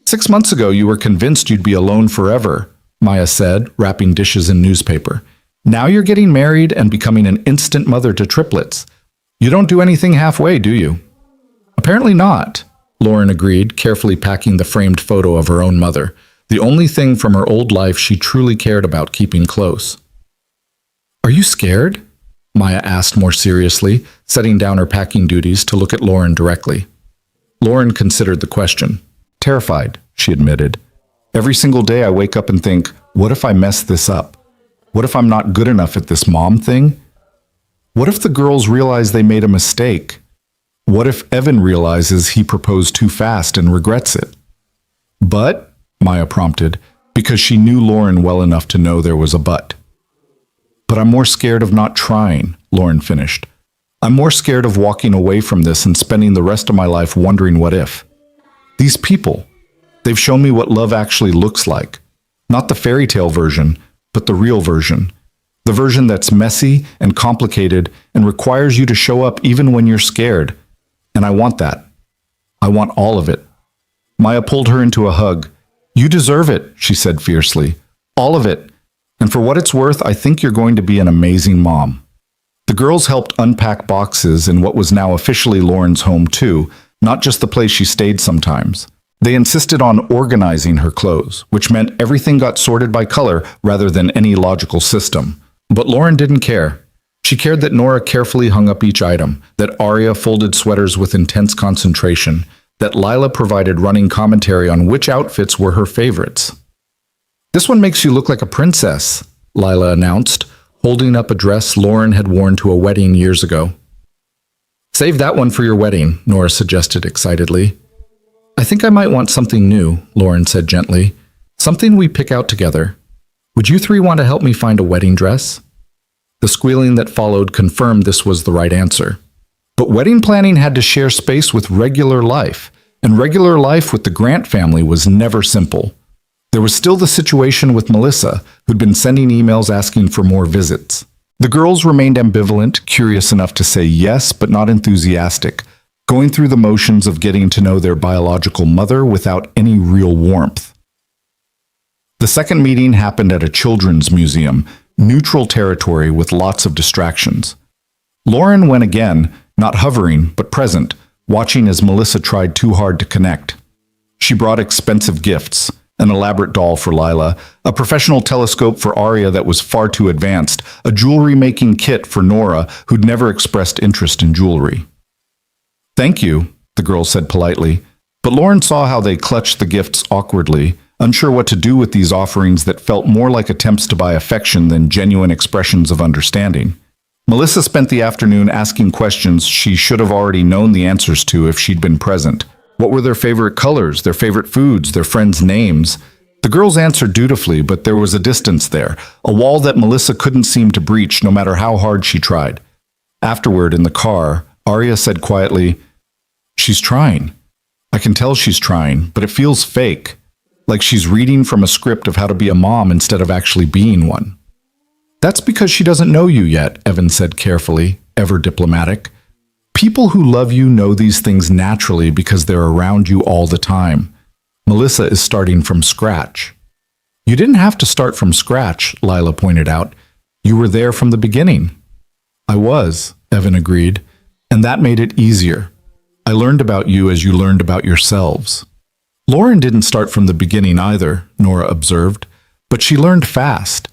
"6 months ago, you were convinced you'd be alone forever," Maya said, wrapping dishes in newspaper. "Now you're getting married and becoming an instant mother to triplets. You don't do anything halfway, do you?" "Apparently not," Lauren agreed, carefully packing the framed photo of her own mother, the only thing from her old life she truly cared about keeping close. "Are you scared?" Maya asked more seriously, setting down her packing duties to look at Lauren directly. Lauren considered the question. "Terrified," she admitted. "Every single day I wake up and think, what if I mess this up? What if I'm not good enough at this mom thing? What if the girls realize they made a mistake? What if Evan realizes he proposed too fast and regrets it?" "But," Maya prompted, because she knew Lauren well enough to know there was a but. "But I'm more scared of not trying," Lauren finished. "I'm more scared of walking away from this and spending the rest of my life wondering what if. These people, they've shown me what love actually looks like. Not the fairy tale version, but the real version. The version that's messy and complicated and requires you to show up even when you're scared. And I want that. I want all of it." Maya pulled her into a hug. "You deserve it," she said fiercely. "All of it. And for what it's worth, I think you're going to be an amazing mom." The girls helped unpack boxes in what was now officially Lauren's home too, not just the place she stayed sometimes. They insisted on organizing her clothes, which meant everything got sorted by color rather than any logical system. But Lauren didn't care. She cared that Nora carefully hung up each item, that Arya folded sweaters with intense concentration, that Lila provided running commentary on which outfits were her favorites. "This one makes you look like a princess," Lila announced, holding up a dress Lauren had worn to a wedding years ago. "Save that one for your wedding," Nora suggested excitedly. "I think I might want something new," Lauren said gently. Something we pick out together. Would you three want to help me find a wedding dress? The squealing that followed confirmed this was the right answer. But wedding planning had to share space with regular life, and regular life with the Grant family was never simple. There was still the situation with Melissa, who'd been sending emails asking for more visits. The girls remained ambivalent, curious enough to say yes, but not enthusiastic, going through the motions of getting to know their biological mother without any real warmth. The second meeting happened at a children's museum, neutral territory with lots of distractions. Lauren went again, not hovering, but present, watching as Melissa tried too hard to connect. She brought expensive gifts, an elaborate doll for Lila, a professional telescope for Arya that was far too advanced, a jewelry-making kit for Nora, who'd never expressed interest in jewelry. "Thank you," the girl said politely, but Lauren saw how they clutched the gifts awkwardly, unsure what to do with these offerings that felt more like attempts to buy affection than genuine expressions of understanding. Melissa spent the afternoon asking questions she should have already known the answers to if she'd been present. What were their favorite colors, their favorite foods, their friends' names? The girls answered dutifully, but there was a distance there, a wall that Melissa couldn't seem to breach no matter how hard she tried. Afterward, in the car, Arya said quietly, "She's trying. I can tell she's trying, but it feels fake, like she's reading from a script of how to be a mom instead of actually being one." "That's because she doesn't know you yet," Evan said carefully, ever diplomatic. "People who love you know these things naturally because they're around you all the time. Melissa is starting from scratch." "You didn't have to start from scratch," Lila pointed out. "You were there from the beginning." "I was," Evan agreed, "and that made it easier. I learned about you as you learned about yourselves." "Lauren didn't start from the beginning either," Nora observed, "but she learned fast.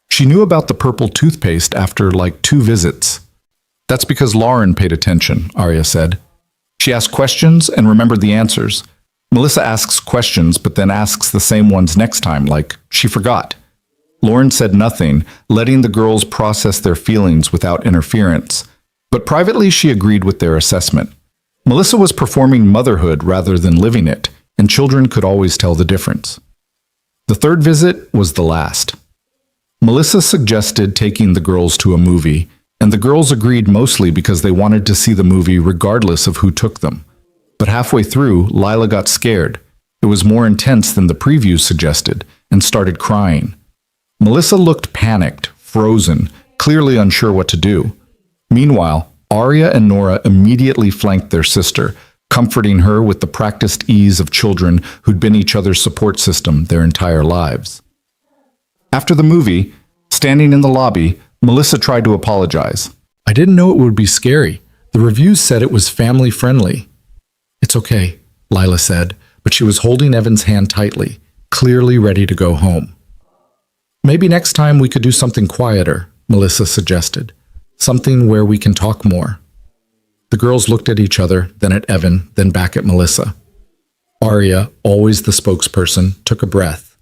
She knew about the purple toothpaste after like 2 visits." "That's because Lauren paid attention," Arya said. "She asked questions and remembered the answers. Melissa asks questions but then asks the same ones next time, like she forgot." Lauren said nothing, letting the girls process their feelings without interference, but privately she agreed with their assessment. Melissa was performing motherhood rather than living it, and children could always tell the difference. The third visit was the last. Melissa suggested taking the girls to a movie, and the girls agreed mostly because they wanted to see the movie regardless of who took them. But halfway through, Lila got scared. It was more intense than the preview suggested, and started crying. Melissa looked panicked, frozen, clearly unsure what to do. Meanwhile, Arya and Nora immediately flanked their sister, comforting her with the practiced ease of children who'd been each other's support system their entire lives. After the movie, standing in the lobby, Melissa tried to apologize. "I didn't know it would be scary. The reviews said it was family-friendly." "It's okay," Lila said, but she was holding Evan's hand tightly, clearly ready to go home. "Maybe next time we could do something quieter," Melissa suggested. "Something where we can talk more." The girls looked at each other, then at Evan, then back at Melissa. Arya, always the spokesperson, took a breath.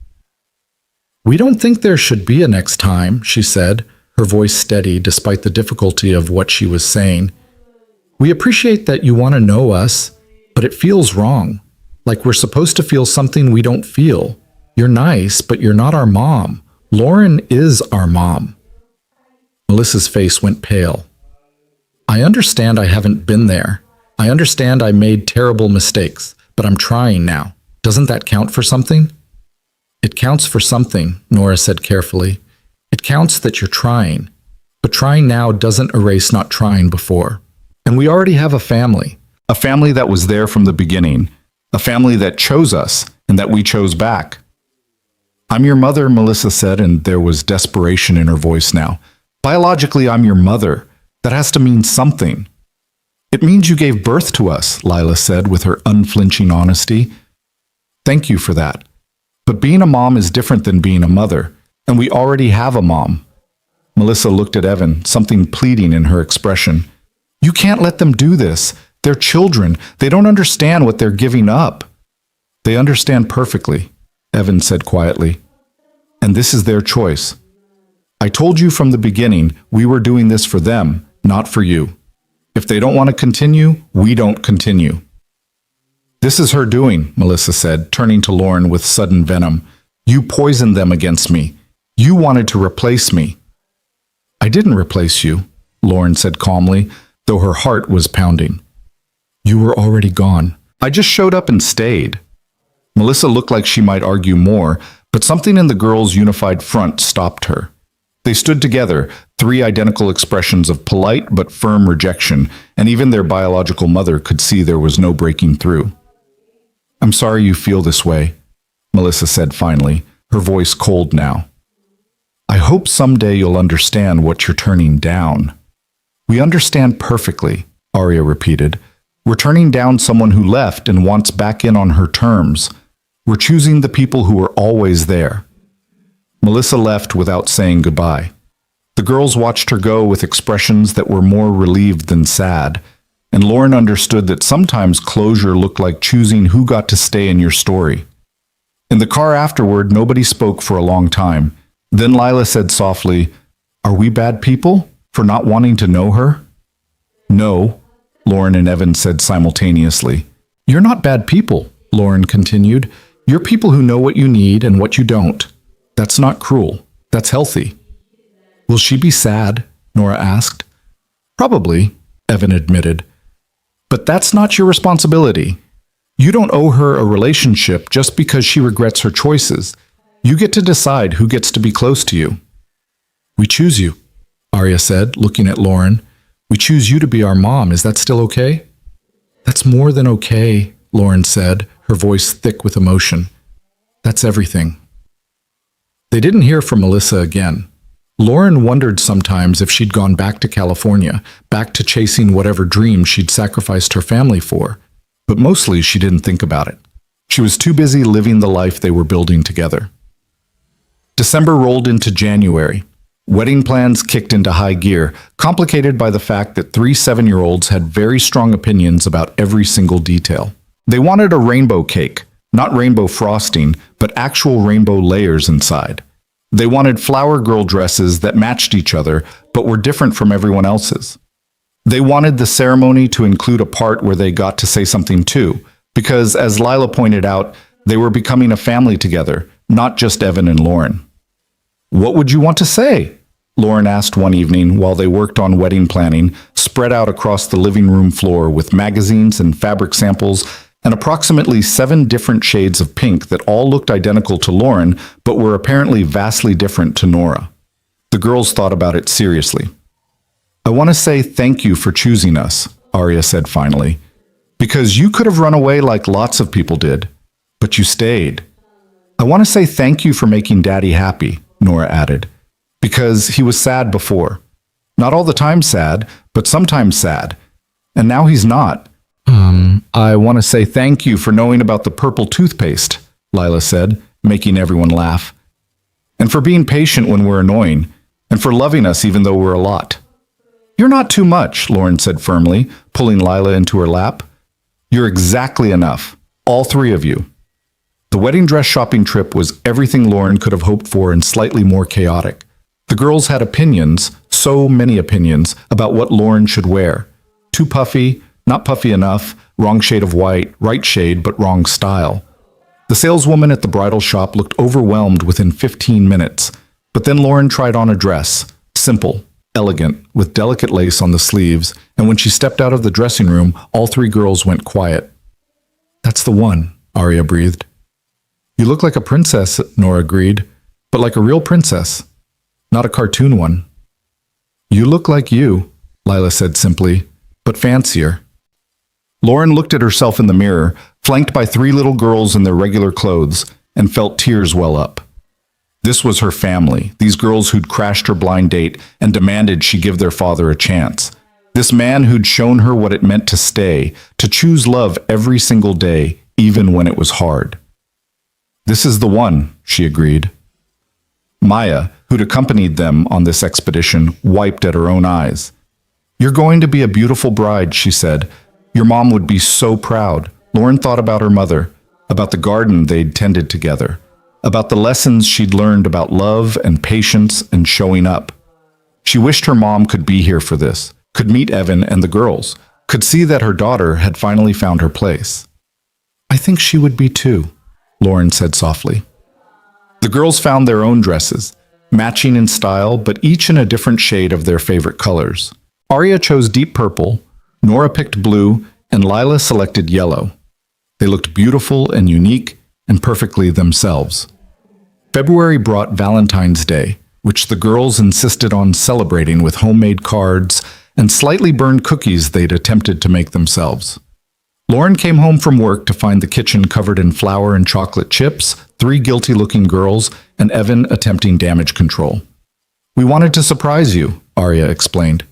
"We don't think there should be a next time," she said, her voice steady despite the difficulty of what she was saying. "We appreciate that you want to know us, but it feels wrong, like we're supposed to feel something we don't feel. You're nice, but you're not our mom. Lauren is our mom." Melissa's face went pale. "I understand I haven't been there. I understand I made terrible mistakes, but I'm trying now. Doesn't that count for something?" "It counts for something," Nora said carefully. "It counts that you're trying. But trying now doesn't erase not trying before. And we already have a family that was there from the beginning, a family that chose us and that we chose back." "I'm your mother," Melissa said, and there was desperation in her voice now. "Biologically, I'm your mother. That has to mean something." "It means you gave birth to us," Lila said with her unflinching honesty. "Thank you for that. But being a mom is different than being a mother, and we already have a mom." Melissa looked at Evan, something pleading in her expression. "You can't let them do this. They're children. They don't understand what they're giving up." "They understand perfectly," Evan said quietly. "And this is their choice. I told you from the beginning we were doing this for them, not for you. If they don't want to continue, we don't continue." "This is her doing," Melissa said, turning to Lauren with sudden venom. You poisoned them against me. You wanted to replace me." "I didn't replace you," Lauren said calmly, though her heart was pounding. "You were already gone. I just showed up and stayed." Melissa looked like she might argue more, but something in the girl's unified front stopped her. They stood together, three identical expressions of polite but firm rejection, and even their biological mother could see there was no breaking through. "I'm sorry you feel this way," Melissa said finally, her voice cold now. "I hope someday you'll understand what you're turning down." "We understand perfectly," Arya repeated. "We're turning down someone who left and wants back in on her terms. We're choosing the people who were always there." Melissa left without saying goodbye. The girls watched her go with expressions that were more relieved than sad, and Lauren understood that sometimes closure looked like choosing who got to stay in your story. In the car afterward, nobody spoke for a long time. Then Lila said softly, "Are we bad people for not wanting to know her?" "No," Lauren and Evan said simultaneously. "You're not bad people," Lauren continued. "You're people who know what you need and what you don't. That's not cruel. That's healthy." "Will she be sad?" Nora asked. "Probably," Evan admitted. "But that's not your responsibility. You don't owe her a relationship just because she regrets her choices. You get to decide who gets to be close to you." "We choose you," Arya said, looking at Lauren. "We choose you to be our mom. Is that still okay?" "That's more than okay," Lauren said, her voice thick with emotion. "That's everything." They didn't hear from Melissa again. Lauren wondered sometimes if she'd gone back to California, back to chasing whatever dream she'd sacrificed her family for. But mostly she didn't think about it. She was too busy living the life they were building together. December rolled into January. Wedding plans kicked into high gear, complicated by the fact that three 7-year-olds had very strong opinions about every single detail. They wanted a rainbow cake, not rainbow frosting, but actual rainbow layers inside. They wanted flower girl dresses that matched each other, but were different from everyone else's. They wanted the ceremony to include a part where they got to say something too, because, as Lila pointed out, they were becoming a family together, not just Evan and Lauren. "What would you want to say?" Lauren asked one evening while they worked on wedding planning, spread out across the living room floor with magazines and fabric samples and approximately 7 different shades of pink that all looked identical to Lauren but were apparently vastly different to Nora. The girls thought about it seriously. "I want to say thank you for choosing us," Arya said finally, "because you could have run away like lots of people did, but you stayed. I want to say thank you for making Daddy happy," Nora added, "because he was sad before. Not all the time sad, but sometimes sad. And now he's not." I want to say thank you for knowing about the purple toothpaste," Lila said, making everyone laugh. "And for being patient when we're annoying, and for loving us even though we're a lot." "You're not too much," Lauren said firmly, pulling Lila into her lap. "You're exactly enough, all 3 of you." The wedding dress shopping trip was everything Lauren could have hoped for and slightly more chaotic. The girls had opinions, so many opinions, about what Lauren should wear. Too puffy, not puffy enough, wrong shade of white, right shade but wrong style. The saleswoman at the bridal shop looked overwhelmed within 15 minutes, but then Lauren tried on a dress, simple, elegant, with delicate lace on the sleeves, and when she stepped out of the dressing room, all 3 girls went quiet. "That's the one," Arya breathed. "You look like a princess," Nora agreed, "but like a real princess, not a cartoon one." "You look like you," Lila said simply, "but fancier." Lauren looked at herself in the mirror, flanked by 3 little girls in their regular clothes, and felt tears well up. This was her family, these girls who'd crashed her blind date and demanded she give their father a chance. This man who'd shown her what it meant to stay, to choose love every single day, even when it was hard. "This is the one," she agreed. Maya, who'd accompanied them on this expedition, wiped at her own eyes. "You're going to be a beautiful bride," she said. "Your mom would be so proud." Lauren thought about her mother, about the garden they'd tended together, about the lessons she'd learned about love and patience and showing up. She wished her mom could be here for this, could meet Evan and the girls, could see that her daughter had finally found her place. "I think she would be too," Lauren said softly. The girls found their own dresses, matching in style, but each in a different shade of their favorite colors. Arya chose deep purple, Nora picked blue, and Lila selected yellow. They looked beautiful and unique and perfectly themselves. February brought Valentine's Day, which the girls insisted on celebrating with homemade cards and slightly burned cookies they'd attempted to make themselves. Lauren came home from work to find the kitchen covered in flour and chocolate chips, 3 guilty-looking girls, and Evan attempting damage control. "We wanted to surprise you," Arya explained.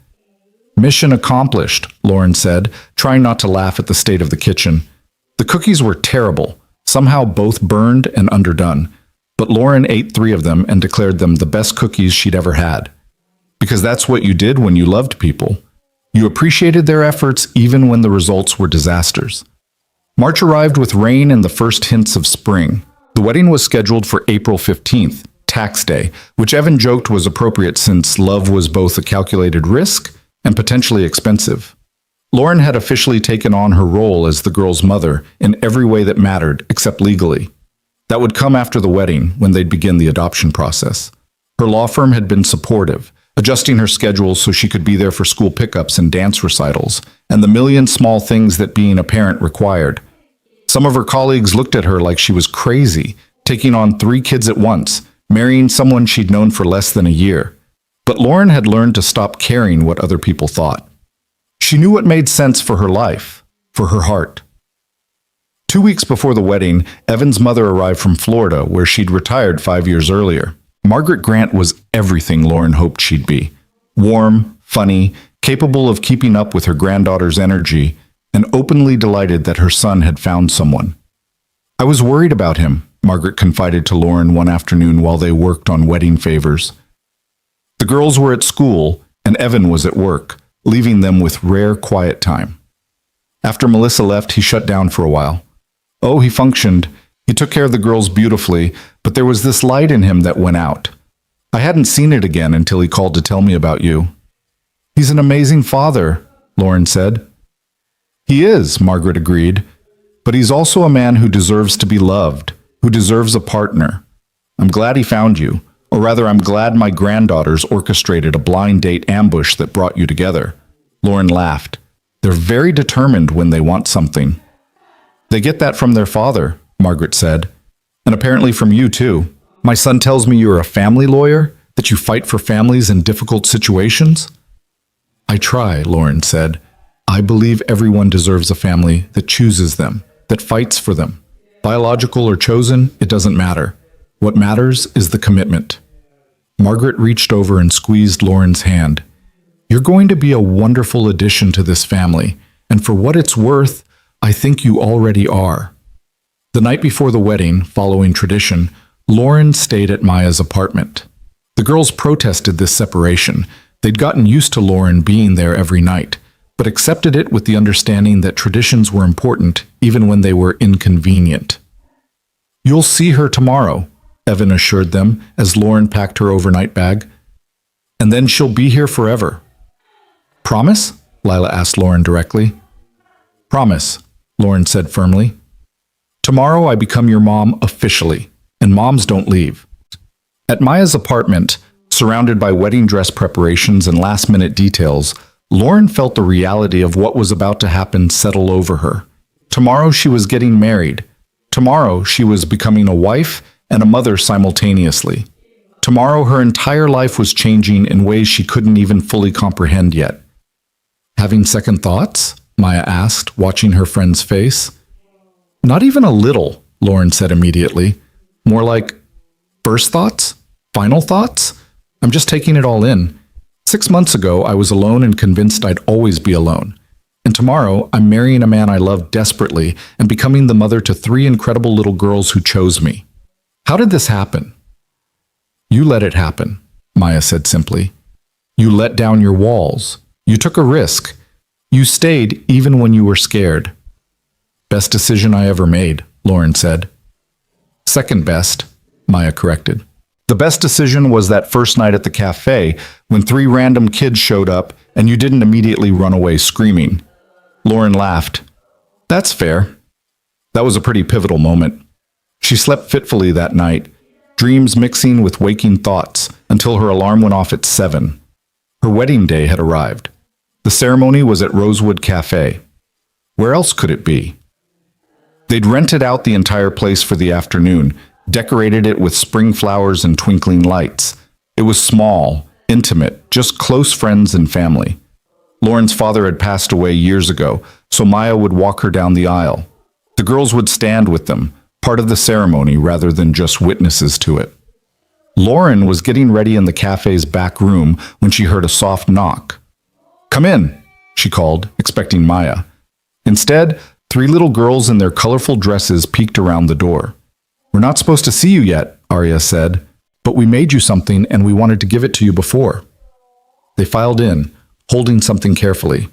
"Mission accomplished," Lauren said, trying not to laugh at the state of the kitchen. The cookies were terrible, somehow both burned and underdone, but Lauren ate 3 of them and declared them the best cookies she'd ever had. Because that's what you did when you loved people. You appreciated their efforts even when the results were disasters. March arrived with rain and the first hints of spring. The wedding was scheduled for April 15th, Tax Day, which Evan joked was appropriate since love was both a calculated risk and potentially expensive. Lauren had officially taken on her role as the girl's mother in every way that mattered, except legally. That would come after the wedding, when they'd begin the adoption process. Her law firm had been supportive, adjusting her schedule so she could be there for school pickups and dance recitals, and the million small things that being a parent required. Some of her colleagues looked at her like she was crazy, taking on 3 kids at once, marrying someone she'd known for less than a year. But Lauren had learned to stop caring what other people thought. She knew what made sense for her life, for her heart. 2 weeks before the wedding, Evan's mother arrived from Florida, where she'd retired 5 years earlier. Margaret Grant was everything Lauren hoped she'd be. Warm, funny, capable of keeping up with her granddaughter's energy, and openly delighted that her son had found someone. "I was worried about him," Margaret confided to Lauren one afternoon while they worked on wedding favors. The girls were at school, and Evan was at work, leaving them with rare quiet time. After Melissa left, he shut down for a while. Oh, he functioned. He took care of the girls beautifully, but there was this light in him that went out. I hadn't seen it again until he called to tell me about you. "He's an amazing father," Lauren said. "He is," Margaret agreed, "but he's also a man who deserves to be loved, who deserves a partner. I'm glad he found you, or rather I'm glad my granddaughters orchestrated a blind date ambush that brought you together." Lauren laughed. "They're very determined when they want something." "They get that from their father," Margaret said, "and apparently from you too. My son tells me you're a family lawyer, that you fight for families in difficult situations." "I try," Lauren said. "I believe everyone deserves a family that chooses them, that fights for them. Biological or chosen, it doesn't matter. What matters is the commitment." Margaret reached over and squeezed Lauren's hand. "You're going to be a wonderful addition to this family, and for what it's worth, I think you already are." The night before the wedding, following tradition, Lauren stayed at Maya's apartment. The girls protested this separation. They'd gotten used to Lauren being there every night, but accepted it with the understanding that traditions were important even when they were inconvenient. "You'll see her tomorrow," Evan assured them as Lauren packed her overnight bag. "And then she'll be here forever." "Promise?" Lila asked Lauren directly. "Promise," Lauren said firmly. "Tomorrow I become your mom officially, and moms don't leave." At Maya's apartment, surrounded by wedding dress preparations and last-minute details, Lauren felt the reality of what was about to happen settle over her. Tomorrow she was getting married. Tomorrow she was becoming a wife and a mother simultaneously. Tomorrow her entire life was changing in ways she couldn't even fully comprehend yet. "Having second thoughts?" Maya asked, watching her friend's face. "Not even a little," Lauren said immediately. "More like, first thoughts? Final thoughts? I'm just taking it all in. 6 months ago, I was alone and convinced I'd always be alone. And tomorrow, I'm marrying a man I love desperately and becoming the mother to 3 incredible little girls who chose me. How did this happen?" "You let it happen," Maya said simply. "You let down your walls. You took a risk. You stayed even when you were scared." "Best decision I ever made," Lauren said. "Second best," Maya corrected. "The best decision was that first night at the cafe when 3 random kids showed up and you didn't immediately run away screaming." Lauren laughed. "That's fair." That was a pretty pivotal moment. She slept fitfully that night, dreams mixing with waking thoughts until her alarm went off at 7. Her wedding day had arrived. The ceremony was at Rosewood Cafe. Where else could it be? They'd rented out the entire place for the afternoon, decorated it with spring flowers and twinkling lights. It was small, intimate, just close friends and family. Lauren's father had passed away years ago, so Maya would walk her down the aisle. The girls would stand with them, part of the ceremony rather than just witnesses to it. Lauren was getting ready in the cafe's back room when she heard a soft knock. "Come in," she called, expecting Maya. Instead, 3 little girls in their colorful dresses peeked around the door. "We're not supposed to see you yet," Arya said, "but we made you something and we wanted to give it to you before." They filed in, holding something carefully.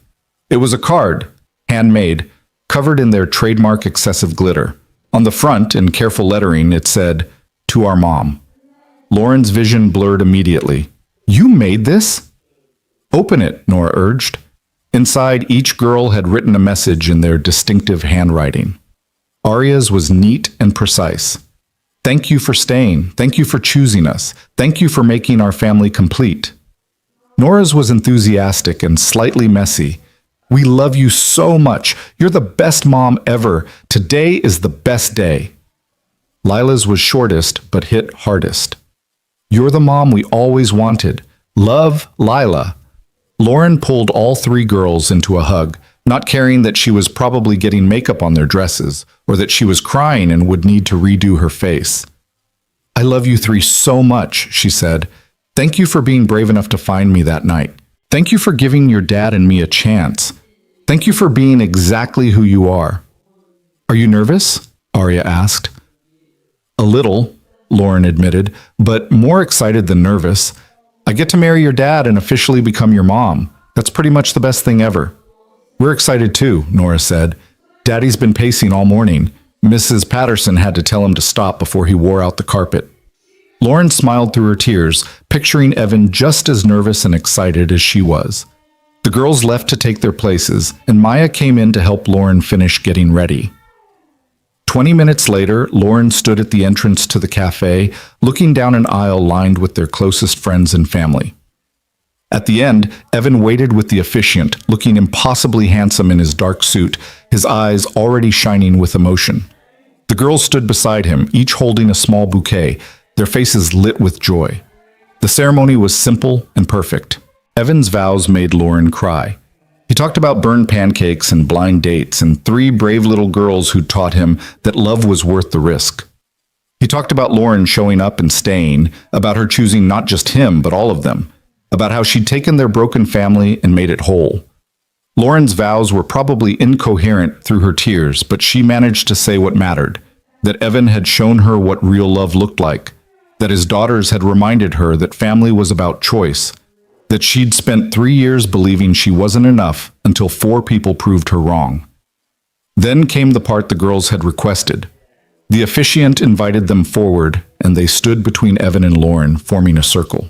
It was a card, handmade, covered in their trademark excessive glitter. On the front, in careful lettering, it said, "To our mom." Lauren's vision blurred immediately. "You made this?" "Open it," Nora urged. Inside, each girl had written a message in their distinctive handwriting. Arya's was neat and precise. "Thank you for staying. Thank you for choosing us. Thank you for making our family complete." Nora's was enthusiastic and slightly messy. "We love you so much. You're the best mom ever. Today is the best day." Lila's was shortest, but hit hardest. "You're the mom we always wanted. Love, Lila." Lauren pulled all 3 girls into a hug, not caring that she was probably getting makeup on their dresses, or that she was crying and would need to redo her face. "I love you 3 so much," she said. "Thank you for being brave enough to find me that night. Thank you for giving your dad and me a chance. Thank you for being exactly who you are." "Are you nervous?" Arya asked. "A little," Lauren admitted, "but more excited than nervous. I get to marry your dad and officially become your mom. That's pretty much the best thing ever." "We're excited too," Nora said. "Daddy's been pacing all morning. Mrs. Patterson had to tell him to stop before he wore out the carpet." Lauren smiled through her tears, picturing Evan just as nervous and excited as she was. The girls left to take their places, and Maya came in to help Lauren finish getting ready. 20 minutes later, Lauren stood at the entrance to the cafe, looking down an aisle lined with their closest friends and family. At the end, Evan waited with the officiant, looking impossibly handsome in his dark suit, his eyes already shining with emotion. The girls stood beside him, each holding a small bouquet, their faces lit with joy. The ceremony was simple and perfect. Evan's vows made Lauren cry. He talked about burned pancakes and blind dates and 3 brave little girls who taught him that love was worth the risk. He talked about Lauren showing up and staying, about her choosing not just him, but all of them, about how she'd taken their broken family and made it whole. Lauren's vows were probably incoherent through her tears, but she managed to say what mattered, that Evan had shown her what real love looked like, that his daughters had reminded her that family was about choice, that she'd spent 3 years believing she wasn't enough until 4 people proved her wrong. Then came the part the girls had requested. The officiant invited them forward, and they stood between Evan and Lauren, forming a circle.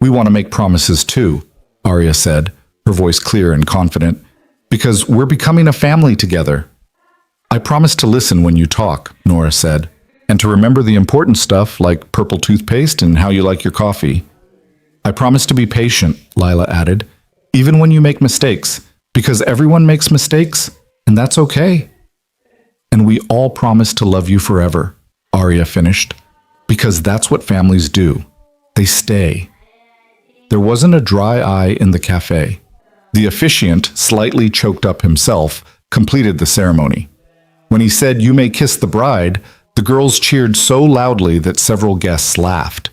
"We want to make promises too," Arya said, her voice clear and confident, "because we're becoming a family together." "I promise to listen when you talk," Nora said, "and to remember the important stuff like purple toothpaste and how you like your coffee." "I promise to be patient," Lila added, "even when you make mistakes, because everyone makes mistakes, and that's okay." "And we all promise to love you forever," Arya finished, "because that's what families do. They stay." There wasn't a dry eye in the cafe. The officiant, slightly choked up himself, completed the ceremony. When he said, "You may kiss the bride," the girls cheered so loudly that several guests laughed.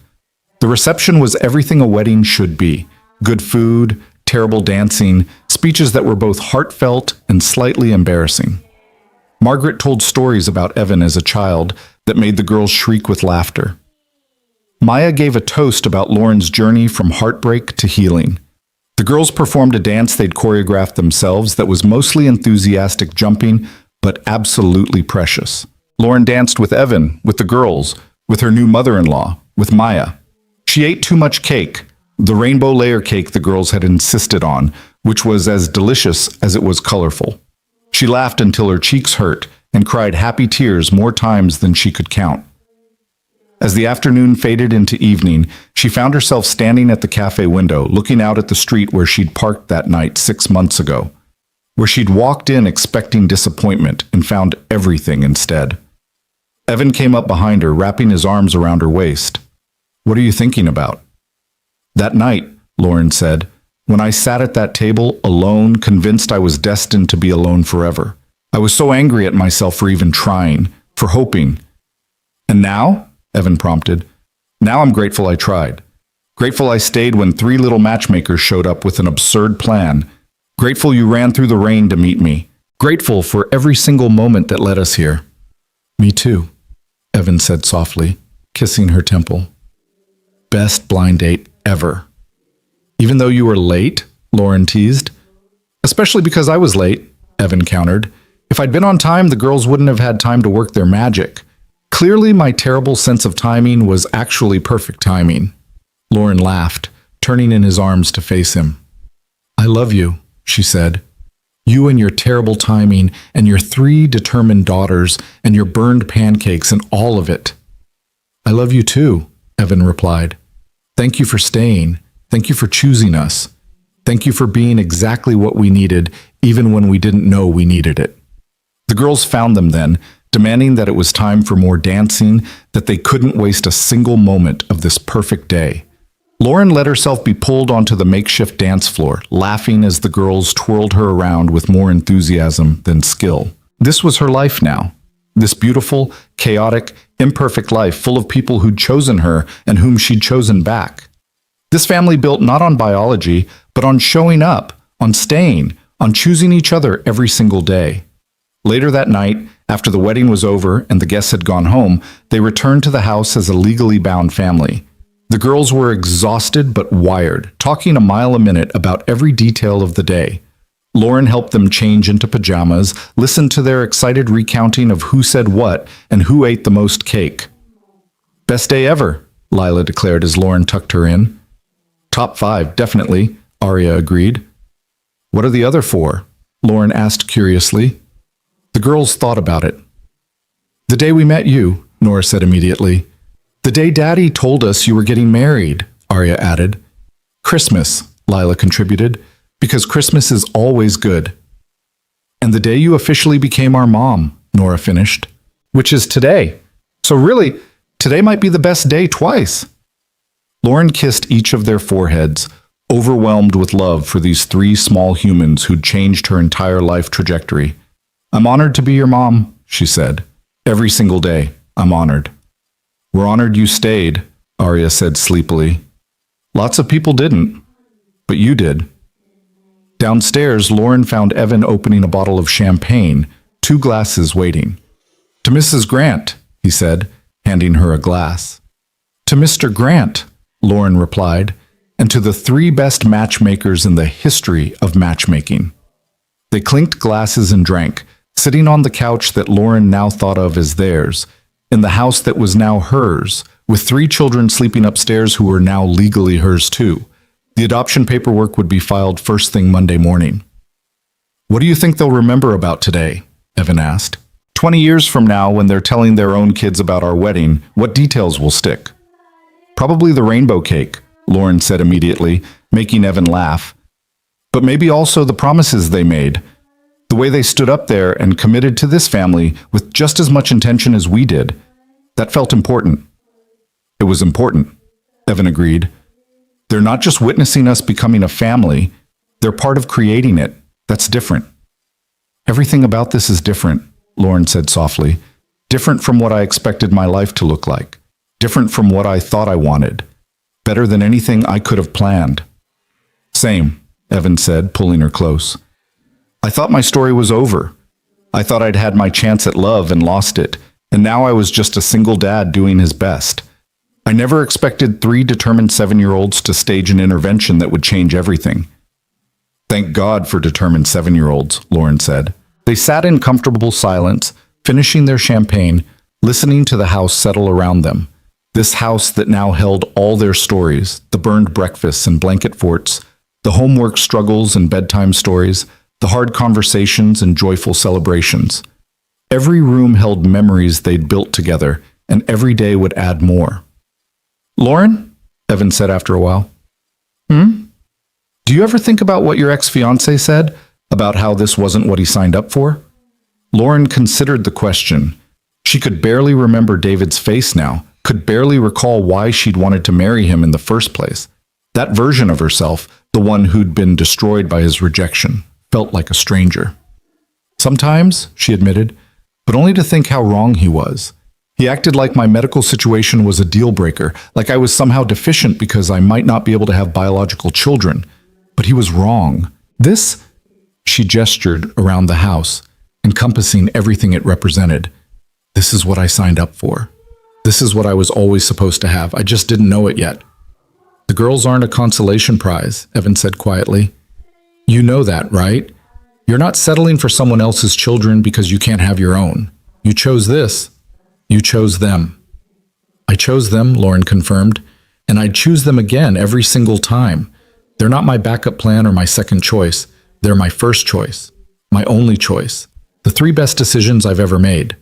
The reception was everything a wedding should be: good food, terrible dancing, speeches that were both heartfelt and slightly embarrassing. Margaret told stories about Evan as a child that made the girls shriek with laughter. Maya gave a toast about Lauren's journey from heartbreak to healing. The girls performed a dance they'd choreographed themselves that was mostly enthusiastic jumping, but absolutely precious. Lauren danced with Evan, with the girls, with her new mother-in-law, with Maya. She ate too much cake, the rainbow layer cake the girls had insisted on, which was as delicious as it was colorful. She laughed until her cheeks hurt and cried happy tears more times than she could count. As the afternoon faded into evening, she found herself standing at the cafe window, looking out at the street where she'd parked that night 6 months ago, where she'd walked in expecting disappointment and found everything instead. Evan came up behind her, wrapping his arms around her waist. "What are you thinking about?" "That night," Lauren said, "when I sat at that table, alone, convinced I was destined to be alone forever. I was so angry at myself for even trying, for hoping." "And now?" Evan prompted. "Now I'm grateful I tried. Grateful I stayed when 3 little matchmakers showed up with an absurd plan. Grateful you ran through the rain to meet me. Grateful for every single moment that led us here." "Me too," Evan said softly, kissing her temple. "Best blind date ever." "Even though you were late?" Lauren teased. "Especially because I was late," Evan countered. "If I'd been on time, the girls wouldn't have had time to work their magic. Clearly, my terrible sense of timing was actually perfect timing." Lauren laughed, turning in his arms to face him. "I love you," she said. "You and your terrible timing and your 3 determined daughters and your burned pancakes and all of it." "I love you too," Evan replied. "Thank you for staying. Thank you for choosing us. Thank you for being exactly what we needed, even when we didn't know we needed it." The girls found them then, demanding that it was time for more dancing, that they couldn't waste a single moment of this perfect day. Lauren let herself be pulled onto the makeshift dance floor, laughing as the girls twirled her around with more enthusiasm than skill. This was her life now. This beautiful, chaotic, imperfect life full of people who'd chosen her and whom she'd chosen back. This family built not on biology, but on showing up, on staying, on choosing each other every single day. Later that night, after the wedding was over and the guests had gone home, they returned to the house as a legally bound family. The girls were exhausted but wired, talking a mile a minute about every detail of the day. Lauren helped them change into pajamas, listened to their excited recounting of who said what and who ate the most cake. "Best day ever," Lila declared as Lauren tucked her in. "Top 5, definitely," Arya agreed. "What are the other 4?" Lauren asked curiously. The girls thought about it. "The day we met you," Nora said immediately. "The day Daddy told us you were getting married," Arya added. "Christmas," Lila contributed, "because Christmas is always good." "And the day you officially became our mom," Nora finished. "Which is today. So really, today might be the best day twice." Lauren kissed each of their foreheads, overwhelmed with love for these 3 small humans who'd changed her entire life trajectory. "I'm honored to be your mom," she said. "Every single day, I'm honored." "We're honored you stayed," Arya said sleepily. "Lots of people didn't, but you did." Downstairs, Lauren found Evan opening a bottle of champagne, 2 glasses waiting. "To Mrs. Grant," he said, handing her a glass. "To Mr. Grant," Lauren replied, "and to the 3 best matchmakers in the history of matchmaking." They clinked glasses and drank, sitting on the couch that Lauren now thought of as theirs, in the house that was now hers, with 3 children sleeping upstairs who were now legally hers too. The adoption paperwork would be filed first thing Monday morning. "What do you think they'll remember about today?" Evan asked. 20 years from now, when they're telling their own kids about our wedding, what details will stick?" "Probably the rainbow cake," Lauren said immediately, making Evan laugh. "But maybe also the promises they made. The way they stood up there and committed to this family with just as much intention as we did. That felt important." "It was important," Evan agreed. "They're not just witnessing us becoming a family, they're part of creating it. That's different." "Everything about this is different," Lauren said softly. "Different from what I expected my life to look like. Different from what I thought I wanted. Better than anything I could have planned." "Same," Evan said, pulling her close. "I thought my story was over. I thought I'd had my chance at love and lost it, and now I was just a single dad doing his best. I never expected 3 determined 7-year-olds to stage an intervention that would change everything." "Thank God for determined 7-year-olds, Lauren said. They sat in comfortable silence, finishing their champagne, listening to the house settle around them. This house that now held all their stories, the burned breakfasts and blanket forts, the homework struggles and bedtime stories, the hard conversations and joyful celebrations. Every room held memories they'd built together, and every day would add more. "Lauren," Evan said after a while, "Do you ever think about what your ex-fiancé said, about how this wasn't what he signed up for?" Lauren considered the question. She could barely remember David's face now, could barely recall why she'd wanted to marry him in the first place. That version of herself, the one who'd been destroyed by his rejection, felt like a stranger. "Sometimes," she admitted, "but only to think how wrong he was. He acted like my medical situation was a deal breaker, like I was somehow deficient because I might not be able to have biological children. But he was wrong. This," she gestured around the house, encompassing everything it represented. "This is what I signed up for. This is what I was always supposed to have. I just didn't know it yet." "The girls aren't a consolation prize," Evan said quietly. "You know that, right? You're not settling for someone else's children because you can't have your own. You chose this. You chose them." "I chose them," Lauren confirmed, "and I'd choose them again every single time. They're not my backup plan or my second choice. They're my first choice, my only choice. The three best decisions I've ever made."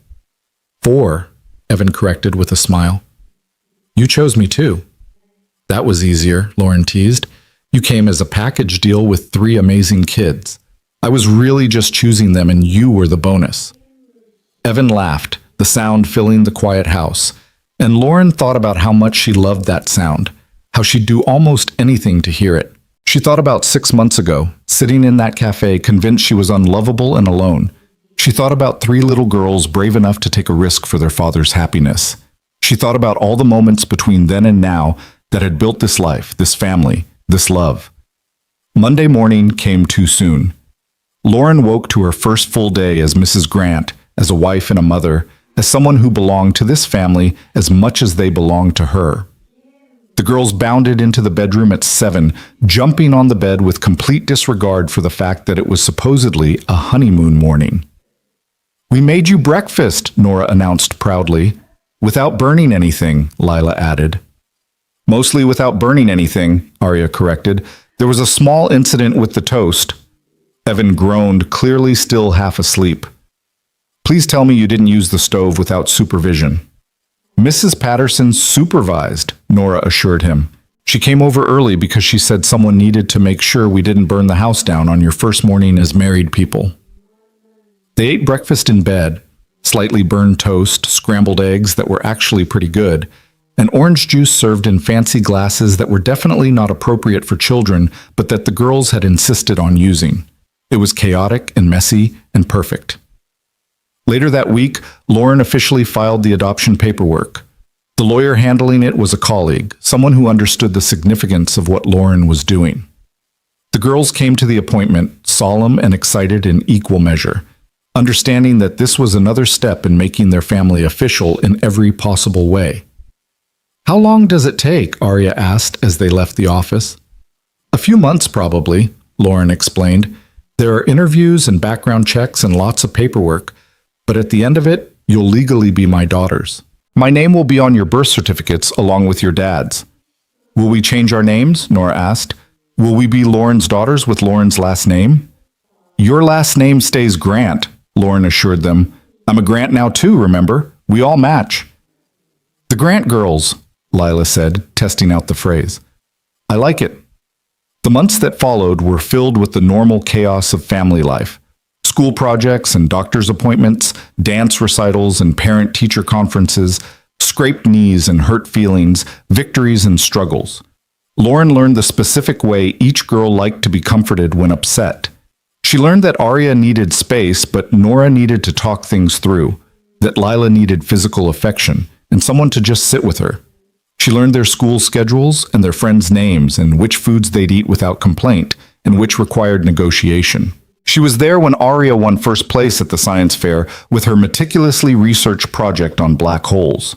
"Four," Evan corrected with a smile. "You chose me too." "That was easier," Lauren teased. "You came as a package deal with three amazing kids. I was really just choosing them and you were the bonus." Evan laughed, the sound filling the quiet house, and Lauren thought about how much she loved that sound, how she'd do almost anything to hear it. She thought about 6 months ago, sitting in that cafe convinced she was unlovable and alone. She thought about three little girls brave enough to take a risk for their father's happiness. She thought about all the moments between then and now that had built this life, this family, this love. Monday morning came too soon. Lauren woke to her first full day as Mrs. Grant, as a wife and a mother, as someone who belonged to this family as much as they belonged to her. The girls bounded into the bedroom at 7, jumping on the bed with complete disregard for the fact that it was supposedly a honeymoon morning. "We made you breakfast," Nora announced proudly. "Without burning anything," Lila added. "Mostly without burning anything," Arya corrected. "There was a small incident with the toast." Evan groaned, clearly still half asleep. "Please tell me you didn't use the stove without supervision." "Mrs. Patterson supervised," Nora assured him. "She came over early because she said someone needed to make sure we didn't burn the house down on your first morning as married people." They ate breakfast in bed, slightly burned toast, scrambled eggs that were actually pretty good, and orange juice served in fancy glasses that were definitely not appropriate for children, but that the girls had insisted on using. It was chaotic and messy and perfect. Later that week, Lauren officially filed the adoption paperwork. The lawyer handling it was a colleague, someone who understood the significance of what Lauren was doing. The girls came to the appointment, solemn and excited in equal measure, understanding that this was another step in making their family official in every possible way. "How long does it take?" Arya asked as they left the office. "A few months probably," Lauren explained. "There are interviews and background checks and lots of paperwork, but at the end of it, you'll legally be my daughters. My name will be on your birth certificates along with your dad's." "Will we change our names?" Nora asked. "Will we be Lauren's daughters with Lauren's last name?" "Your last name stays Grant," Lauren assured them. "I'm a Grant now too, remember? We all match." "The Grant girls," Lila said, testing out the phrase. "I like it." The months that followed were filled with the normal chaos of family life. School projects and doctor's appointments, dance recitals and parent-teacher conferences, scraped knees and hurt feelings, victories and struggles. Lauren learned the specific way each girl liked to be comforted when upset. She learned that Arya needed space, but Nora needed to talk things through, that Lila needed physical affection and someone to just sit with her. She learned their school schedules and their friends' names and which foods they'd eat without complaint and which required negotiation. She was there when Arya won first place at the science fair with her meticulously researched project on black holes.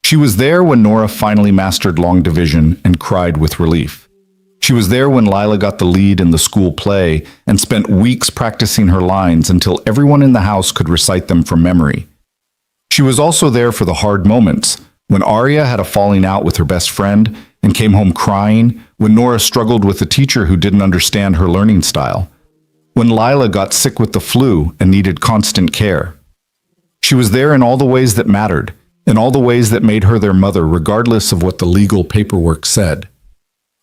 She was there when Nora finally mastered long division and cried with relief. She was there when Lila got the lead in the school play and spent weeks practicing her lines until everyone in the house could recite them from memory. She was also there for the hard moments, when Arya had a falling out with her best friend and came home crying, when Nora struggled with a teacher who didn't understand her learning style, when Lila got sick with the flu and needed constant care. She was there in all the ways that mattered, in all the ways that made her their mother regardless of what the legal paperwork said.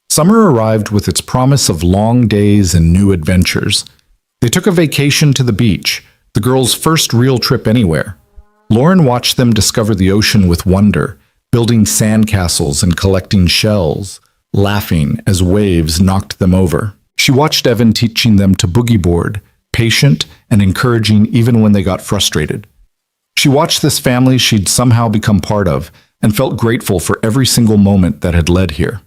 Summer arrived with its promise of long days and new adventures. They took a vacation to the beach, the girls' first real trip anywhere. Lauren watched them discover the ocean with wonder, building sandcastles and collecting shells, laughing as waves knocked them over. She watched Evan teaching them to boogie board, patient and encouraging even when they got frustrated. She watched this family she'd somehow become part of and felt grateful for every single moment that had led here.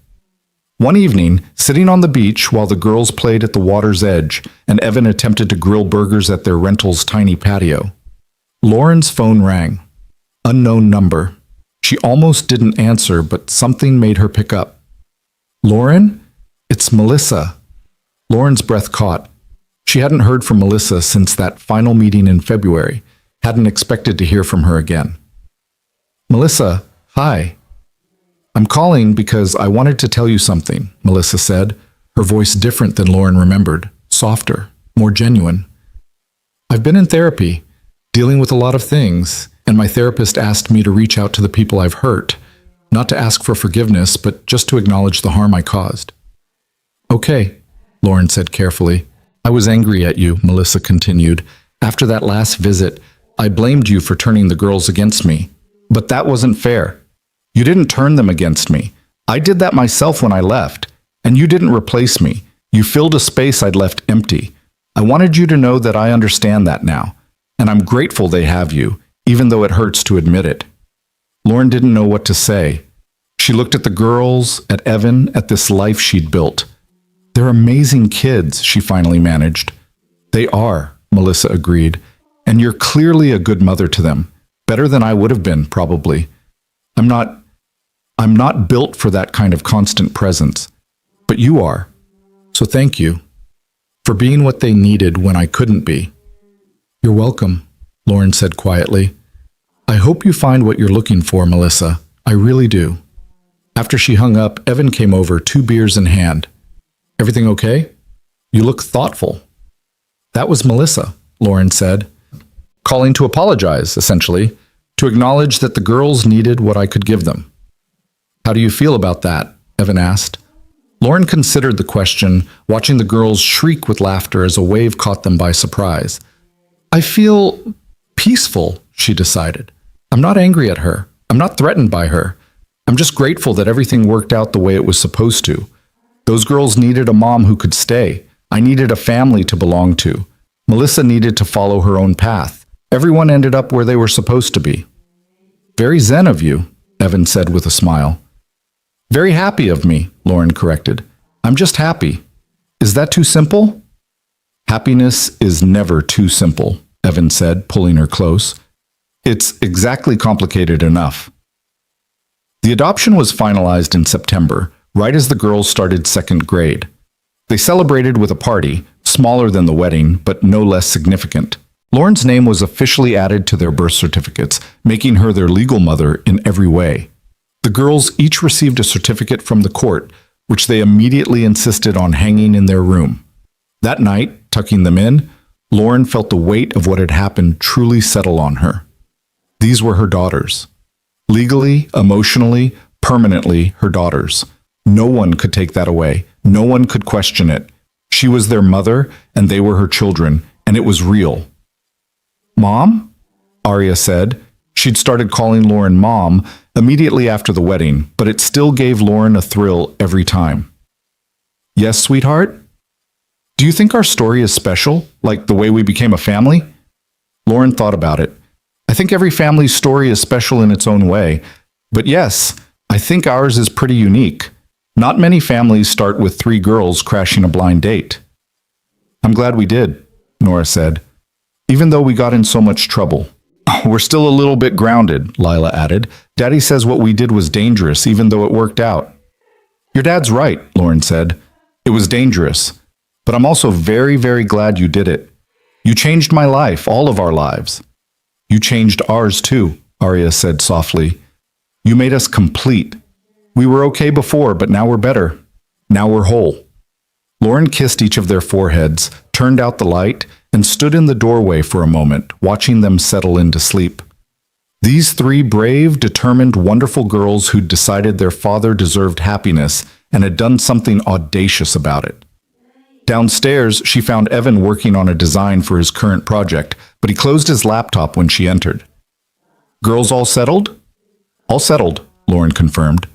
One evening, sitting on the beach while the girls played at the water's edge and Evan attempted to grill burgers at their rental's tiny patio, Lauren's phone rang. Unknown number. She almost didn't answer, but something made her pick up. "Lauren? It's Melissa." Lauren's breath caught. She hadn't heard from Melissa since that final meeting in February, hadn't expected to hear from her again. "Melissa, hi. I'm calling because I wanted to tell you something," Melissa said, her voice different than Lauren remembered, softer, more genuine. "I've been in therapy, dealing with a lot of things, and my therapist asked me to reach out to the people I've hurt, not to ask for forgiveness, but just to acknowledge the harm I caused." "Okay," Lauren said carefully. "I was angry at you," Melissa continued. "After that last visit, I blamed you for turning the girls against me. But that wasn't fair. You didn't turn them against me. I did that myself when I left, and you didn't replace me. You filled a space I'd left empty. I wanted you to know that I understand that now, and I'm grateful they have you, even though it hurts to admit it." Lauren didn't know what to say. She looked at the girls, at Evan, at this life she'd built. "They're amazing kids," she finally managed. "They are," Melissa agreed, "and you're clearly a good mother to them, better than I would have been, probably. I'm not built for that kind of constant presence, but you are. So thank you for being what they needed when I couldn't be." "You're welcome," Lauren said quietly. "I hope you find what you're looking for, Melissa. I really do." After she hung up, Evan came over, 2 beers in hand. "Everything okay? You look thoughtful." "That was Melissa," Lauren said, calling to apologize, essentially, to acknowledge that the girls needed what I could give them. "How do you feel about that?" Evan asked. Lauren considered the question, watching the girls shriek with laughter as a wave caught them by surprise. "I feel peaceful," she decided. "I'm not angry at her. I'm not threatened by her. I'm just grateful that everything worked out the way it was supposed to. Those girls needed a mom who could stay. I needed a family to belong to. Melissa needed to follow her own path. Everyone ended up where they were supposed to be." "Very zen of you," Evan said with a smile. "Very happy of me," Lauren corrected. "I'm just happy. Is that too simple?" "Happiness is never too simple," Evan said, pulling her close. "It's exactly complicated enough." The adoption was finalized in September, right as the girls started 2nd grade. They celebrated with a party, smaller than the wedding, but no less significant. Lauren's name was officially added to their birth certificates, making her their legal mother in every way. The girls each received a certificate from the court, which they immediately insisted on hanging in their room. That night, tucking them in, Lauren felt the weight of what had happened truly settle on her. These were her daughters. Legally, emotionally, permanently her daughters. No one could take that away. No one could question it. She was their mother, and they were her children, and it was real. "Mom?" Arya said. She'd started calling Lauren Mom immediately after the wedding, but it still gave Lauren a thrill every time. "Yes, sweetheart? Do you think our story is special, like the way we became a family?" Lauren thought about it. "I think every family's story is special in its own way, but yes, I think ours is pretty unique. Not many families start with 3 girls crashing a blind date." "I'm glad we did," Nora said, "even though we got in so much trouble." "We're still a little bit grounded," Lila added. "Daddy says what we did was dangerous, even though it worked out." "Your dad's right," Lauren said. "It was dangerous. But I'm also very, very glad you did it. You changed my life, all of our lives." "You changed ours too," Arya said softly. "You made us complete. We were okay before, but now we're better. Now we're whole." Lauren kissed each of their foreheads, turned out the light, and stood in the doorway for a moment, watching them settle into sleep. These three brave, determined, wonderful girls who'd decided their father deserved happiness and had done something audacious about it. Downstairs, she found Evan working on a design for his current project, but he closed his laptop when she entered. "Girls all settled?" "All settled," Lauren confirmed.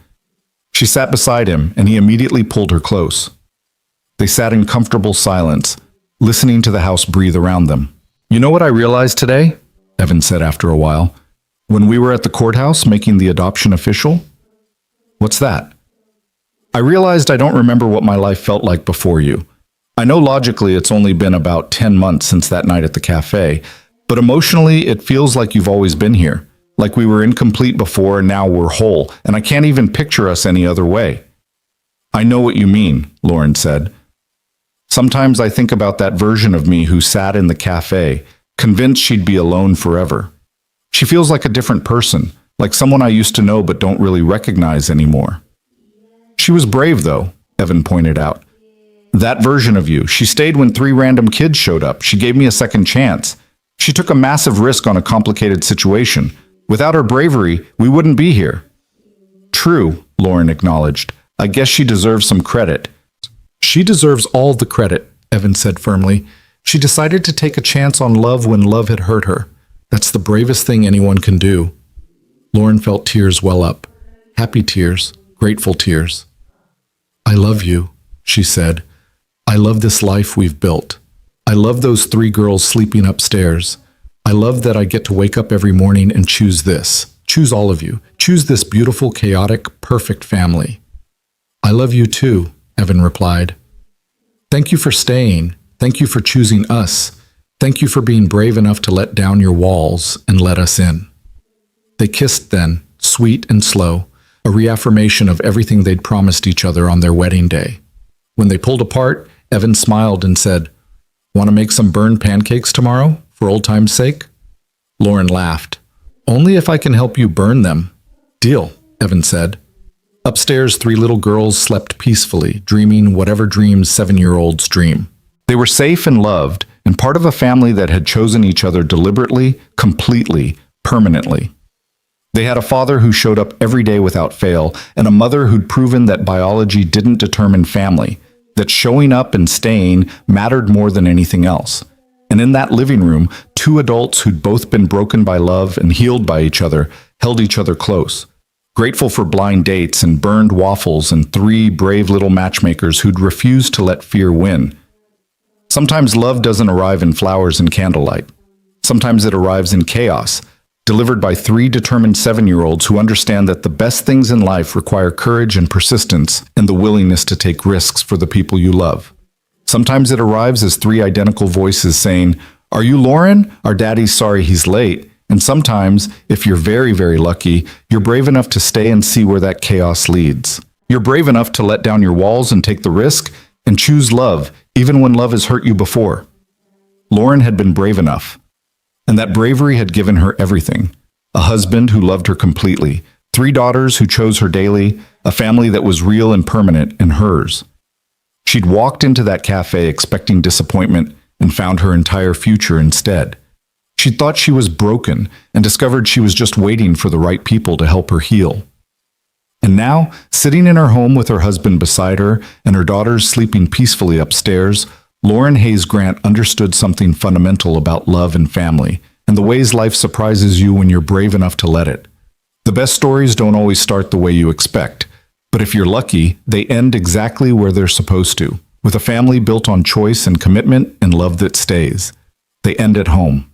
She sat beside him, and he immediately pulled her close. They sat in comfortable silence, listening to the house breathe around them. "You know what I realized today?" Evan said after a while. "When we were at the courthouse making the adoption official?" "What's that?" "I realized I don't remember what my life felt like before you. I know logically it's only been about 10 months since that night at the cafe, but emotionally it feels like you've always been here. Like we were incomplete before and now we're whole, and I can't even picture us any other way." "I know what you mean," Lauren said. "Sometimes I think about that version of me who sat in the cafe, convinced she'd be alone forever. She feels like a different person, like someone I used to know but don't really recognize anymore." "She was brave, though," Evan pointed out. "That version of you, she stayed when 3 random kids showed up. She gave me a second chance. She took a massive risk on a complicated situation. Without her bravery, we wouldn't be here." "True," Lauren acknowledged. "I guess she deserves some credit." "She deserves all the credit," Evan said firmly. "She decided to take a chance on love when love had hurt her. That's the bravest thing anyone can do." Lauren felt tears well up. Happy tears, grateful tears. "I love you," she said. "I love this life we've built. I love those 3 girls sleeping upstairs. I love that I get to wake up every morning and choose this. Choose all of you. Choose this beautiful, chaotic, perfect family." "I love you too," Evan replied. "Thank you for staying. Thank you for choosing us. Thank you for being brave enough to let down your walls and let us in." They kissed then, sweet and slow, a reaffirmation of everything they'd promised each other on their wedding day. When they pulled apart, Evan smiled and said, "Want to make some burned pancakes tomorrow, for old time's sake?" Lauren laughed. "Only if I can help you burn them." "Deal," Evan said. Upstairs, 3 little girls slept peacefully, dreaming whatever dreams 7-year-olds dream. They were safe and loved, and part of a family that had chosen each other deliberately, completely, permanently. They had a father who showed up every day without fail, and a mother who'd proven that biology didn't determine family, that showing up and staying mattered more than anything else. And in that living room, 2 adults who'd both been broken by love and healed by each other held each other close, grateful for blind dates and burned waffles and 3 brave little matchmakers who'd refused to let fear win. Sometimes love doesn't arrive in flowers and candlelight. Sometimes it arrives in chaos, delivered by 3 determined 7-year-olds who understand that the best things in life require courage and persistence and the willingness to take risks for the people you love. Sometimes it arrives as 3 identical voices saying, "Are you Lauren? Our daddy's sorry he's late." And sometimes, if you're very, very lucky, you're brave enough to stay and see where that chaos leads. You're brave enough to let down your walls and take the risk and choose love, even when love has hurt you before. Lauren had been brave enough, and that bravery had given her everything. A husband who loved her completely, 3 daughters who chose her daily, a family that was real and permanent and hers. She'd walked into that cafe expecting disappointment and found her entire future instead. She'd thought she was broken and discovered she was just waiting for the right people to help her heal. And now, sitting in her home with her husband beside her and her daughters sleeping peacefully upstairs, Lauren Hayes Grant understood something fundamental about love and family, and the ways life surprises you when you're brave enough to let it. The best stories don't always start the way you expect, but if you're lucky, they end exactly where they're supposed to, with a family built on choice and commitment and love that stays. They end at home.